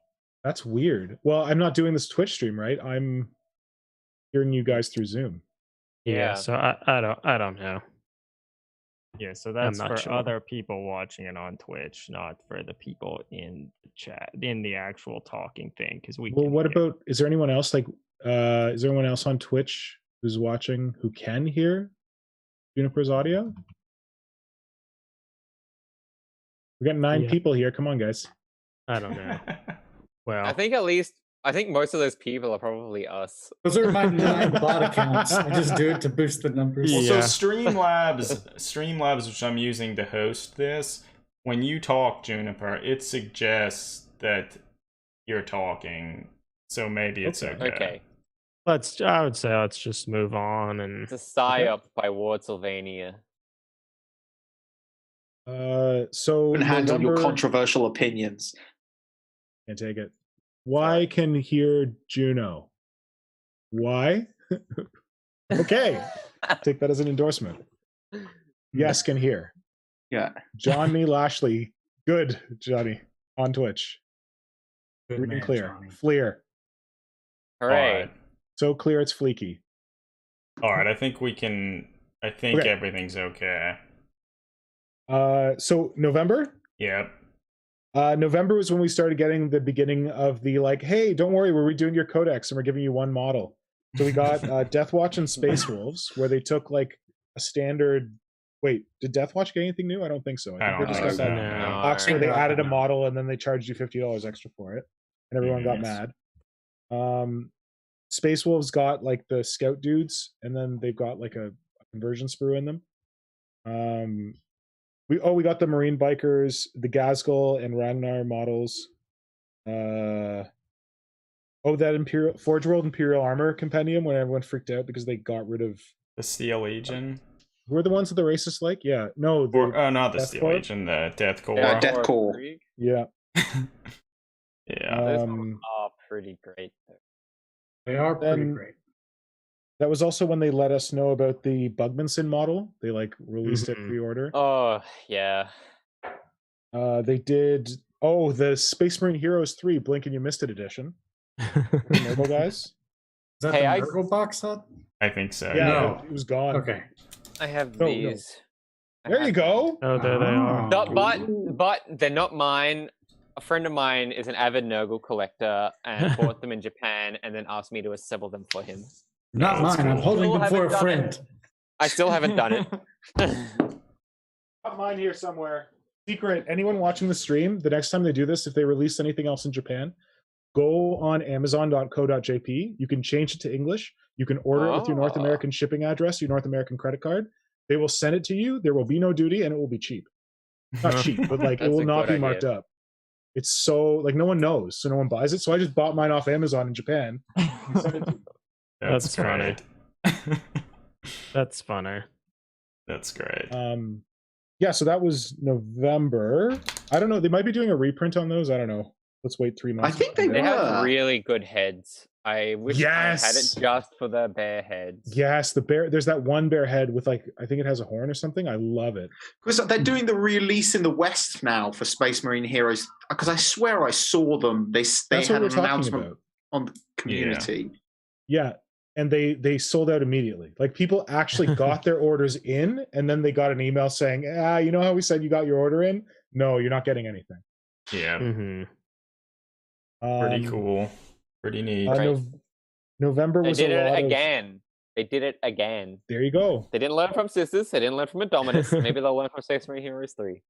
[SPEAKER 7] That's weird. Well, I'm not doing this Twitch stream, right? I'm hearing you guys through Zoom.
[SPEAKER 3] Yeah.
[SPEAKER 4] Yeah.
[SPEAKER 3] So I don't know.
[SPEAKER 2] yeah. So that's
[SPEAKER 3] not
[SPEAKER 2] for
[SPEAKER 3] sure.
[SPEAKER 2] other people watching it on Twitch, not for the people in the chat, in the actual talking thing. Because we.
[SPEAKER 7] Well,
[SPEAKER 2] can
[SPEAKER 7] what
[SPEAKER 2] hear.
[SPEAKER 7] about, is there anyone else is there anyone else on Twitch who's watching who can hear Juniper's audio? We got 9
[SPEAKER 3] Yeah.
[SPEAKER 7] people here. Come on, guys.
[SPEAKER 3] I don't know. Well,
[SPEAKER 4] I think most of those people are probably us.
[SPEAKER 8] Those are my 9 bot accounts. I just do it to boost the numbers.
[SPEAKER 1] Well,
[SPEAKER 3] Yeah.
[SPEAKER 1] so Streamlabs, which I'm using to host this, when you talk, Juniper, it suggests that you're talking. So maybe it's okay.
[SPEAKER 4] Okay.
[SPEAKER 3] I would say let's just move on and
[SPEAKER 4] It's a psyop by Wardsylvania.
[SPEAKER 7] So
[SPEAKER 6] And handle your
[SPEAKER 7] November-
[SPEAKER 6] controversial opinions.
[SPEAKER 7] Can't take it. Why can hear Juno? Why? Okay. Take that as an endorsement. Yes, can hear.
[SPEAKER 6] Yeah.
[SPEAKER 7] Johnny Lashley. Good, Johnny. On Twitch.
[SPEAKER 8] Good
[SPEAKER 7] Green
[SPEAKER 8] man,
[SPEAKER 7] clear.
[SPEAKER 8] Johnny.
[SPEAKER 7] Fleer.
[SPEAKER 4] Hooray.
[SPEAKER 7] So clear it's fleeky.
[SPEAKER 1] All right. I think we can. I think
[SPEAKER 7] Okay.
[SPEAKER 1] everything's okay.
[SPEAKER 7] So November?
[SPEAKER 1] Yep.
[SPEAKER 7] November was when we started getting the beginning of the like, hey, don't worry, we're redoing your codex and we're giving you one model. So we got Deathwatch and Space Wolves, where they took like a standard. Wait, did Deathwatch get anything new? I don't think so.
[SPEAKER 1] I
[SPEAKER 7] I think
[SPEAKER 1] don't
[SPEAKER 7] they
[SPEAKER 1] think
[SPEAKER 7] just got
[SPEAKER 1] so.
[SPEAKER 7] that
[SPEAKER 3] No.
[SPEAKER 7] box where they
[SPEAKER 8] No.
[SPEAKER 7] added a model and then they charged you $50 extra for it, and everyone got
[SPEAKER 1] Yes.
[SPEAKER 7] mad. Space Wolves got like the scout dudes, and then they've got like a conversion sprue in them. We got the Marine Bikers, the Gazgul and Ragnar models. That Forge World Imperial Armor Compendium when everyone freaked out because they got rid of
[SPEAKER 1] the Steel Legion.
[SPEAKER 7] Who are the ones that the racists like? Yeah, no,
[SPEAKER 1] not the Steel Legion, the Death Corps.
[SPEAKER 6] Yeah, Death Corps.
[SPEAKER 7] Yeah.
[SPEAKER 1] Yeah.
[SPEAKER 4] Those ones are pretty great, though.
[SPEAKER 5] They are pretty great.
[SPEAKER 7] That was also when they let us know about the Bugmanson model. They like released it pre-order.
[SPEAKER 4] Oh yeah.
[SPEAKER 7] They did. Oh, the Space Marine Heroes 3 Blink and You Missed It edition. Nurgle guys.
[SPEAKER 5] Is that the Nurgle box set?
[SPEAKER 1] I think so.
[SPEAKER 7] Yeah,
[SPEAKER 5] No.
[SPEAKER 7] it was gone.
[SPEAKER 5] Okay.
[SPEAKER 4] I have these.
[SPEAKER 7] There you go.
[SPEAKER 3] Oh, there they are.
[SPEAKER 4] But they're not mine. A friend of mine is an avid Nurgle collector and bought them in Japan and then asked me to assemble them for him.
[SPEAKER 5] Not mine. I'm holding them for a friend.
[SPEAKER 4] I still haven't done it.
[SPEAKER 7] Got mine here somewhere. Secret. Anyone watching the stream, the next time they do this, if they release anything else in Japan, go on amazon.co.jp. You can change it to English. You can order it with your North American shipping address, your North American credit card. They will send it to you. There will be no duty, and it will be cheap. Not cheap, but like it will not be marked up. It's so like no one knows, so no one buys it. So I just bought mine off Amazon in Japan. And sent it to you.
[SPEAKER 3] That's funny. That's funny.
[SPEAKER 1] That's great.
[SPEAKER 7] Yeah, so that was November. I don't know. They might be doing a reprint on those. I don't know. Let's wait 3 months.
[SPEAKER 6] I think they
[SPEAKER 4] have really good heads. I wish I had it just for the bear heads.
[SPEAKER 7] Yes, the bear. There's that one bear head with like I think it has a horn or something. I love it.
[SPEAKER 6] Because they're doing the release in the West now for Space Marine Heroes. Because I swear I saw them. They had an announcement on the community.
[SPEAKER 7] Yeah, and they sold out immediately. Like people actually got their orders in, and then they got an email saying, you know how we said you got your order in? No, you're not getting anything.
[SPEAKER 1] Yeah.
[SPEAKER 3] Mm-hmm.
[SPEAKER 1] Pretty cool. Pretty neat.
[SPEAKER 7] November was
[SPEAKER 4] They did it again. They did it again.
[SPEAKER 7] There you go.
[SPEAKER 4] They didn't learn from Sisters. They didn't learn from Indominus. Maybe they'll learn from Space Marine Heroes 3.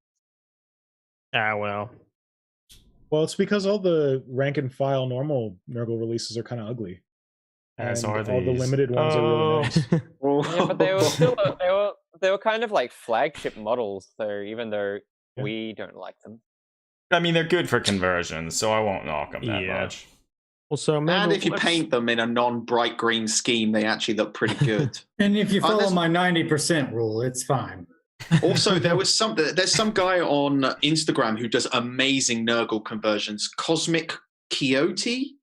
[SPEAKER 3] Well.
[SPEAKER 7] Well, it's because all the rank and file normal Nurgle releases are kind of ugly.
[SPEAKER 1] As are
[SPEAKER 7] all the limited ones are really nice.
[SPEAKER 4] Yeah, but they were still they were kind of like flagship models, so even though we don't like them.
[SPEAKER 1] I mean, they're good for conversions, so I won't knock them that much.
[SPEAKER 3] Well, so
[SPEAKER 6] and if you paint them in a non-bright green scheme, they actually look pretty good.
[SPEAKER 5] And if you follow my 90% rule, it's fine.
[SPEAKER 6] Also, there's some guy on Instagram who does amazing Nurgle conversions. Cosmic Quixote.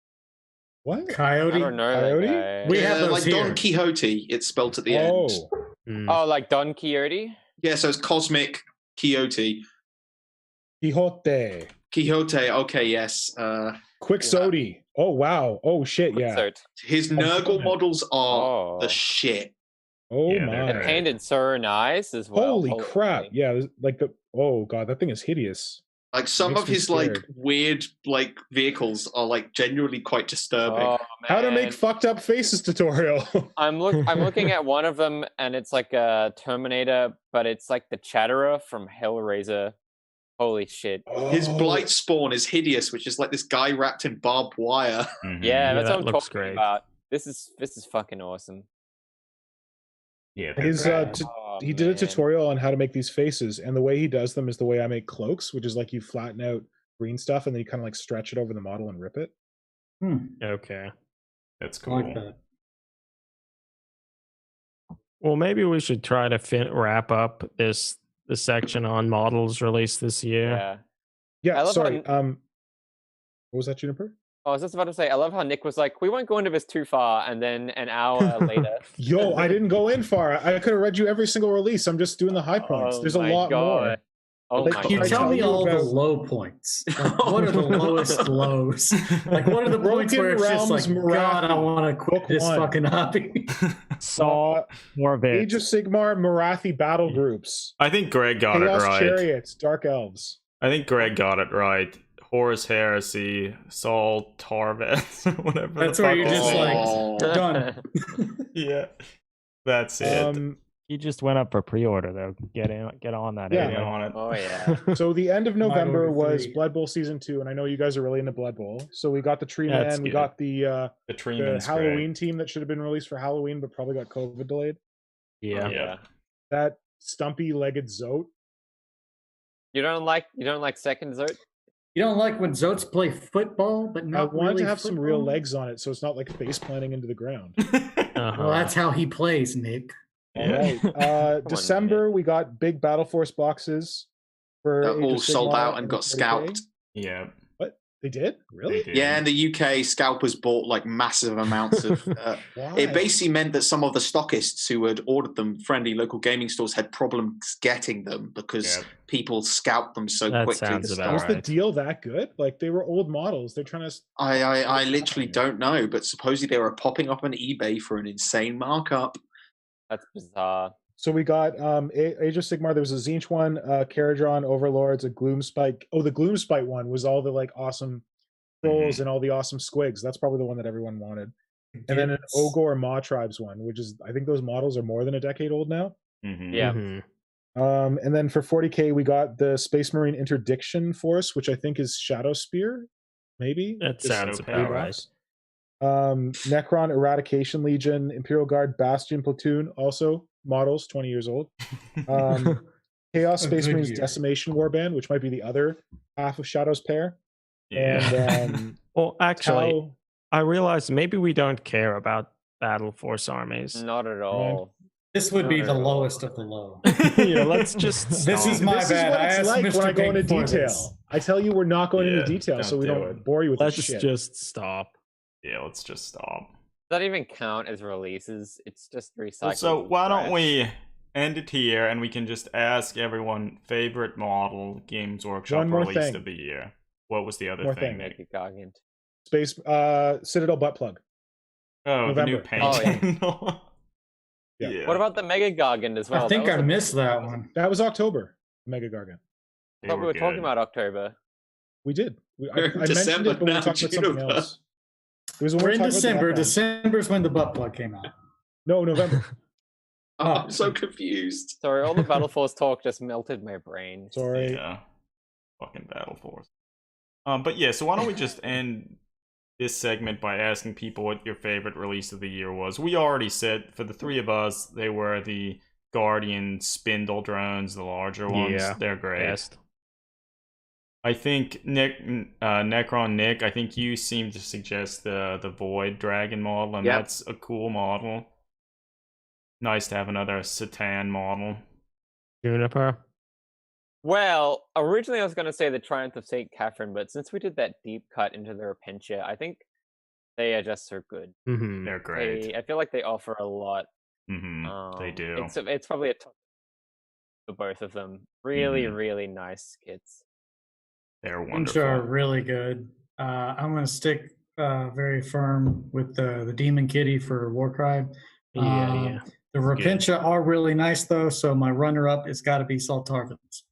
[SPEAKER 7] What?
[SPEAKER 5] Coyote?
[SPEAKER 4] I don't know.
[SPEAKER 7] Coyote?
[SPEAKER 5] We have those
[SPEAKER 6] like
[SPEAKER 5] here.
[SPEAKER 6] Don Quixote. It's spelt at the end.
[SPEAKER 4] Oh, like Don Quixote?
[SPEAKER 6] Yeah, so it's Cosmic Quixote.
[SPEAKER 7] Quixote.
[SPEAKER 6] Quixote. Okay, yes.
[SPEAKER 7] Quixote. Oh wow. Oh shit. Yeah.
[SPEAKER 6] His Nurgle models are the shit.
[SPEAKER 7] Oh my.
[SPEAKER 4] And painted so nice as well.
[SPEAKER 7] Holy crap. Yeah, like oh god, that thing is hideous.
[SPEAKER 6] Like some of his like weird like vehicles are like genuinely quite disturbing.
[SPEAKER 4] Oh,
[SPEAKER 7] How to make fucked up faces tutorial.
[SPEAKER 4] I'm looking at one of them and it's like a Terminator, but it's like the Chatterer from Hellraiser. Holy shit.
[SPEAKER 6] His Blight Spawn is hideous, which is like this guy wrapped in barbed wire.
[SPEAKER 1] Mm-hmm.
[SPEAKER 4] Yeah, that's what I'm talking about. This is fucking awesome.
[SPEAKER 1] Yeah,
[SPEAKER 7] his he did a tutorial on how to make these faces, and the way he does them is the way I make cloaks, which is like you flatten out green stuff and then you kind of like stretch it over the model and rip it.
[SPEAKER 3] Okay,
[SPEAKER 1] that's cool.
[SPEAKER 5] I like that.
[SPEAKER 3] Well, maybe we should try to wrap up the section on models released this year.
[SPEAKER 7] Yeah. Sorry. What was that, Juniper?
[SPEAKER 4] I was just about to say, I love how Nick was like, we won't go into this too far, and then an hour later.
[SPEAKER 7] Yo, I didn't go in far. I could have read you every single release. I'm just doing the high points. There's a lot more.
[SPEAKER 4] Oh
[SPEAKER 7] like,
[SPEAKER 4] my
[SPEAKER 5] Can you
[SPEAKER 4] God.
[SPEAKER 5] tell me all the low points? Like, what are the lowest lows? Like, what are the points where it's just like, God, I want to quit this fucking hobby?
[SPEAKER 2] Saw more of it.
[SPEAKER 7] Age of Sigmar, Marathi battle groups.
[SPEAKER 1] I think Greg got
[SPEAKER 7] Chaos
[SPEAKER 1] it right.
[SPEAKER 7] Chariots, Dark Elves.
[SPEAKER 1] I think Greg got it right. Horus Heresy, Saul Tarvet, whatever.
[SPEAKER 5] That's where you're just like, done.
[SPEAKER 1] Yeah, that's it.
[SPEAKER 2] He just went up for pre-order though. Get on that.
[SPEAKER 7] Yeah.
[SPEAKER 1] Get on it.
[SPEAKER 4] Oh yeah.
[SPEAKER 7] So the end of November
[SPEAKER 5] order
[SPEAKER 7] was
[SPEAKER 5] 3.
[SPEAKER 7] Blood Bowl Season 2, and I know you guys are really into Blood Bowl. So we got the Tree
[SPEAKER 3] That's
[SPEAKER 7] Man, we
[SPEAKER 3] good.
[SPEAKER 7] got the
[SPEAKER 1] Tree
[SPEAKER 7] the
[SPEAKER 1] Man's
[SPEAKER 7] Halloween team that should have been released for Halloween, but probably got COVID delayed.
[SPEAKER 3] Yeah.
[SPEAKER 1] great. Yeah.
[SPEAKER 7] That stumpy-legged Zote.
[SPEAKER 4] You don't like second Zote?
[SPEAKER 5] You don't like when Zotes play football, but
[SPEAKER 7] I
[SPEAKER 5] not
[SPEAKER 7] wanted
[SPEAKER 5] really
[SPEAKER 7] to have some real
[SPEAKER 5] football?
[SPEAKER 7] legs on it, so it's not like face planting into the ground.
[SPEAKER 5] Well, that's how he plays, Nick.
[SPEAKER 7] All right. December, we got big Battle Force boxes for Age of
[SPEAKER 6] all sold
[SPEAKER 7] Sigmar
[SPEAKER 6] out and got
[SPEAKER 7] 40K.
[SPEAKER 6] scalped.
[SPEAKER 1] Yeah.
[SPEAKER 7] What? They did? Really?
[SPEAKER 1] They did.
[SPEAKER 6] Yeah, in the UK, scalpers bought like massive amounts of.
[SPEAKER 7] Why?
[SPEAKER 6] It basically meant that some of the stockists who had ordered them, friendly local gaming stores, had problems getting them because
[SPEAKER 1] Yeah.
[SPEAKER 6] people scalped them so
[SPEAKER 3] That
[SPEAKER 6] quickly.
[SPEAKER 3] sounds
[SPEAKER 6] to
[SPEAKER 3] about
[SPEAKER 6] start.
[SPEAKER 7] Was the
[SPEAKER 3] right.
[SPEAKER 7] deal that good? Like they were old models. They're trying to.
[SPEAKER 6] I literally don't know, but supposedly they were popping up on eBay for an insane markup.
[SPEAKER 4] That's bizarre.
[SPEAKER 7] So we got Age of Sigmar. There was a Zinch one, Caradron, Overlords, a Gloomspike. Oh, the Gloomspike one was all the like awesome trolls and all the awesome squigs. That's probably the one that everyone wanted. And then an Ogre Maw Tribes one, which is I think those models are more than a decade old now.
[SPEAKER 1] Mhm.
[SPEAKER 4] Yeah.
[SPEAKER 7] And then for 40K, we got the Space Marine Interdiction Force, which I think is Shadow Spear, maybe.
[SPEAKER 3] That
[SPEAKER 7] Just
[SPEAKER 3] sounds
[SPEAKER 1] okay.
[SPEAKER 3] about
[SPEAKER 7] blue
[SPEAKER 3] right.
[SPEAKER 7] box. Necron Eradication Legion, Imperial Guard Bastion Platoon, also models, 20 years old. Chaos
[SPEAKER 5] A
[SPEAKER 7] Space
[SPEAKER 5] good
[SPEAKER 7] Marines
[SPEAKER 5] year.
[SPEAKER 7] Decimation Warband, which might be the other half of Shadow's pair.
[SPEAKER 1] Yeah.
[SPEAKER 7] And
[SPEAKER 3] Well, actually,
[SPEAKER 7] Tau-
[SPEAKER 3] I realized maybe we don't care about Battle Force armies.
[SPEAKER 4] Not at all.
[SPEAKER 5] This would be
[SPEAKER 4] Not
[SPEAKER 5] the
[SPEAKER 4] at all.
[SPEAKER 5] lowest of the low.
[SPEAKER 3] Yeah, let's just
[SPEAKER 5] This
[SPEAKER 3] stop.
[SPEAKER 5] is my
[SPEAKER 7] this
[SPEAKER 5] bad.
[SPEAKER 7] is what
[SPEAKER 5] I
[SPEAKER 7] it's
[SPEAKER 5] asked
[SPEAKER 7] like
[SPEAKER 5] Mr.
[SPEAKER 7] when I go
[SPEAKER 5] Pink
[SPEAKER 7] into
[SPEAKER 5] for
[SPEAKER 7] detail.
[SPEAKER 5] this.
[SPEAKER 7] I tell you we're not going
[SPEAKER 1] Yeah,
[SPEAKER 7] into detail, so
[SPEAKER 1] don't
[SPEAKER 7] we
[SPEAKER 1] do
[SPEAKER 7] don't
[SPEAKER 1] it.
[SPEAKER 7] bore you with
[SPEAKER 3] Let's
[SPEAKER 7] this shit.
[SPEAKER 3] just stop.
[SPEAKER 1] Yeah, let's just stop.
[SPEAKER 4] Does that even count as releases? It's just recycled.
[SPEAKER 1] Well, so why don't
[SPEAKER 4] trash.
[SPEAKER 1] we end it here and we can just ask everyone favorite model Games Workshop
[SPEAKER 7] One more
[SPEAKER 1] released
[SPEAKER 7] thing.
[SPEAKER 1] of the year. What was the other
[SPEAKER 7] More
[SPEAKER 1] thing?
[SPEAKER 7] thing.
[SPEAKER 1] Nick?
[SPEAKER 4] Make a gargant.
[SPEAKER 7] Space Citadel butt plug.
[SPEAKER 1] Oh, the new
[SPEAKER 7] November.
[SPEAKER 1] paint.
[SPEAKER 4] Oh, yeah.
[SPEAKER 1] handle.
[SPEAKER 7] Yeah.
[SPEAKER 1] Yeah.
[SPEAKER 4] What about the Mega Gargant as well?
[SPEAKER 5] I think
[SPEAKER 4] That
[SPEAKER 5] I
[SPEAKER 4] was a-
[SPEAKER 5] missed that one.
[SPEAKER 7] That was October. Mega Gargant.
[SPEAKER 1] They
[SPEAKER 4] I thought we were talking
[SPEAKER 1] good.
[SPEAKER 4] about October.
[SPEAKER 7] We did. I
[SPEAKER 6] We're in
[SPEAKER 7] mentioned
[SPEAKER 6] December
[SPEAKER 7] it, but we
[SPEAKER 6] now,
[SPEAKER 7] were talking about something
[SPEAKER 6] Juniper.
[SPEAKER 7] else. It was when
[SPEAKER 5] We're
[SPEAKER 7] we
[SPEAKER 5] in
[SPEAKER 7] were talking about the
[SPEAKER 5] December.
[SPEAKER 7] background.
[SPEAKER 5] December's when the butt plug came out.
[SPEAKER 7] No, November.
[SPEAKER 6] Oh, I'm so confused.
[SPEAKER 4] Sorry, all the Battle Force talk just melted my brain.
[SPEAKER 7] Sorry.
[SPEAKER 1] Yeah. Fucking Battle Force. But yeah, so why don't we just end this segment by asking people what your favorite release of the year was. We already said, for the three of us, they were the Guardian Spindle drones, the larger ones.
[SPEAKER 3] Yeah,
[SPEAKER 1] They're great.
[SPEAKER 3] Best.
[SPEAKER 1] I think Necron Nick, I think you seem to suggest the Void Dragon model, and
[SPEAKER 6] Yep.
[SPEAKER 1] that's a cool model. Nice to have another Satan model.
[SPEAKER 3] Juniper.
[SPEAKER 4] Well, originally I was going to say the Triumph of St. Catherine, but since we did that deep cut into the Repentia, I think they are just so good.
[SPEAKER 3] Mm-hmm.
[SPEAKER 1] They're great.
[SPEAKER 4] I feel like they offer a lot.
[SPEAKER 1] They do.
[SPEAKER 4] It's probably a top for both of them. Really, really nice kits.
[SPEAKER 1] They're
[SPEAKER 5] Which
[SPEAKER 1] wonderful.
[SPEAKER 5] are really good. I'm going to stick very firm with the Demon Kitty for Warcry.
[SPEAKER 3] Yeah.
[SPEAKER 5] The Repentia are really nice though, so my runner-up has got to be Salt Tarvins.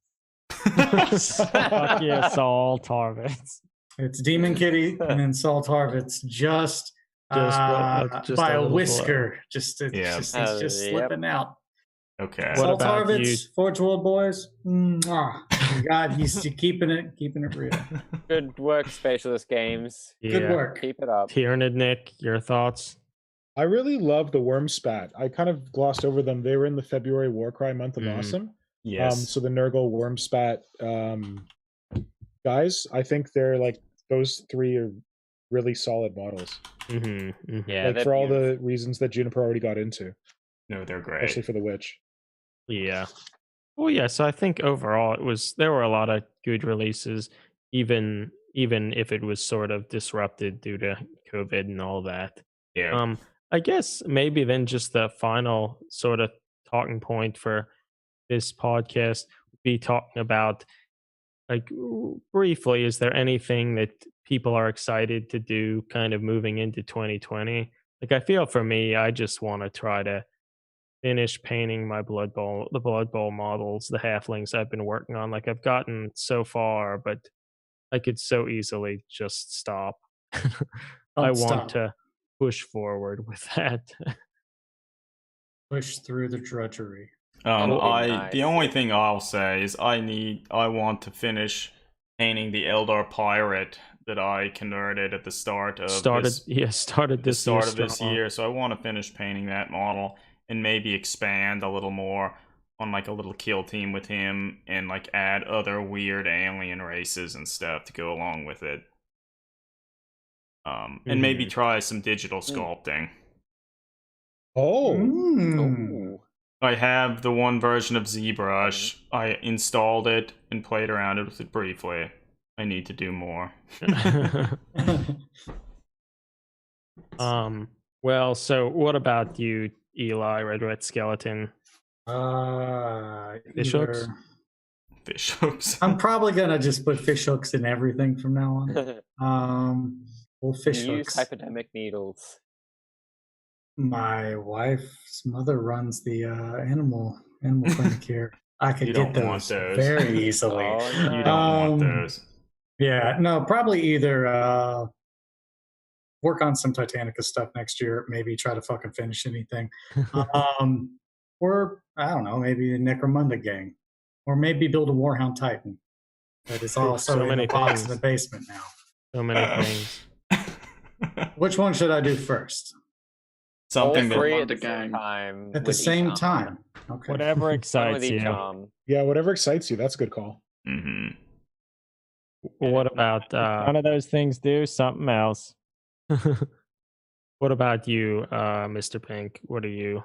[SPEAKER 2] Fuck yeah, Saul Tarvitz.
[SPEAKER 5] It's Demon Kitty and then Salt Tarvitz just
[SPEAKER 3] By
[SPEAKER 5] by a whisker. It's
[SPEAKER 1] Yeah.
[SPEAKER 5] just
[SPEAKER 4] Yep.
[SPEAKER 5] slipping out.
[SPEAKER 1] Okay.
[SPEAKER 3] What
[SPEAKER 5] Salt
[SPEAKER 3] about
[SPEAKER 5] Tarvitz, Forge World Boys. God, he's keeping it real.
[SPEAKER 4] Good work, Specialist Games.
[SPEAKER 5] Good work.
[SPEAKER 4] Keep it up.
[SPEAKER 3] Tyrannid Nick, your thoughts?
[SPEAKER 7] I really love the Wormspat. I kind of glossed over them. They were in the February Warcry month of awesome.
[SPEAKER 1] Yes.
[SPEAKER 7] So the Nurgle Wormspat guys, I think they're like those three are really solid models.
[SPEAKER 3] Mm-hmm.
[SPEAKER 4] Yeah,
[SPEAKER 7] Like
[SPEAKER 4] they're
[SPEAKER 7] for all
[SPEAKER 4] beautiful.
[SPEAKER 7] the reasons that Juniper already got into,
[SPEAKER 1] No, they're great.
[SPEAKER 7] especially for the Witch.
[SPEAKER 3] Yeah. Well, yeah. So I think overall there were a lot of good releases, even if it was sort of disrupted due to COVID and all that.
[SPEAKER 1] Yeah.
[SPEAKER 3] I guess maybe then just the final sort of talking point for this podcast would be talking about, like, briefly, is there anything that people are excited to do kind of moving into 2020? Like, I feel for me, I just want to try to finish painting my the Blood Bowl models, the halflings I've been working on. Like, I've gotten so far, but I could so easily just stop. I want
[SPEAKER 5] Stop.
[SPEAKER 3] to push forward with that.
[SPEAKER 8] Push through the drudgery.
[SPEAKER 4] Nice.
[SPEAKER 1] The only thing I'll say is I want to finish painting the Eldar pirate that I converted at the start of this
[SPEAKER 3] year
[SPEAKER 1] year. So I want to finish painting that model and maybe expand a little more on like a little kill team with him and like add other weird alien races and stuff to go along with it. And maybe try some digital sculpting.
[SPEAKER 8] Mm.
[SPEAKER 1] I have the one version of ZBrush. I installed it and played around with it briefly. I need to do more.
[SPEAKER 3] Well, so what about you, Eli, Redwetskeleton? Fish hooks?
[SPEAKER 1] Fish hooks.
[SPEAKER 8] I'm probably gonna just put fish hooks in everything from now on. Well, fish
[SPEAKER 4] Use
[SPEAKER 8] hooks.
[SPEAKER 4] hypodermic needles.
[SPEAKER 8] My wife's mother runs the animal clinic here. I could get those very easily.
[SPEAKER 1] You don't want those.
[SPEAKER 8] Yeah, no, probably either work on some Titanica stuff next year, maybe try to fucking finish anything. Or, I don't know, maybe the Necromunda gang. Or maybe build a Warhound Titan. That is also in the box in the basement now.
[SPEAKER 3] So many things.
[SPEAKER 8] Which one should I do first?
[SPEAKER 1] Something
[SPEAKER 4] All three
[SPEAKER 1] that
[SPEAKER 4] at the same time.
[SPEAKER 8] At the same time. Okay.
[SPEAKER 2] Whatever excites you.
[SPEAKER 7] Yeah, whatever excites you. That's a good call.
[SPEAKER 1] Mm-hmm.
[SPEAKER 3] What about
[SPEAKER 2] none of those things do something else?
[SPEAKER 3] What about you, Mr. Pink? What are you?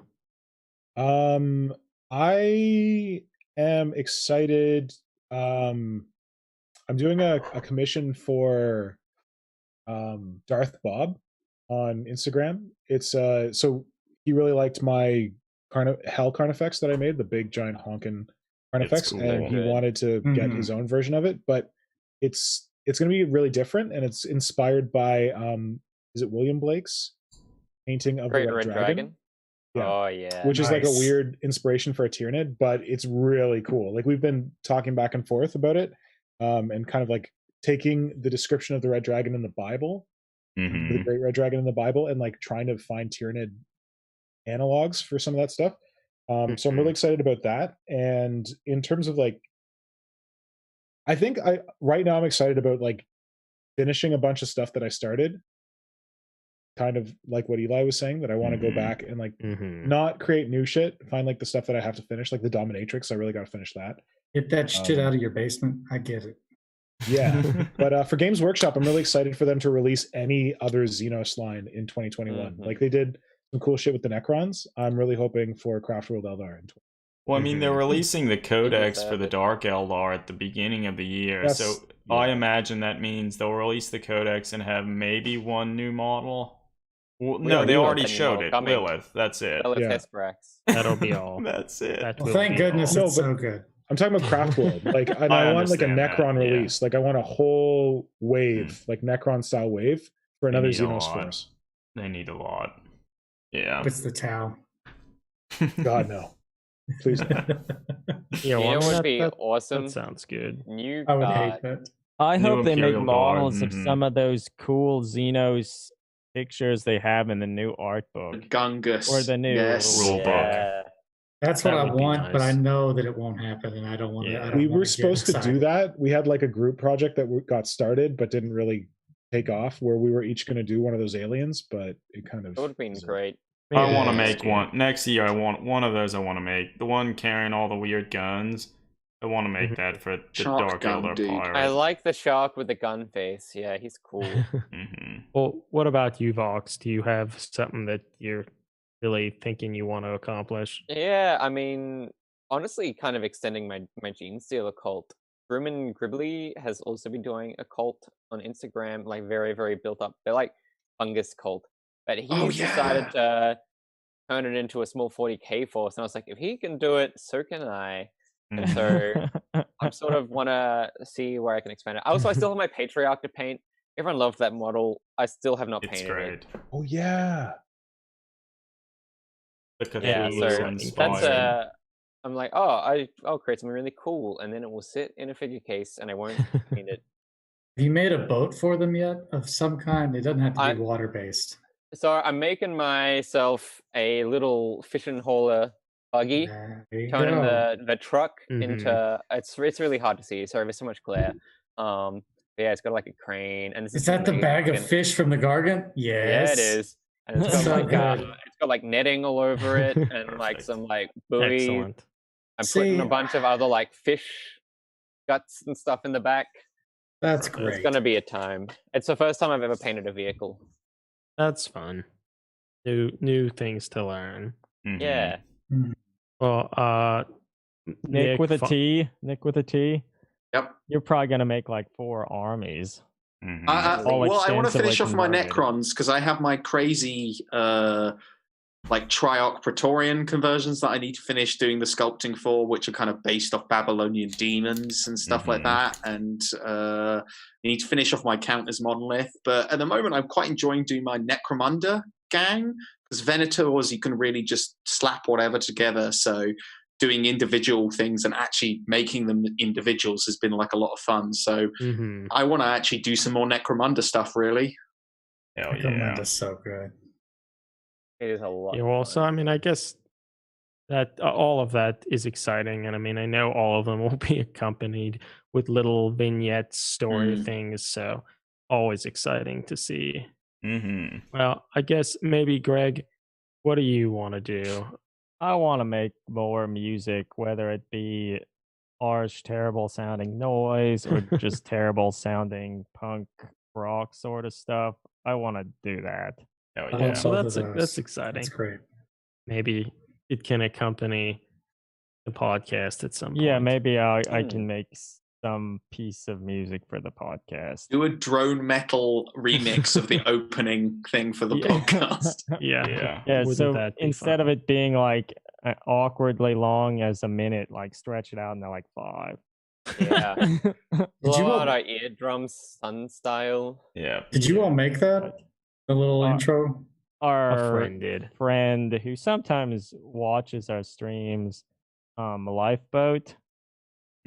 [SPEAKER 7] I am excited. I'm doing a commission for Darth Bob on Instagram. It's so he really liked my Hell Carnifex that I made, the big giant honkin' Carnifex, cool. And he wanted to get his own version of it, but it's going to be really different, and it's inspired by is it William Blake's painting of the Red Dragon?
[SPEAKER 4] Yeah. Oh yeah,
[SPEAKER 7] which is like a weird inspiration for a Tyranid, but it's really cool. Like we've been talking back and forth about it, and kind of like taking the description of the Red Dragon in the Bible, the Great Red Dragon in the Bible, and like trying to find Tyranid analogs for some of that stuff. So I'm really excited about that. And in terms of like, I think right now I'm excited about like finishing a bunch of stuff that I started. Kind of like what Eli was saying, that I want to go back and like not create new shit, find like the stuff that I have to finish, like the Dominatrix. I really got to finish that.
[SPEAKER 8] Get that shit out of your basement. I get it.
[SPEAKER 7] Yeah. But for Games Workshop, I'm really excited for them to release any other Xenos line in 2021. Like they did some cool shit with the Necrons. I'm really hoping for Craftworld Eldar.
[SPEAKER 1] Well, I mean, they're releasing the Codex for the Dark Eldar at the beginning of the year, so I imagine that means they'll release the Codex and have maybe one new model. Well, no, they already showed it. Lilith, that's it.
[SPEAKER 4] Lilith
[SPEAKER 3] That'll be all.
[SPEAKER 1] That's it.
[SPEAKER 8] Well, thank goodness it's so good.
[SPEAKER 7] I'm talking about Craftworld. Like, and I want like a Necron release. Like, I want a whole wave, like Necron style wave for another Xenos Force.
[SPEAKER 1] They need a lot. Yeah.
[SPEAKER 8] It's the Tau.
[SPEAKER 7] God no. Please.
[SPEAKER 4] You know what would be awesome?
[SPEAKER 3] That sounds good.
[SPEAKER 8] I would hate that.
[SPEAKER 2] I hope they make models of some of those cool Xenos pictures they have in the new art book.
[SPEAKER 6] Gungus.
[SPEAKER 2] Or the new
[SPEAKER 1] rule book.
[SPEAKER 8] That's what I want, but I know that it won't happen, and I don't want to.
[SPEAKER 7] We were supposed to do that. We had like a group project that got started, but didn't really take off, where we were each going to do one of those aliens, but it kind of...
[SPEAKER 4] It would have been great.
[SPEAKER 1] I want to make one. Next year, I want one of those I want to make. The one carrying all the weird guns. I want to make that for the Dark Eldar Pirate.
[SPEAKER 4] I like the shark with the gun face. Yeah, he's cool.
[SPEAKER 3] Well, what about you, Vox? Do you have something that you're really thinking you want to accomplish?
[SPEAKER 4] Yeah, I mean, honestly, kind of extending my Gene Stealer cult. Grumman Gribbly has also been doing a cult on Instagram, like very, very built up. They're like fungus cult. But he's decided to turn it into a small 40k force. And I was like, if he can do it, so can I. And so I sort of want to see where I can expand it. Also, I still have my Patriarch to paint. Everyone loved that model. I still have not painted it.
[SPEAKER 7] Oh, yeah.
[SPEAKER 4] Yeah, so that's I'm like, I'll create something really cool. And then it will sit in a figure case and I won't paint it.
[SPEAKER 8] Have you made a boat for them yet of some kind? It doesn't have to be water-based.
[SPEAKER 4] So I'm making myself a little fishing hauler buggy,
[SPEAKER 5] There you
[SPEAKER 4] turning
[SPEAKER 5] go.
[SPEAKER 4] the truck
[SPEAKER 3] Mhm.
[SPEAKER 4] into it's really hard to see. Sorry, there's so much glare. Yeah, it's got like a crane, and
[SPEAKER 5] Is that the bag of fish from the Gargant? Yes.
[SPEAKER 4] Yeah, it is. And it's got
[SPEAKER 5] So
[SPEAKER 4] like
[SPEAKER 5] good.
[SPEAKER 4] it's got like netting all over it, and like
[SPEAKER 1] Perfect.
[SPEAKER 4] some like buoys.
[SPEAKER 3] Excellent.
[SPEAKER 4] I'm putting
[SPEAKER 5] See,
[SPEAKER 4] a bunch of other like fish guts and stuff in the back.
[SPEAKER 5] that's
[SPEAKER 4] It's
[SPEAKER 5] great.
[SPEAKER 4] gonna be a time. It's the first time I've ever painted a vehicle.
[SPEAKER 3] That's fun. New things to learn.
[SPEAKER 1] Mhm.
[SPEAKER 4] Yeah.
[SPEAKER 3] Well,
[SPEAKER 2] Nick with a T. Nick with a T.
[SPEAKER 6] Yep.
[SPEAKER 2] You're probably gonna make like 4 armies.
[SPEAKER 1] Mhm.
[SPEAKER 2] All
[SPEAKER 6] Well, I want to
[SPEAKER 2] extensively
[SPEAKER 6] finish off my
[SPEAKER 2] converted.
[SPEAKER 6] Necrons because I have my crazy like Triarch Praetorian conversions that I need to finish doing the sculpting for, which are kind of based off Babylonian demons and stuff like that. And I need to finish off my Counters Monolith. But at the moment, I'm quite enjoying doing my Necromunda gang because Venators, you can really just slap whatever together. So doing individual things and actually making them individuals has been like a lot of fun. So I want to actually do some more Necromunda stuff, really.
[SPEAKER 1] Hell yeah.
[SPEAKER 5] Necromunda's so good.
[SPEAKER 4] It is a lot.
[SPEAKER 3] Yeah, well, so I mean, I guess that all of that is exciting, and I mean, I know all of them will be accompanied with little vignettes, story things. So always exciting to see. Well, I guess maybe Greg, what do you want to do?
[SPEAKER 2] I want to make more music, whether it be harsh, terrible sounding noise or just terrible sounding punk rock sort of stuff. I want to do that.
[SPEAKER 1] Hell
[SPEAKER 5] I
[SPEAKER 1] yeah.
[SPEAKER 5] love
[SPEAKER 3] So
[SPEAKER 5] both of
[SPEAKER 3] that's
[SPEAKER 5] those.
[SPEAKER 3] exciting.
[SPEAKER 5] That's great.
[SPEAKER 3] Maybe it can accompany the podcast at some point.
[SPEAKER 2] Yeah, maybe I can make some piece of music for the podcast.
[SPEAKER 6] Do a drone metal remix of the opening thing for the podcast.
[SPEAKER 3] Yeah.
[SPEAKER 2] Yeah,
[SPEAKER 3] Wouldn't
[SPEAKER 2] so
[SPEAKER 3] that be
[SPEAKER 2] instead
[SPEAKER 3] fun?
[SPEAKER 2] of it being like awkwardly long as a minute, like stretch it out into like 5.
[SPEAKER 4] Yeah.
[SPEAKER 5] Did you
[SPEAKER 4] Blow
[SPEAKER 5] all,
[SPEAKER 4] out our eardrums, sun style.
[SPEAKER 1] Yeah.
[SPEAKER 5] did you all make that? The little intro?
[SPEAKER 2] Our
[SPEAKER 3] friend did.
[SPEAKER 2] who sometimes watches our streams, Lifeboat.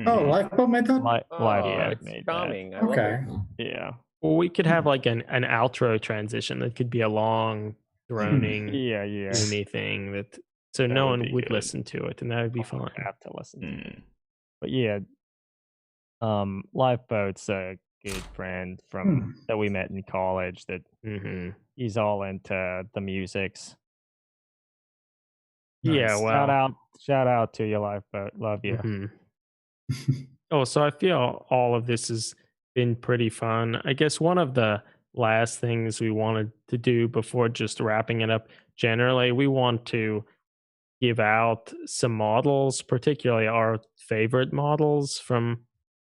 [SPEAKER 5] Oh, Lifeboat made that?
[SPEAKER 2] Lifeboat
[SPEAKER 4] it's
[SPEAKER 2] made
[SPEAKER 4] charming.
[SPEAKER 2] that.
[SPEAKER 4] I love
[SPEAKER 5] Okay.
[SPEAKER 4] it.
[SPEAKER 2] Yeah.
[SPEAKER 3] Well, we could have like an outro transition that could be a long, droning, gloomy thing that so no one would listen to it, and that would be fun.
[SPEAKER 2] Have to listen to it. But yeah, Lifeboat's a good friend from that we met in college. That he's all into the musics.
[SPEAKER 3] Yeah, well,
[SPEAKER 2] shout out to you, Lifeboat. Love you.
[SPEAKER 3] Oh, so I feel all of this has been pretty fun. I guess one of the last things we wanted to do before just wrapping it up, generally, we want to give out some models, particularly our favorite models from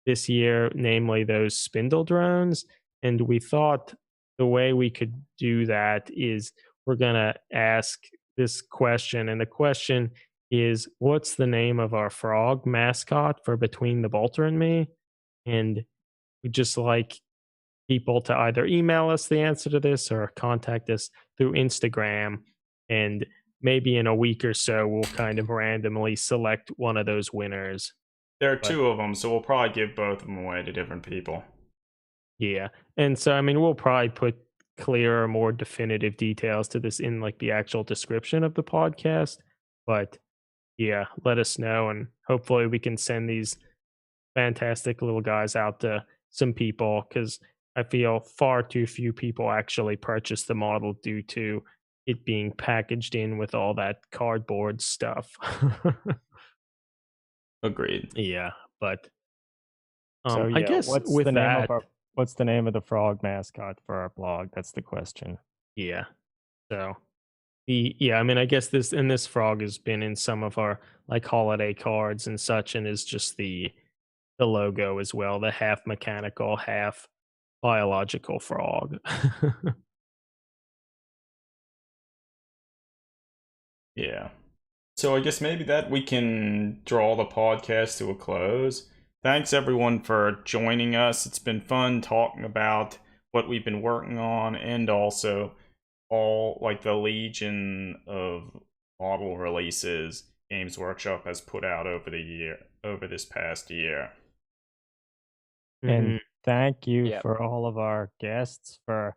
[SPEAKER 3] this year, namely those spindle drones. And we thought the way we could do that is we're going to ask this question. And the question is, what's the name of our frog mascot for Between the Bolter and Me? And we just like people to either email us the answer to this or contact us through Instagram. And maybe in a week or so, we'll kind of randomly select one of those winners.
[SPEAKER 1] There are 2 of them, so we'll probably give both of them away to different people.
[SPEAKER 3] Yeah. And so, I mean, we'll probably put clearer, more definitive details to this in like the actual description of the podcast. But yeah, let us know. And hopefully we can send these fantastic little guys out to some people, because I feel far too few people actually purchase the model due to it being packaged in with all that cardboard stuff.
[SPEAKER 1] Agreed.
[SPEAKER 3] Yeah, but
[SPEAKER 2] So
[SPEAKER 3] I guess with that,
[SPEAKER 2] what's the name of the frog mascot for our blog? That's the question.
[SPEAKER 3] Yeah. So I mean, I guess this frog has been in some of our like holiday cards and such, and is just the logo as well, the half mechanical, half biological frog.
[SPEAKER 1] Yeah. So I guess maybe that we can draw the podcast to a close. Thanks everyone for joining us. It's been fun talking about what we've been working on, and also all like the legion of model releases Games Workshop has put out over this past year.
[SPEAKER 2] And thank you for all of our guests for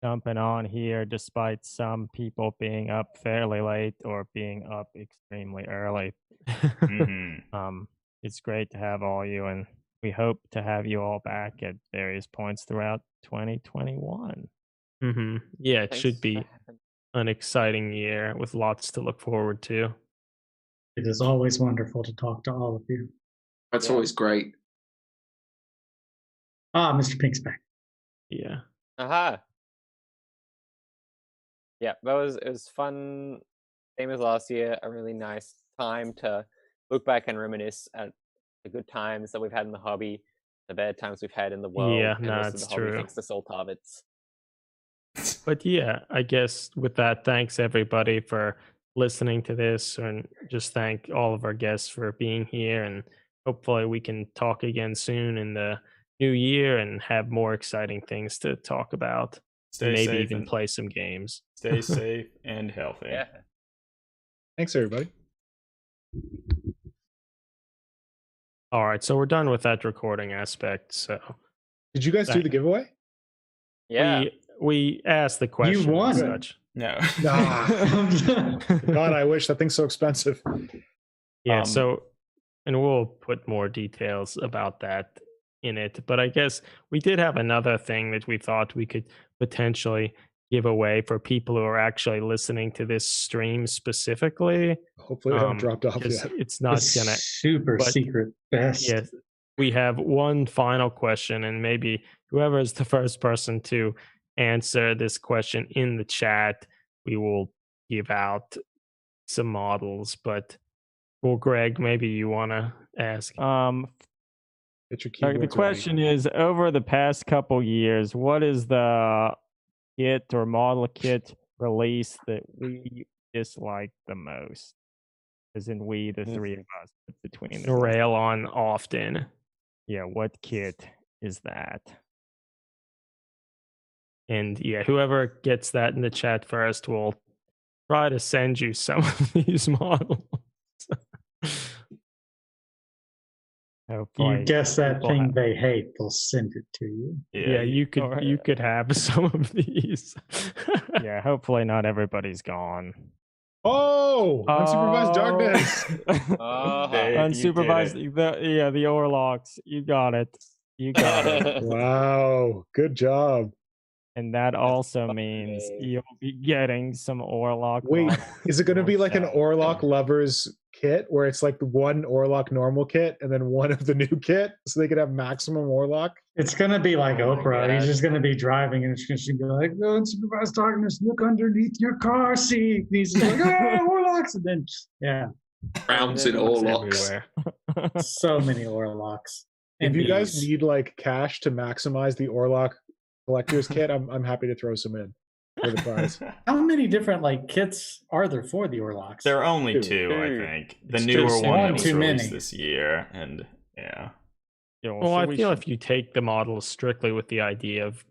[SPEAKER 2] jumping on here despite some people being up fairly late or being up extremely early. It's great to have all you, and we hope to have you all back at various points throughout 2021.
[SPEAKER 3] Yeah, it
[SPEAKER 4] Thanks
[SPEAKER 3] should
[SPEAKER 4] for
[SPEAKER 3] be
[SPEAKER 4] having-
[SPEAKER 3] an exciting year with lots to look forward to.
[SPEAKER 5] It is always wonderful to talk to all of you.
[SPEAKER 6] That's
[SPEAKER 4] Yeah.
[SPEAKER 6] always great.
[SPEAKER 5] Mr. Pink's back.
[SPEAKER 3] Yeah.
[SPEAKER 4] Aha. Yeah, it was fun. Same as last year. A really nice time to look back and reminisce at the good times that we've had in the hobby, the bad times we've had in the world,
[SPEAKER 3] Yeah,
[SPEAKER 4] and
[SPEAKER 3] no,
[SPEAKER 4] also
[SPEAKER 3] it's
[SPEAKER 4] the hobby
[SPEAKER 3] true.
[SPEAKER 4] thanks to Soul Tarvets.
[SPEAKER 3] But yeah, I guess with that, thanks everybody for listening to this, and just thank all of our guests for being here. And hopefully we can talk again soon in the new year and have more exciting things to talk about.
[SPEAKER 1] Stay
[SPEAKER 3] Maybe
[SPEAKER 1] safe
[SPEAKER 3] even
[SPEAKER 1] and
[SPEAKER 3] play some games.
[SPEAKER 1] stay safe and healthy.
[SPEAKER 4] Yeah.
[SPEAKER 7] Thanks, everybody.
[SPEAKER 3] All right, so we're done with that recording aspect. So
[SPEAKER 7] Did you guys do the giveaway?
[SPEAKER 4] Yeah.
[SPEAKER 3] we asked the question
[SPEAKER 5] won.
[SPEAKER 3] and such.
[SPEAKER 1] No.
[SPEAKER 7] God, I wish that thing's so expensive.
[SPEAKER 3] Yeah, so, and we'll put more details about that in it. But I guess we did have another thing that we thought we could potentially give away for people who are actually listening to this stream specifically.
[SPEAKER 7] Hopefully we haven't dropped off
[SPEAKER 3] 'cause
[SPEAKER 7] yet.
[SPEAKER 3] it's not
[SPEAKER 5] It's
[SPEAKER 3] gonna.
[SPEAKER 5] super
[SPEAKER 3] but-
[SPEAKER 5] secret best.
[SPEAKER 3] Yes, we have one final question, and maybe whoever is the first person to answer this question in the chat, we will give out some models. But well, Greg, maybe you want to ask.
[SPEAKER 7] Get your
[SPEAKER 2] The
[SPEAKER 7] keyboards ready.
[SPEAKER 2] question is, over the past couple years, what is the kit or model kit release that we dislike the most? As in we, the three of us, between the
[SPEAKER 3] Rail on often.
[SPEAKER 2] Yeah, what kit is that?
[SPEAKER 3] And yeah, whoever gets that in the chat first will try to send you some of these models.
[SPEAKER 2] Hopefully,
[SPEAKER 5] You guess that
[SPEAKER 2] people
[SPEAKER 5] thing
[SPEAKER 2] have-
[SPEAKER 5] they hate, they'll send it to you.
[SPEAKER 3] Yeah, you could have some of these.
[SPEAKER 2] Yeah, hopefully not everybody's gone.
[SPEAKER 7] Oh, unsupervised darkness.
[SPEAKER 1] Dave,
[SPEAKER 2] Unsupervised, the Orlocks. You got it. You got it.
[SPEAKER 7] Wow, good job.
[SPEAKER 2] And that also means you'll be getting some Orlock.
[SPEAKER 7] Wait,
[SPEAKER 2] models
[SPEAKER 7] is it going to be like an
[SPEAKER 2] yourself.
[SPEAKER 7] Orlock lovers kit where it's like the one Orlock normal kit and then one of the new kit so they could have maximum Orlock?
[SPEAKER 5] It's gonna be like
[SPEAKER 4] Oh my
[SPEAKER 5] Oprah. He's
[SPEAKER 4] God.
[SPEAKER 5] just gonna be driving, and it's just gonna be like, "Oh, unsupervised darkness, look underneath your car seat." And he's just like, "Oh, Orlocks!" And then, yeah,
[SPEAKER 6] Rounds in all locks.
[SPEAKER 3] Everywhere.
[SPEAKER 5] so many Orlocks.
[SPEAKER 7] If
[SPEAKER 5] And
[SPEAKER 7] you guys
[SPEAKER 5] bees.
[SPEAKER 7] need like cash to maximize the Orlock collector's kit, I'm happy to throw some in for the prize.
[SPEAKER 5] How many different like kits are there for the Orlocks?
[SPEAKER 1] There are only
[SPEAKER 7] Two.
[SPEAKER 1] 2, I think. The
[SPEAKER 3] It's
[SPEAKER 1] newer
[SPEAKER 3] just
[SPEAKER 1] one
[SPEAKER 5] one
[SPEAKER 1] that was
[SPEAKER 5] too
[SPEAKER 1] released
[SPEAKER 5] many.
[SPEAKER 1] this year, and yeah.
[SPEAKER 3] Well, I feel if you take the models strictly with the idea of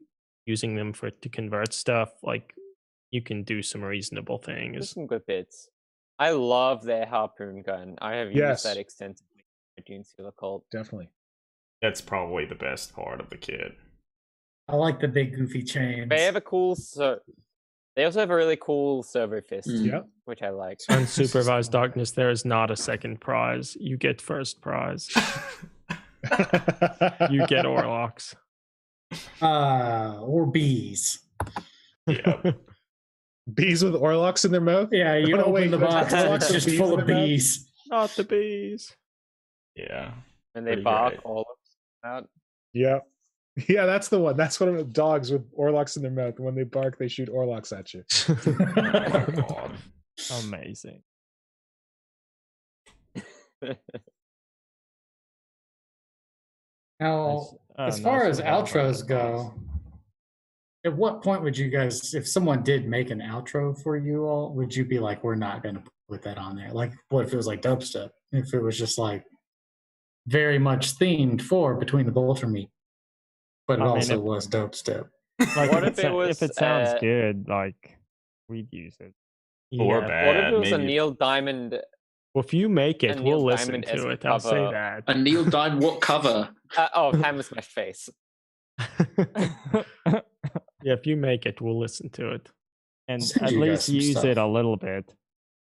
[SPEAKER 3] using them to convert stuff, like you can do some reasonable
[SPEAKER 4] There's
[SPEAKER 3] things.
[SPEAKER 4] some good bits. I love their harpoon gun. I have
[SPEAKER 7] Yes.
[SPEAKER 4] used that extensively in Dune Sealer Cult.
[SPEAKER 7] Definitely.
[SPEAKER 1] That's probably the best part of the kit.
[SPEAKER 5] I like the big goofy chains.
[SPEAKER 4] They have a cool they also have a really cool servo fist,
[SPEAKER 7] Yeah.
[SPEAKER 4] which I like.
[SPEAKER 3] Unsupervised darkness, there is not a second prize. You get first prize. You get Orlocks.
[SPEAKER 5] Or bees.
[SPEAKER 1] Yeah.
[SPEAKER 7] Bees with Orlocks in their mouth?
[SPEAKER 5] Yeah, you
[SPEAKER 7] Oh, no,
[SPEAKER 5] open
[SPEAKER 7] wait,
[SPEAKER 5] the
[SPEAKER 7] there's
[SPEAKER 5] box and
[SPEAKER 7] Orlocks
[SPEAKER 5] it's
[SPEAKER 7] with
[SPEAKER 5] just
[SPEAKER 7] bees
[SPEAKER 5] full
[SPEAKER 7] in
[SPEAKER 5] of
[SPEAKER 7] their mouth?
[SPEAKER 5] bees.
[SPEAKER 3] Not the bees.
[SPEAKER 1] Yeah.
[SPEAKER 4] And they
[SPEAKER 1] Pretty
[SPEAKER 4] bark
[SPEAKER 1] great.
[SPEAKER 4] all of them out.
[SPEAKER 7] Yeah. Yeah, that's the one. That's one of the dogs with Orlocks in their mouth. When they bark, they shoot Orlocks at you.
[SPEAKER 1] Oh my God.
[SPEAKER 2] Amazing.
[SPEAKER 5] Now, as
[SPEAKER 2] Nice
[SPEAKER 5] far as
[SPEAKER 2] to have
[SPEAKER 5] outros
[SPEAKER 2] a
[SPEAKER 5] go, at what point would you guys, if someone did make an outro for you all, would you be like, we're not going to put that on there? Like, what if it was like dubstep? If it was just like very much themed for Between the Bolter Meat, but it
[SPEAKER 2] I mean,
[SPEAKER 5] also
[SPEAKER 2] if-
[SPEAKER 5] was dubstep.
[SPEAKER 2] Like,
[SPEAKER 4] What
[SPEAKER 2] if
[SPEAKER 4] if it was,
[SPEAKER 2] if it sounds good, like we'd use it.
[SPEAKER 1] Or
[SPEAKER 3] Yeah.
[SPEAKER 1] bad.
[SPEAKER 4] What if it was a
[SPEAKER 1] maybe.
[SPEAKER 4] Neil Diamond?
[SPEAKER 3] Well, if you make it,
[SPEAKER 4] A
[SPEAKER 3] we'll
[SPEAKER 4] Neil
[SPEAKER 3] listen
[SPEAKER 4] Diamond-esque
[SPEAKER 3] to it. I'll say
[SPEAKER 4] cover.
[SPEAKER 3] that.
[SPEAKER 6] A Neil Diamond what cover?
[SPEAKER 4] Oh, Hammer Smashed Face.
[SPEAKER 3] Yeah, if you make it, we'll listen to it.
[SPEAKER 2] And
[SPEAKER 8] Send
[SPEAKER 2] at
[SPEAKER 8] you guys
[SPEAKER 2] least
[SPEAKER 8] some
[SPEAKER 2] use
[SPEAKER 8] stuff.
[SPEAKER 2] it a little bit.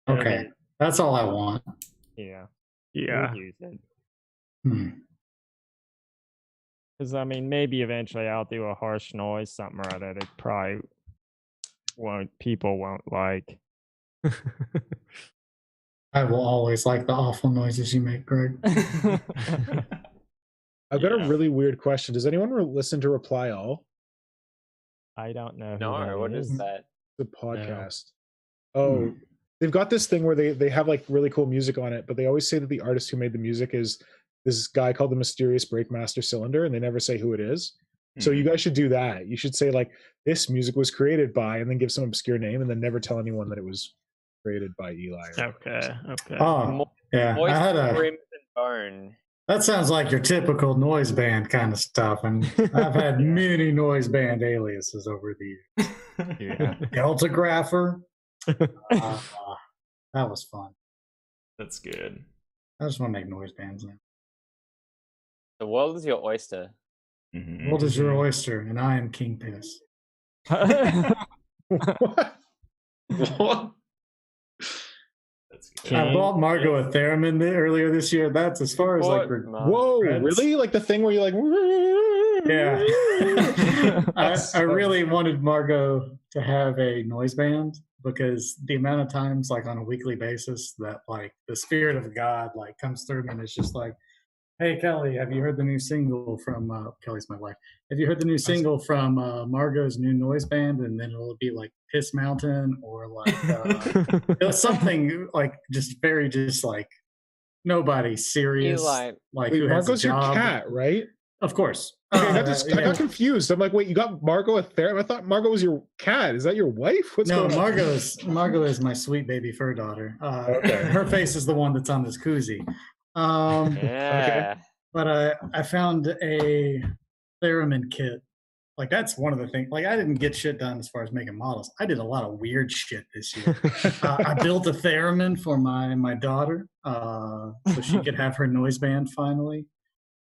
[SPEAKER 2] I
[SPEAKER 8] Okay,
[SPEAKER 2] mean,
[SPEAKER 8] that's all I want.
[SPEAKER 2] yeah,
[SPEAKER 3] Yeah.
[SPEAKER 2] we'll use it.
[SPEAKER 8] Hmm.
[SPEAKER 2] Because I mean, maybe eventually I'll do a harsh noise, something or other that probably people won't like.
[SPEAKER 8] I will always like the awful noises you make, Greg.
[SPEAKER 7] I've got a really weird question. Does anyone listen to Reply All?
[SPEAKER 2] I don't know.
[SPEAKER 4] No, what is that?
[SPEAKER 7] The podcast. Oh, they've got this thing where they have like really cool music on it, but they always say that the artist who made the music is this guy called the Mysterious Breakmaster Cylinder, and they never say who it is. So you guys should do that. You should say like, this music was created by, and then give some obscure name, and then never tell anyone that it was created by Eli.
[SPEAKER 3] Okay.
[SPEAKER 8] Oh, yeah.
[SPEAKER 4] Moist
[SPEAKER 8] I had
[SPEAKER 4] Crimson Bone.
[SPEAKER 8] that sounds like your typical noise band kind of stuff, and I've had many noise band aliases over the years.
[SPEAKER 2] Yeah.
[SPEAKER 8] Deltagrapher. That was fun.
[SPEAKER 1] That's good.
[SPEAKER 8] I just want to make noise bands now.
[SPEAKER 4] The world is your oyster.
[SPEAKER 8] World is your oyster, and I am King Piss.
[SPEAKER 7] What?
[SPEAKER 6] What?
[SPEAKER 1] That's good.
[SPEAKER 8] I bought Margot a theremin earlier this year. That's as far as like.
[SPEAKER 7] Whoa, really? Like the thing where you're like,
[SPEAKER 8] Yeah. I really wanted Margot to have a noise band because the amount of times, like on a weekly basis, that like the spirit of God like comes through me and it's just like, hey Kelly, have you heard the new single from Kelly's my wife? Have you heard the new single from Margot's new noise band? And then it'll be like Piss Mountain or like something like just very just like nobody serious.
[SPEAKER 4] Eli.
[SPEAKER 8] Like
[SPEAKER 7] wait,
[SPEAKER 8] who has a
[SPEAKER 7] Margot's your
[SPEAKER 8] job.
[SPEAKER 7] cat, right?
[SPEAKER 8] Of course.
[SPEAKER 7] Okay, I got confused. I'm like, wait, you got Margot a theremin? I thought Margot was your cat. Is that your wife? What's
[SPEAKER 8] No,
[SPEAKER 7] going on?
[SPEAKER 8] Margot is my sweet baby fur daughter.
[SPEAKER 7] Okay.
[SPEAKER 8] Her face is the one that's on this koozie.
[SPEAKER 4] Yeah.
[SPEAKER 8] But I found a theremin kit. Like that's one of the things. Like I didn't get shit done as far as making models. I did a lot of weird shit this year. I built a theremin for my daughter, so she could have her noise band finally.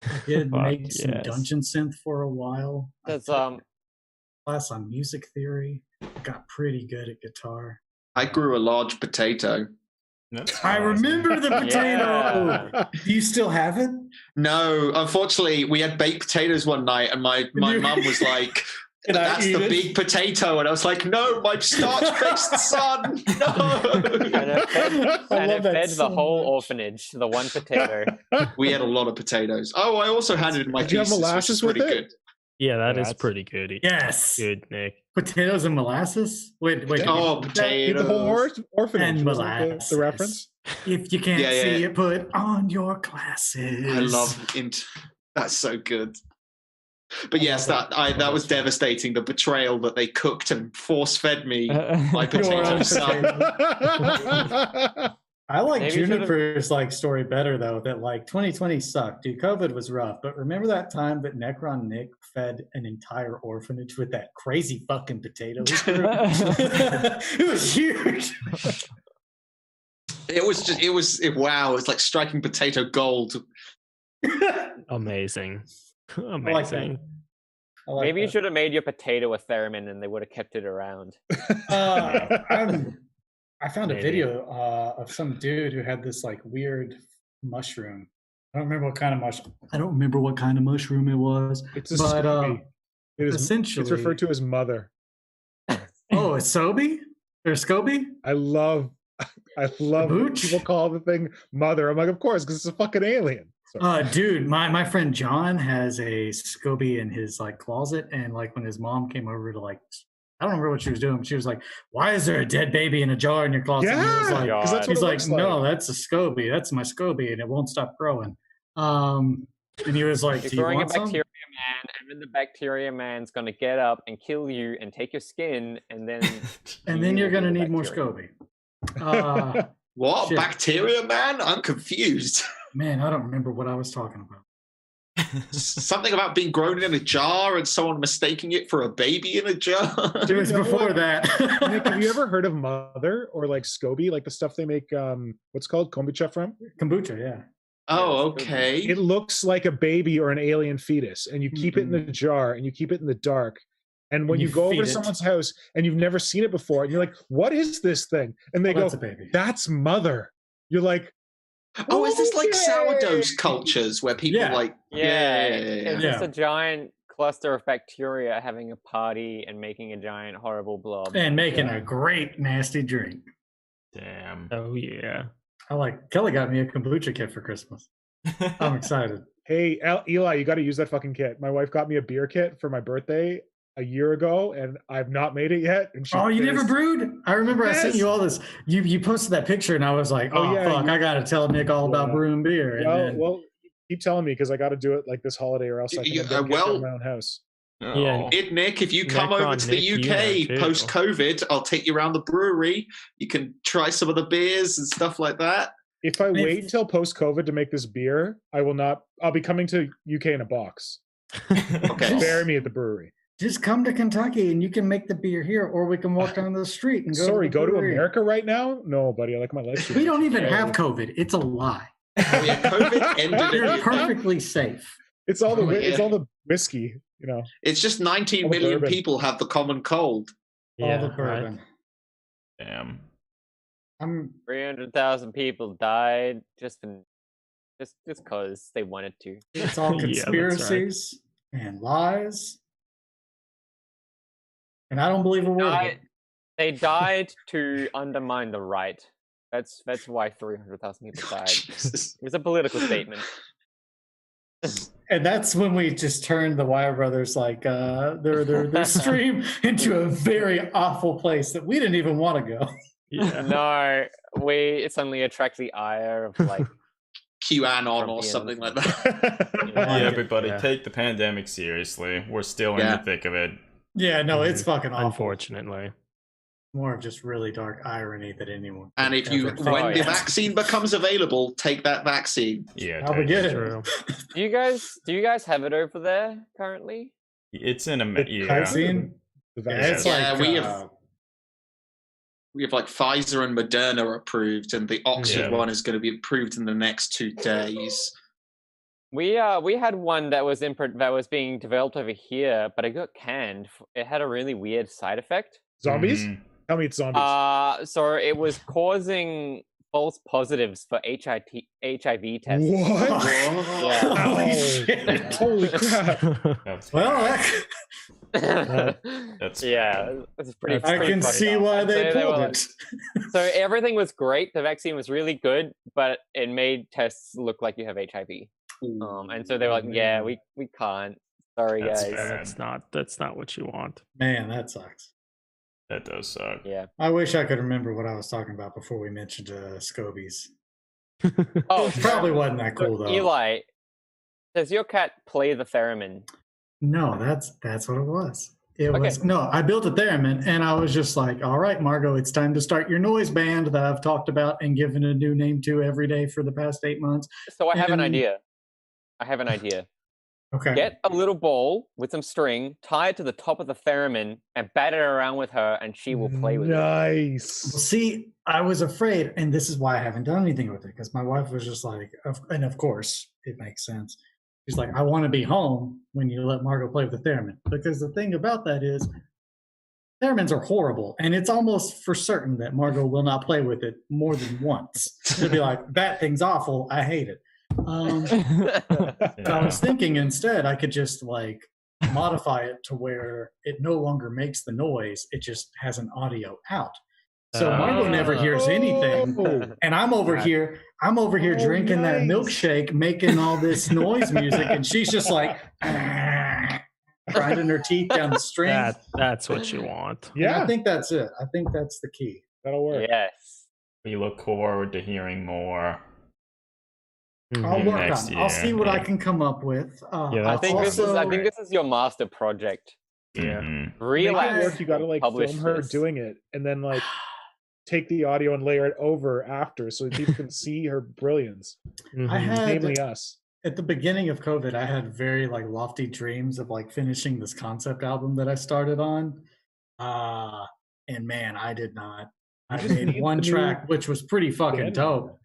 [SPEAKER 8] I did make some dungeon synth for a while.
[SPEAKER 4] That's
[SPEAKER 8] class on music theory. Got pretty good at guitar.
[SPEAKER 6] I grew a large potato.
[SPEAKER 8] I remember the potato.
[SPEAKER 4] Yeah.
[SPEAKER 8] Do you still have it?
[SPEAKER 6] No, unfortunately, we had baked potatoes one night, and my mum was like,
[SPEAKER 8] Can I
[SPEAKER 6] "That's
[SPEAKER 8] eat
[SPEAKER 6] the
[SPEAKER 8] it?"
[SPEAKER 6] big potato," and I was like, "No, my starch-based son, no."
[SPEAKER 4] And it fed the whole orphanage, the one potato.
[SPEAKER 6] We had a lot of potatoes. Oh, I also had it in my
[SPEAKER 7] Did you have
[SPEAKER 6] thesis, which
[SPEAKER 7] molasses
[SPEAKER 6] is
[SPEAKER 7] with
[SPEAKER 6] pretty
[SPEAKER 7] it?
[SPEAKER 6] good.
[SPEAKER 3] Yeah, that is
[SPEAKER 2] That's-
[SPEAKER 3] pretty good.
[SPEAKER 8] Yes.
[SPEAKER 3] Good, Nick.
[SPEAKER 8] Potatoes and molasses? Wait.
[SPEAKER 6] Oh,
[SPEAKER 7] Eat the whole
[SPEAKER 6] potatoes.
[SPEAKER 7] orphanage.
[SPEAKER 8] And
[SPEAKER 7] Wasn't that
[SPEAKER 8] molasses.
[SPEAKER 7] the reference?
[SPEAKER 8] If you can't
[SPEAKER 6] Yeah,
[SPEAKER 8] see
[SPEAKER 6] yeah.
[SPEAKER 8] it, put on your glasses.
[SPEAKER 6] I love that's so good. But yes, that was devastating. The betrayal that they cooked and force-fed me my potato
[SPEAKER 8] own
[SPEAKER 6] son.
[SPEAKER 8] I like
[SPEAKER 4] Maybe you should've-
[SPEAKER 8] Juniper's like story better though. That like 2020 sucked, dude. COVID was rough, but remember that time that Necron Nick fed an entire orphanage with that crazy fucking potato? He grew? It was huge.
[SPEAKER 6] Wow, it's like striking potato gold.
[SPEAKER 3] Amazing.
[SPEAKER 8] I like that.
[SPEAKER 3] Amazing.
[SPEAKER 8] I like
[SPEAKER 4] Maybe you
[SPEAKER 8] that.
[SPEAKER 4] should have made your potato a theremin and they would have kept it around.
[SPEAKER 8] I found a
[SPEAKER 3] Maybe.
[SPEAKER 8] video of some dude who had this like weird mushroom. I don't remember what kind of mushroom it was.
[SPEAKER 7] It's a
[SPEAKER 8] But,
[SPEAKER 7] Scooby.
[SPEAKER 8] essentially,
[SPEAKER 7] It's referred to as mother.
[SPEAKER 8] Oh, it's Sobe or Scoby?
[SPEAKER 7] I love when
[SPEAKER 8] Booch?
[SPEAKER 7] people call the thing mother. I'm like, of course, because it's a fucking alien. So,
[SPEAKER 8] Dude, my friend John has a Scoby in his like closet, and like when his mom came over to like, I don't remember what she was doing. But she was like, "Why is there a dead baby in a jar in your closet?" And he was
[SPEAKER 7] yeah,
[SPEAKER 8] like,
[SPEAKER 7] because that's what
[SPEAKER 8] he's
[SPEAKER 7] it
[SPEAKER 8] like,
[SPEAKER 7] looks
[SPEAKER 8] "No, that's a Scoby. That's my Scoby, and it won't stop growing." And he was like,
[SPEAKER 4] You're
[SPEAKER 8] "Do you
[SPEAKER 4] growing a
[SPEAKER 8] want some?"
[SPEAKER 4] bacteria man, and then the bacteria man's gonna get up and kill you and take your skin, and then
[SPEAKER 8] And then
[SPEAKER 4] you
[SPEAKER 8] you're
[SPEAKER 4] will be
[SPEAKER 8] gonna
[SPEAKER 4] the
[SPEAKER 8] need more
[SPEAKER 4] bacteria.
[SPEAKER 8] Scoby.
[SPEAKER 6] What?
[SPEAKER 8] Shit.
[SPEAKER 6] Bacteria man? I'm confused.
[SPEAKER 8] Man, I don't remember what I was talking about.
[SPEAKER 6] Something about being grown in a jar and someone mistaking it for a baby in a jar.
[SPEAKER 8] It was before that.
[SPEAKER 7] Nick, have you ever heard of mother or like Scoby, like the stuff they make what's called kombucha from?
[SPEAKER 8] Kombucha, yeah.
[SPEAKER 6] Oh, okay.
[SPEAKER 7] It looks like a baby or an alien fetus, and you keep it in a jar and you keep it in the dark, And when
[SPEAKER 5] You
[SPEAKER 7] you go over
[SPEAKER 5] feed
[SPEAKER 7] to
[SPEAKER 5] it.
[SPEAKER 7] someone's house and you've never seen it before, and you're like, "What is this thing?" And they
[SPEAKER 5] Oh,
[SPEAKER 7] go,
[SPEAKER 5] that's a baby.
[SPEAKER 7] "That's mother." You're like,
[SPEAKER 6] Oh, is this like
[SPEAKER 7] "Okay."
[SPEAKER 6] sourdough cultures where people
[SPEAKER 5] Yeah.
[SPEAKER 6] like
[SPEAKER 4] It's
[SPEAKER 5] Yeah.
[SPEAKER 4] just a giant cluster of bacteria having a party and making a giant horrible blob.
[SPEAKER 5] And making a great nasty drink.
[SPEAKER 1] Damn.
[SPEAKER 3] Oh yeah.
[SPEAKER 5] Kelly got me a kombucha kit for Christmas. I'm excited.
[SPEAKER 7] Hey, Eli, you got to use that fucking kit. My wife got me a beer kit for my birthday a year ago, and I've not made it yet. And
[SPEAKER 5] Oh, you never brewed? I remember I sent you all this. You posted that picture, and I was like, "Oh,
[SPEAKER 7] yeah,
[SPEAKER 5] fuck! I gotta tell Nick all about
[SPEAKER 7] Yeah.
[SPEAKER 5] brewing beer." And then,
[SPEAKER 7] Well, keep telling me because I got to do it like this holiday, or else I can get
[SPEAKER 6] well-
[SPEAKER 7] in my own house.
[SPEAKER 3] Yeah.
[SPEAKER 6] Nick, if you come
[SPEAKER 3] Necron
[SPEAKER 6] over to the
[SPEAKER 3] Nick, you
[SPEAKER 6] UK
[SPEAKER 3] have too.
[SPEAKER 6] post-COVID, I'll take you around the brewery. You can try some of the beers and stuff like that.
[SPEAKER 7] If I
[SPEAKER 5] If-
[SPEAKER 7] wait until post-COVID to make this beer, I will not. I'll be coming to UK in a box.
[SPEAKER 6] Okay.
[SPEAKER 7] Bury me at the brewery.
[SPEAKER 5] just come to Kentucky and you can make the beer here, or we can walk down the street and go.
[SPEAKER 7] Sorry,
[SPEAKER 5] to the
[SPEAKER 7] go to
[SPEAKER 5] brewery.
[SPEAKER 7] America right now? No, buddy. I like my life.
[SPEAKER 5] We don't even have COVID. It's a lie.
[SPEAKER 6] Oh, yeah, COVID ended
[SPEAKER 5] You're
[SPEAKER 6] in the UK.
[SPEAKER 5] perfectly safe.
[SPEAKER 7] It's all the
[SPEAKER 6] Oh,
[SPEAKER 7] it's
[SPEAKER 6] yeah.
[SPEAKER 7] all the whiskey, you know.
[SPEAKER 6] It's just 19
[SPEAKER 7] All the
[SPEAKER 6] million
[SPEAKER 7] bourbon.
[SPEAKER 6] people have the common cold.
[SPEAKER 5] All the
[SPEAKER 3] right.
[SPEAKER 5] bourbon.
[SPEAKER 1] Damn.
[SPEAKER 5] I'm
[SPEAKER 4] 300,000 people died just because they wanted to.
[SPEAKER 5] It's all
[SPEAKER 3] Yeah, that's right.
[SPEAKER 5] conspiracies and lies. And I don't believe a word of it.
[SPEAKER 4] They died to undermine the right. That's why 300,000 people died.
[SPEAKER 6] Jesus.
[SPEAKER 4] It was a political statement.
[SPEAKER 5] And that's when we just turned the Wire Brothers their stream into a very awful place that we didn't even want to go.
[SPEAKER 3] Yeah.
[SPEAKER 4] No, it suddenly attracts the ire of like
[SPEAKER 6] QAnon or
[SPEAKER 4] Trumpians.
[SPEAKER 6] something like that.
[SPEAKER 1] Yeah, everybody,
[SPEAKER 3] Yeah.
[SPEAKER 1] take the pandemic seriously. We're still in
[SPEAKER 6] Yeah.
[SPEAKER 1] the thick of it.
[SPEAKER 5] Yeah, no, it's fucking awful.
[SPEAKER 3] Unfortunately.
[SPEAKER 5] More of just really dark irony that anyone.
[SPEAKER 6] And
[SPEAKER 5] could
[SPEAKER 6] if you,
[SPEAKER 5] ever
[SPEAKER 6] when
[SPEAKER 5] think
[SPEAKER 6] the
[SPEAKER 5] of.
[SPEAKER 6] vaccine becomes available, take that vaccine.
[SPEAKER 1] Yeah,
[SPEAKER 5] How we get it?
[SPEAKER 3] True.
[SPEAKER 4] Do you guys have it over there currently?
[SPEAKER 1] it's in a yeah.
[SPEAKER 5] Vaccine?
[SPEAKER 7] The
[SPEAKER 5] Yeah,
[SPEAKER 7] vaccine.
[SPEAKER 5] it's
[SPEAKER 6] Yeah,
[SPEAKER 5] like
[SPEAKER 6] we have like Pfizer and Moderna approved, and the Oxford
[SPEAKER 1] Yeah.
[SPEAKER 6] one is going to be approved in the next 2 days.
[SPEAKER 4] We had one that was being developed over here, but it got canned. It had a really weird side effect.
[SPEAKER 7] Zombies?
[SPEAKER 1] Mhm.
[SPEAKER 7] Tell me it's zombies.
[SPEAKER 4] So it was causing false positives for HIV tests.
[SPEAKER 7] What?
[SPEAKER 4] Yeah.
[SPEAKER 5] Holy
[SPEAKER 7] Oh,
[SPEAKER 5] shit.
[SPEAKER 7] Holy crap.
[SPEAKER 1] That's
[SPEAKER 5] Well,
[SPEAKER 1] That's
[SPEAKER 4] yeah, it's pretty.
[SPEAKER 3] That's
[SPEAKER 5] I
[SPEAKER 4] pretty
[SPEAKER 5] can
[SPEAKER 4] fucked
[SPEAKER 5] see
[SPEAKER 4] up.
[SPEAKER 5] why
[SPEAKER 4] I'd
[SPEAKER 5] they
[SPEAKER 4] say were
[SPEAKER 5] pulled
[SPEAKER 4] like-
[SPEAKER 5] it.
[SPEAKER 4] So everything was great. The vaccine was really good, but it made tests look like you have HIV. And so they were like, "Yeah, we can't. Sorry,
[SPEAKER 1] That's
[SPEAKER 4] guys."
[SPEAKER 1] bad.
[SPEAKER 3] That's not what you want.
[SPEAKER 5] Man, that sucks.
[SPEAKER 1] that does suck.
[SPEAKER 4] Yeah.
[SPEAKER 5] I wish I could remember what I was talking about before we mentioned Scobies.
[SPEAKER 4] Oh,
[SPEAKER 5] Probably wasn't that
[SPEAKER 4] so
[SPEAKER 5] cool though.
[SPEAKER 4] Eli, does your cat play the theremin?
[SPEAKER 5] No, that's what it was. It
[SPEAKER 4] Okay.
[SPEAKER 5] was no. I built a theremin, and I was just like, "All right, Margot, it's time to start your noise band that I've talked about and given a new name to every day for the past 8 months."
[SPEAKER 4] So I have an
[SPEAKER 5] And-
[SPEAKER 4] idea.
[SPEAKER 5] Okay.
[SPEAKER 4] Get a little ball with some string, tie it to the top of the theremin, and bat it around with her, and she will play with it.
[SPEAKER 5] Well,
[SPEAKER 7] Nice.
[SPEAKER 5] see, I was afraid, and this is why I haven't done anything with it, because my wife was just like, and of course, it makes sense. She's like, I want to be home when you let Margot play with the theremin. Because the thing about that is, theremins are horrible, and it's almost for certain that Margot will not play with it more than once. She'll be like, that thing's awful, I hate it. So I was thinking instead I could just like modify it to where it no longer makes the noise, it just has an audio out. So Margot never hears anything.
[SPEAKER 7] Oh,
[SPEAKER 5] And I'm over here
[SPEAKER 7] Oh,
[SPEAKER 5] drinking that
[SPEAKER 7] nice.
[SPEAKER 5] milkshake, making all this noise music, and she's just like grinding her teeth down the string.
[SPEAKER 3] That's what you want.
[SPEAKER 5] And
[SPEAKER 7] yeah,
[SPEAKER 5] I think that's it. I think that's the key.
[SPEAKER 7] that'll work.
[SPEAKER 4] Yes.
[SPEAKER 1] We look forward to hearing more.
[SPEAKER 5] I'll work
[SPEAKER 1] Next
[SPEAKER 5] on it. I'll see
[SPEAKER 1] year,
[SPEAKER 5] what I
[SPEAKER 1] yeah.
[SPEAKER 5] can come up with.
[SPEAKER 3] Yeah,
[SPEAKER 4] I
[SPEAKER 5] I'll
[SPEAKER 4] think this
[SPEAKER 5] also-
[SPEAKER 4] is your master project.
[SPEAKER 3] Yeah.
[SPEAKER 1] Mhm.
[SPEAKER 7] Make it
[SPEAKER 4] Relax.
[SPEAKER 7] work, you gotta like
[SPEAKER 4] Publish
[SPEAKER 7] film her
[SPEAKER 4] this.
[SPEAKER 7] doing it and then like take the audio and layer it over after so that people can see her brilliance.
[SPEAKER 5] I had
[SPEAKER 7] Namely us.
[SPEAKER 5] at the beginning of COVID, I had very like lofty dreams of like finishing this concept album that I started on. And man, I did not. I
[SPEAKER 7] just
[SPEAKER 5] made
[SPEAKER 7] need
[SPEAKER 5] one
[SPEAKER 7] the new
[SPEAKER 5] track, which was pretty fucking
[SPEAKER 7] band.
[SPEAKER 5] dope.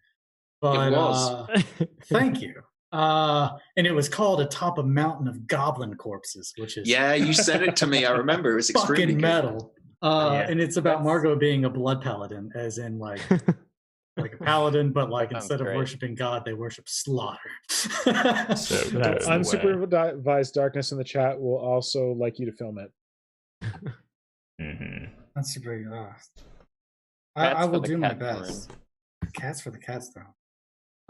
[SPEAKER 5] But
[SPEAKER 6] was.
[SPEAKER 5] thank you.
[SPEAKER 8] And it was called Atop a Mountain of Goblin Corpses, which is
[SPEAKER 6] Yeah, you sent it to me. I remember. It was extremely
[SPEAKER 8] fucking
[SPEAKER 6] good.
[SPEAKER 8] metal. And it's about Margot being a blood paladin, as in like a paladin, but like instead of worshiping God, they worship slaughter.
[SPEAKER 1] So that's
[SPEAKER 7] unsupervised darkness in the chat will also like you to film it.
[SPEAKER 8] That's super. I will do my best. Cats for the cats, though.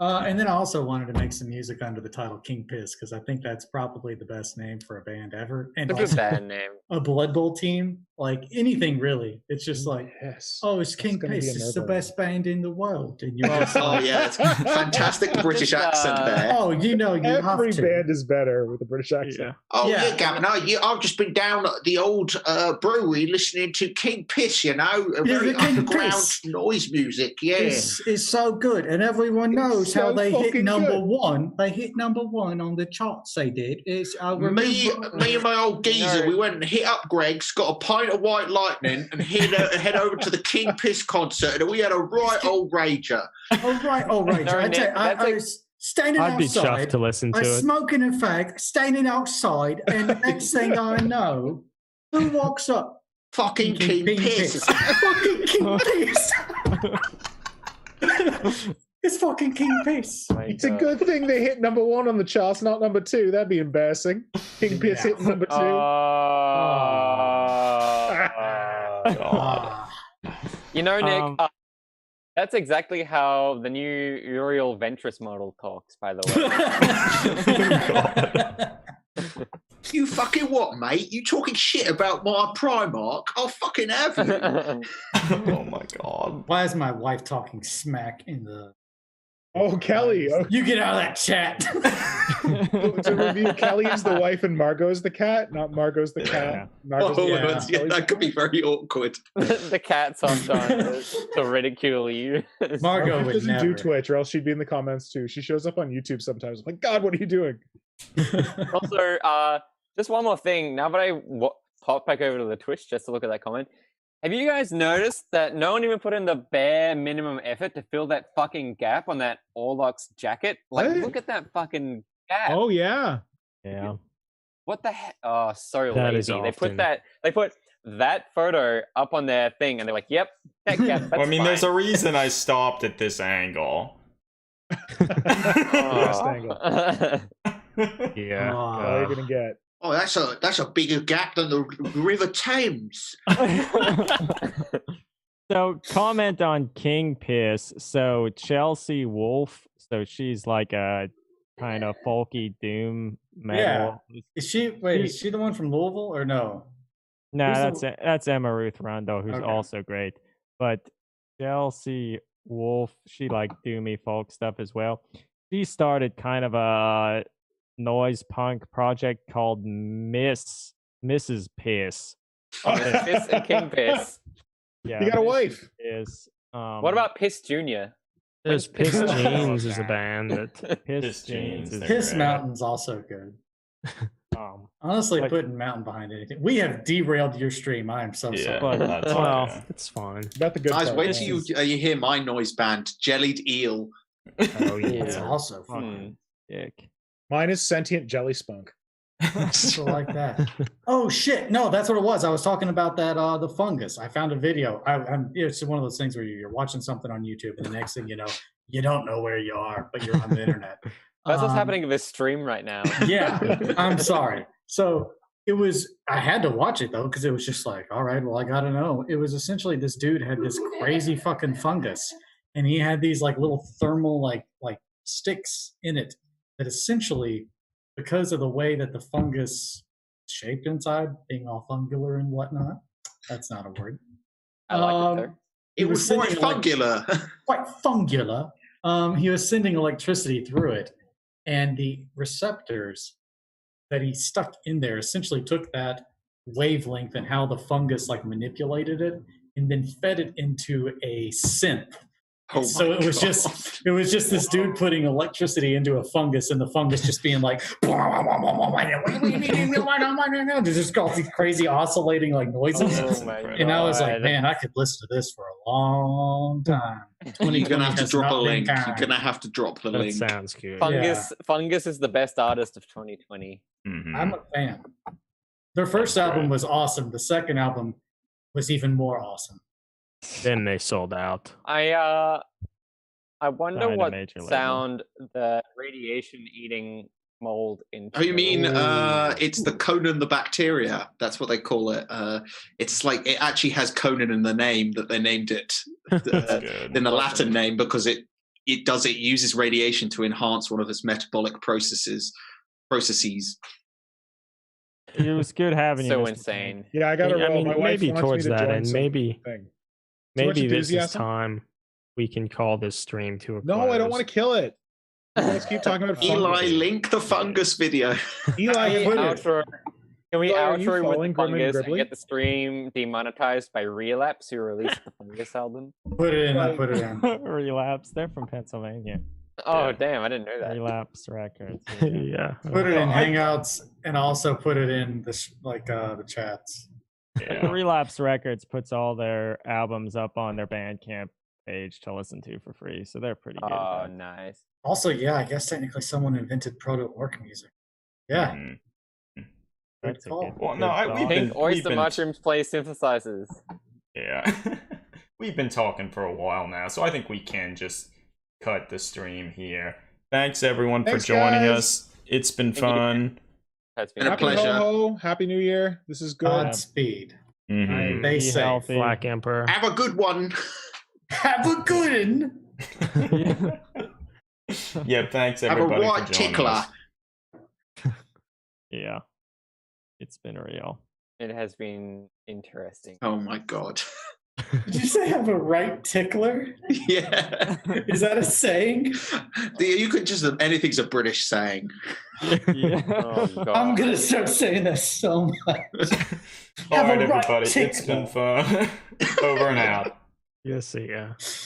[SPEAKER 8] And then I also wanted to make some music under the title King Piss, because I think that's probably the best name for a band ever. And
[SPEAKER 4] It's a good band name.
[SPEAKER 8] A Blood Bowl team, like anything really. It's just like, oh, it's King Piss. It's the best band in the world. And you're just
[SPEAKER 6] oh yeah, it's fantastic British accent there.
[SPEAKER 8] Oh, you know,
[SPEAKER 7] every band is better with a British accent.
[SPEAKER 6] Yeah. Oh yeah, Gavin. I've just been down at the old brewery listening to King Piss. You know, a very underground noise music. Yeah,
[SPEAKER 8] it's so good, and everyone knows how they hit number one. They hit number one on the charts. They did. It's
[SPEAKER 6] me and my old geezer. We went and hit up Greg's, got a pint of White Lightning, and head over to the King Piss concert, and we had a right old rager.
[SPEAKER 8] I was standing outside.
[SPEAKER 3] I'd be chuffed to listen to it.
[SPEAKER 8] Smoking a fag, standing outside, and the next thing I know, who walks up?
[SPEAKER 6] Fucking King Piss.
[SPEAKER 8] Fucking King Piss. It's fucking King Piss.
[SPEAKER 7] It's a good thing they hit number one on the charts, not number two. That'd be embarrassing. King Piss hit number two.
[SPEAKER 4] You know, Nick, that's exactly how the new Uriel Ventris model talks, by the
[SPEAKER 6] way. You fucking what, mate? You talking shit about my Primarch? I'll fucking have you.
[SPEAKER 1] Oh my god.
[SPEAKER 8] Why is my wife talking smack in the...
[SPEAKER 7] Oh, Kelly. Okay.
[SPEAKER 8] You get out of that chat.
[SPEAKER 7] To review, Kelly is the wife and Margot's the cat, not Margot's the cat.
[SPEAKER 6] That could be very awkward.
[SPEAKER 4] The cat sometimes to ridicule you.
[SPEAKER 7] Margot doesn't do Twitch, or else she'd be in the comments too. She shows up on YouTube sometimes. I'm like, God, what are you doing?
[SPEAKER 4] Also, just one more thing. Now that I pop back over to the Twitch just to look at that comment, have you guys noticed that no one even put in the bare minimum effort to fill that fucking gap on that Orlock's jacket? Like, look at that fucking gap.
[SPEAKER 7] Oh yeah.
[SPEAKER 2] Yeah.
[SPEAKER 4] What the heck? Oh, so
[SPEAKER 3] that
[SPEAKER 4] lazy. They put that photo up on their thing, and they're like, "Yep, that gap." That's
[SPEAKER 1] well, I mean,
[SPEAKER 4] fine.
[SPEAKER 1] there's a reason I stopped at this angle.
[SPEAKER 7] Best angle.
[SPEAKER 2] Yeah.
[SPEAKER 7] What are you gonna get?
[SPEAKER 6] Oh, that's a bigger gap than the River Thames.
[SPEAKER 2] So, comment on King Piss. So, Chelsea Wolf. So, she's like a kind of folky doom metal.
[SPEAKER 8] Yeah. Is she the one from Louisville or no?
[SPEAKER 2] No, that's Emma Ruth Rondo, who's also great. But Chelsea Wolf, she like doomy folk stuff as well. She started kind of a noise punk project called Mrs. Piss.
[SPEAKER 4] Piss and King Piss.
[SPEAKER 2] Yeah,
[SPEAKER 7] you got a wife.
[SPEAKER 2] Piss.
[SPEAKER 4] What about Piss Junior?
[SPEAKER 3] There's Piss Jeans is a band that
[SPEAKER 2] Piss Jeans.
[SPEAKER 8] Piss Mountain's also good. Honestly, putting Mountain behind anything. We have derailed your stream. I am so sorry.
[SPEAKER 2] But, well,
[SPEAKER 3] it's fine.
[SPEAKER 7] About the good
[SPEAKER 6] guys,
[SPEAKER 7] part.
[SPEAKER 6] wait till you hear my noise band, Jellied Eel.
[SPEAKER 2] Oh yeah,
[SPEAKER 8] it's also fun.
[SPEAKER 2] Dick.
[SPEAKER 7] Mine is Sentient Jelly Spunk.
[SPEAKER 8] People like that. Oh shit! No, that's what it was. I was talking about that the fungus. I found a video. It's one of those things where you're watching something on YouTube, and the next thing you know, you don't know where you are, but you're on the internet.
[SPEAKER 4] That's what's happening in this stream right now.
[SPEAKER 8] Yeah, I'm sorry. So it was. I had to watch it though because it was just like, all right, well, I gotta know. It was essentially this dude had this crazy fucking fungus, and he had these like little thermal like sticks in it that essentially, because of the way that the fungus is shaped inside, being all fungular and whatnot. That's not a word.
[SPEAKER 4] I like it though.
[SPEAKER 6] It was quite fungular.
[SPEAKER 8] Quite fungular. He was sending electricity through it, and the receptors that he stuck in there essentially took that wavelength and how the fungus like manipulated it, and then fed it into a synth
[SPEAKER 6] Oh
[SPEAKER 5] So
[SPEAKER 6] my
[SPEAKER 5] it was
[SPEAKER 6] God.
[SPEAKER 5] just this dude putting electricity into a fungus, and the fungus just being like, there's just all these crazy oscillating like noises.
[SPEAKER 4] Oh my
[SPEAKER 5] And I was like,
[SPEAKER 4] God.
[SPEAKER 5] man, I could listen to this for a long time.
[SPEAKER 6] You're gonna have to
[SPEAKER 5] 2020 has
[SPEAKER 6] drop a
[SPEAKER 5] not been
[SPEAKER 6] link. You're
[SPEAKER 5] kind.
[SPEAKER 6] gonna have to drop the
[SPEAKER 3] That
[SPEAKER 6] link.
[SPEAKER 3] sounds good.
[SPEAKER 4] Fungus is the best artist of 2020.
[SPEAKER 1] Mhm.
[SPEAKER 5] I'm a fan. Their first
[SPEAKER 1] That's
[SPEAKER 5] album
[SPEAKER 1] great.
[SPEAKER 5] was awesome. The second album was even more awesome.
[SPEAKER 3] Then they sold out.
[SPEAKER 4] I wonder
[SPEAKER 2] Signed a
[SPEAKER 4] what
[SPEAKER 2] major label.
[SPEAKER 4] sound the radiation eating mold into.
[SPEAKER 6] Oh, you mean
[SPEAKER 3] Ooh.
[SPEAKER 6] it's the Conan the bacteria? That's what they call it. It's like it actually has Conan in the name that they named it
[SPEAKER 1] good.
[SPEAKER 6] in the Latin name because it uses radiation to enhance one of its metabolic processes.
[SPEAKER 2] It was good having you.
[SPEAKER 4] so
[SPEAKER 2] Mr.
[SPEAKER 4] insane.
[SPEAKER 7] Yeah, I got to
[SPEAKER 3] I
[SPEAKER 7] roll.
[SPEAKER 3] mean,
[SPEAKER 7] My wife
[SPEAKER 3] maybe
[SPEAKER 7] wants
[SPEAKER 3] towards
[SPEAKER 7] me to
[SPEAKER 3] that
[SPEAKER 7] join
[SPEAKER 3] end,
[SPEAKER 7] some
[SPEAKER 3] maybe
[SPEAKER 7] thing. Too much
[SPEAKER 3] this is
[SPEAKER 7] enthusiasm?
[SPEAKER 3] time we can call this stream to a
[SPEAKER 7] No, I don't want to kill it. Let's keep talking about
[SPEAKER 6] Eli,
[SPEAKER 7] fungus.
[SPEAKER 6] link the fungus video.
[SPEAKER 7] Eli,
[SPEAKER 4] Can we
[SPEAKER 7] put it.
[SPEAKER 4] outro, can we
[SPEAKER 7] Eli, are you
[SPEAKER 4] outro
[SPEAKER 7] following
[SPEAKER 4] with the
[SPEAKER 6] Oh,
[SPEAKER 7] Grimly
[SPEAKER 4] fungus and
[SPEAKER 7] Gribbly?
[SPEAKER 4] get the stream demonetized by Relapse, who released the fungus album?
[SPEAKER 5] Put it in. I put it in.
[SPEAKER 2] Relapse. They're from Pennsylvania.
[SPEAKER 4] Oh
[SPEAKER 1] Yeah.
[SPEAKER 4] damn, I didn't know that.
[SPEAKER 2] Relapse Records.
[SPEAKER 3] Yeah.
[SPEAKER 5] Put it in
[SPEAKER 1] I-
[SPEAKER 5] Hangouts and also put it in the the chats.
[SPEAKER 1] Yeah.
[SPEAKER 2] Relapse Records puts all their albums up on their Bandcamp page to listen to for free, so they're pretty good.
[SPEAKER 4] Oh,
[SPEAKER 2] about it.
[SPEAKER 4] nice.
[SPEAKER 5] Also, yeah, I guess technically someone invented proto-orc music. Yeah,
[SPEAKER 1] Mhm.
[SPEAKER 2] That's a
[SPEAKER 5] call.
[SPEAKER 2] good.
[SPEAKER 1] Well,
[SPEAKER 2] good
[SPEAKER 1] no,
[SPEAKER 2] song.
[SPEAKER 1] we've
[SPEAKER 4] Pink
[SPEAKER 1] been-
[SPEAKER 4] oyster
[SPEAKER 1] been-
[SPEAKER 4] mushrooms play synthesizers.
[SPEAKER 1] Yeah. We've been talking for a while now, so I think we can just cut the stream here. Thanks everyone
[SPEAKER 7] Thanks,
[SPEAKER 1] for joining
[SPEAKER 7] guys.
[SPEAKER 1] us. It's been
[SPEAKER 4] Thank you.
[SPEAKER 1] fun.
[SPEAKER 4] That's been
[SPEAKER 6] And a
[SPEAKER 7] Happy
[SPEAKER 6] pleasure.
[SPEAKER 7] ho ho. Happy New Year. This is good.
[SPEAKER 5] Godspeed.
[SPEAKER 1] Mhm.
[SPEAKER 5] Stay
[SPEAKER 2] Be
[SPEAKER 5] safe.
[SPEAKER 2] healthy.
[SPEAKER 3] Black Emperor.
[SPEAKER 6] Have a good one.
[SPEAKER 5] Have a good one.
[SPEAKER 1] Yeah, thanks
[SPEAKER 6] Have a
[SPEAKER 1] everybody
[SPEAKER 6] white
[SPEAKER 1] for joining
[SPEAKER 6] tickler.
[SPEAKER 1] us.
[SPEAKER 2] Yeah, it's been real.
[SPEAKER 4] It has been interesting.
[SPEAKER 6] Oh my God.
[SPEAKER 5] Did you say have a right tickler?
[SPEAKER 6] Yeah.
[SPEAKER 5] Is that a saying?
[SPEAKER 6] You could just anything's a British saying.
[SPEAKER 2] Yeah.
[SPEAKER 4] Oh god.
[SPEAKER 5] I'm gonna start saying that so much.
[SPEAKER 1] All
[SPEAKER 5] Have
[SPEAKER 1] right,
[SPEAKER 5] a right
[SPEAKER 1] everybody. It's
[SPEAKER 5] tickler.
[SPEAKER 1] been fun. Over and out.
[SPEAKER 3] Yes, yeah.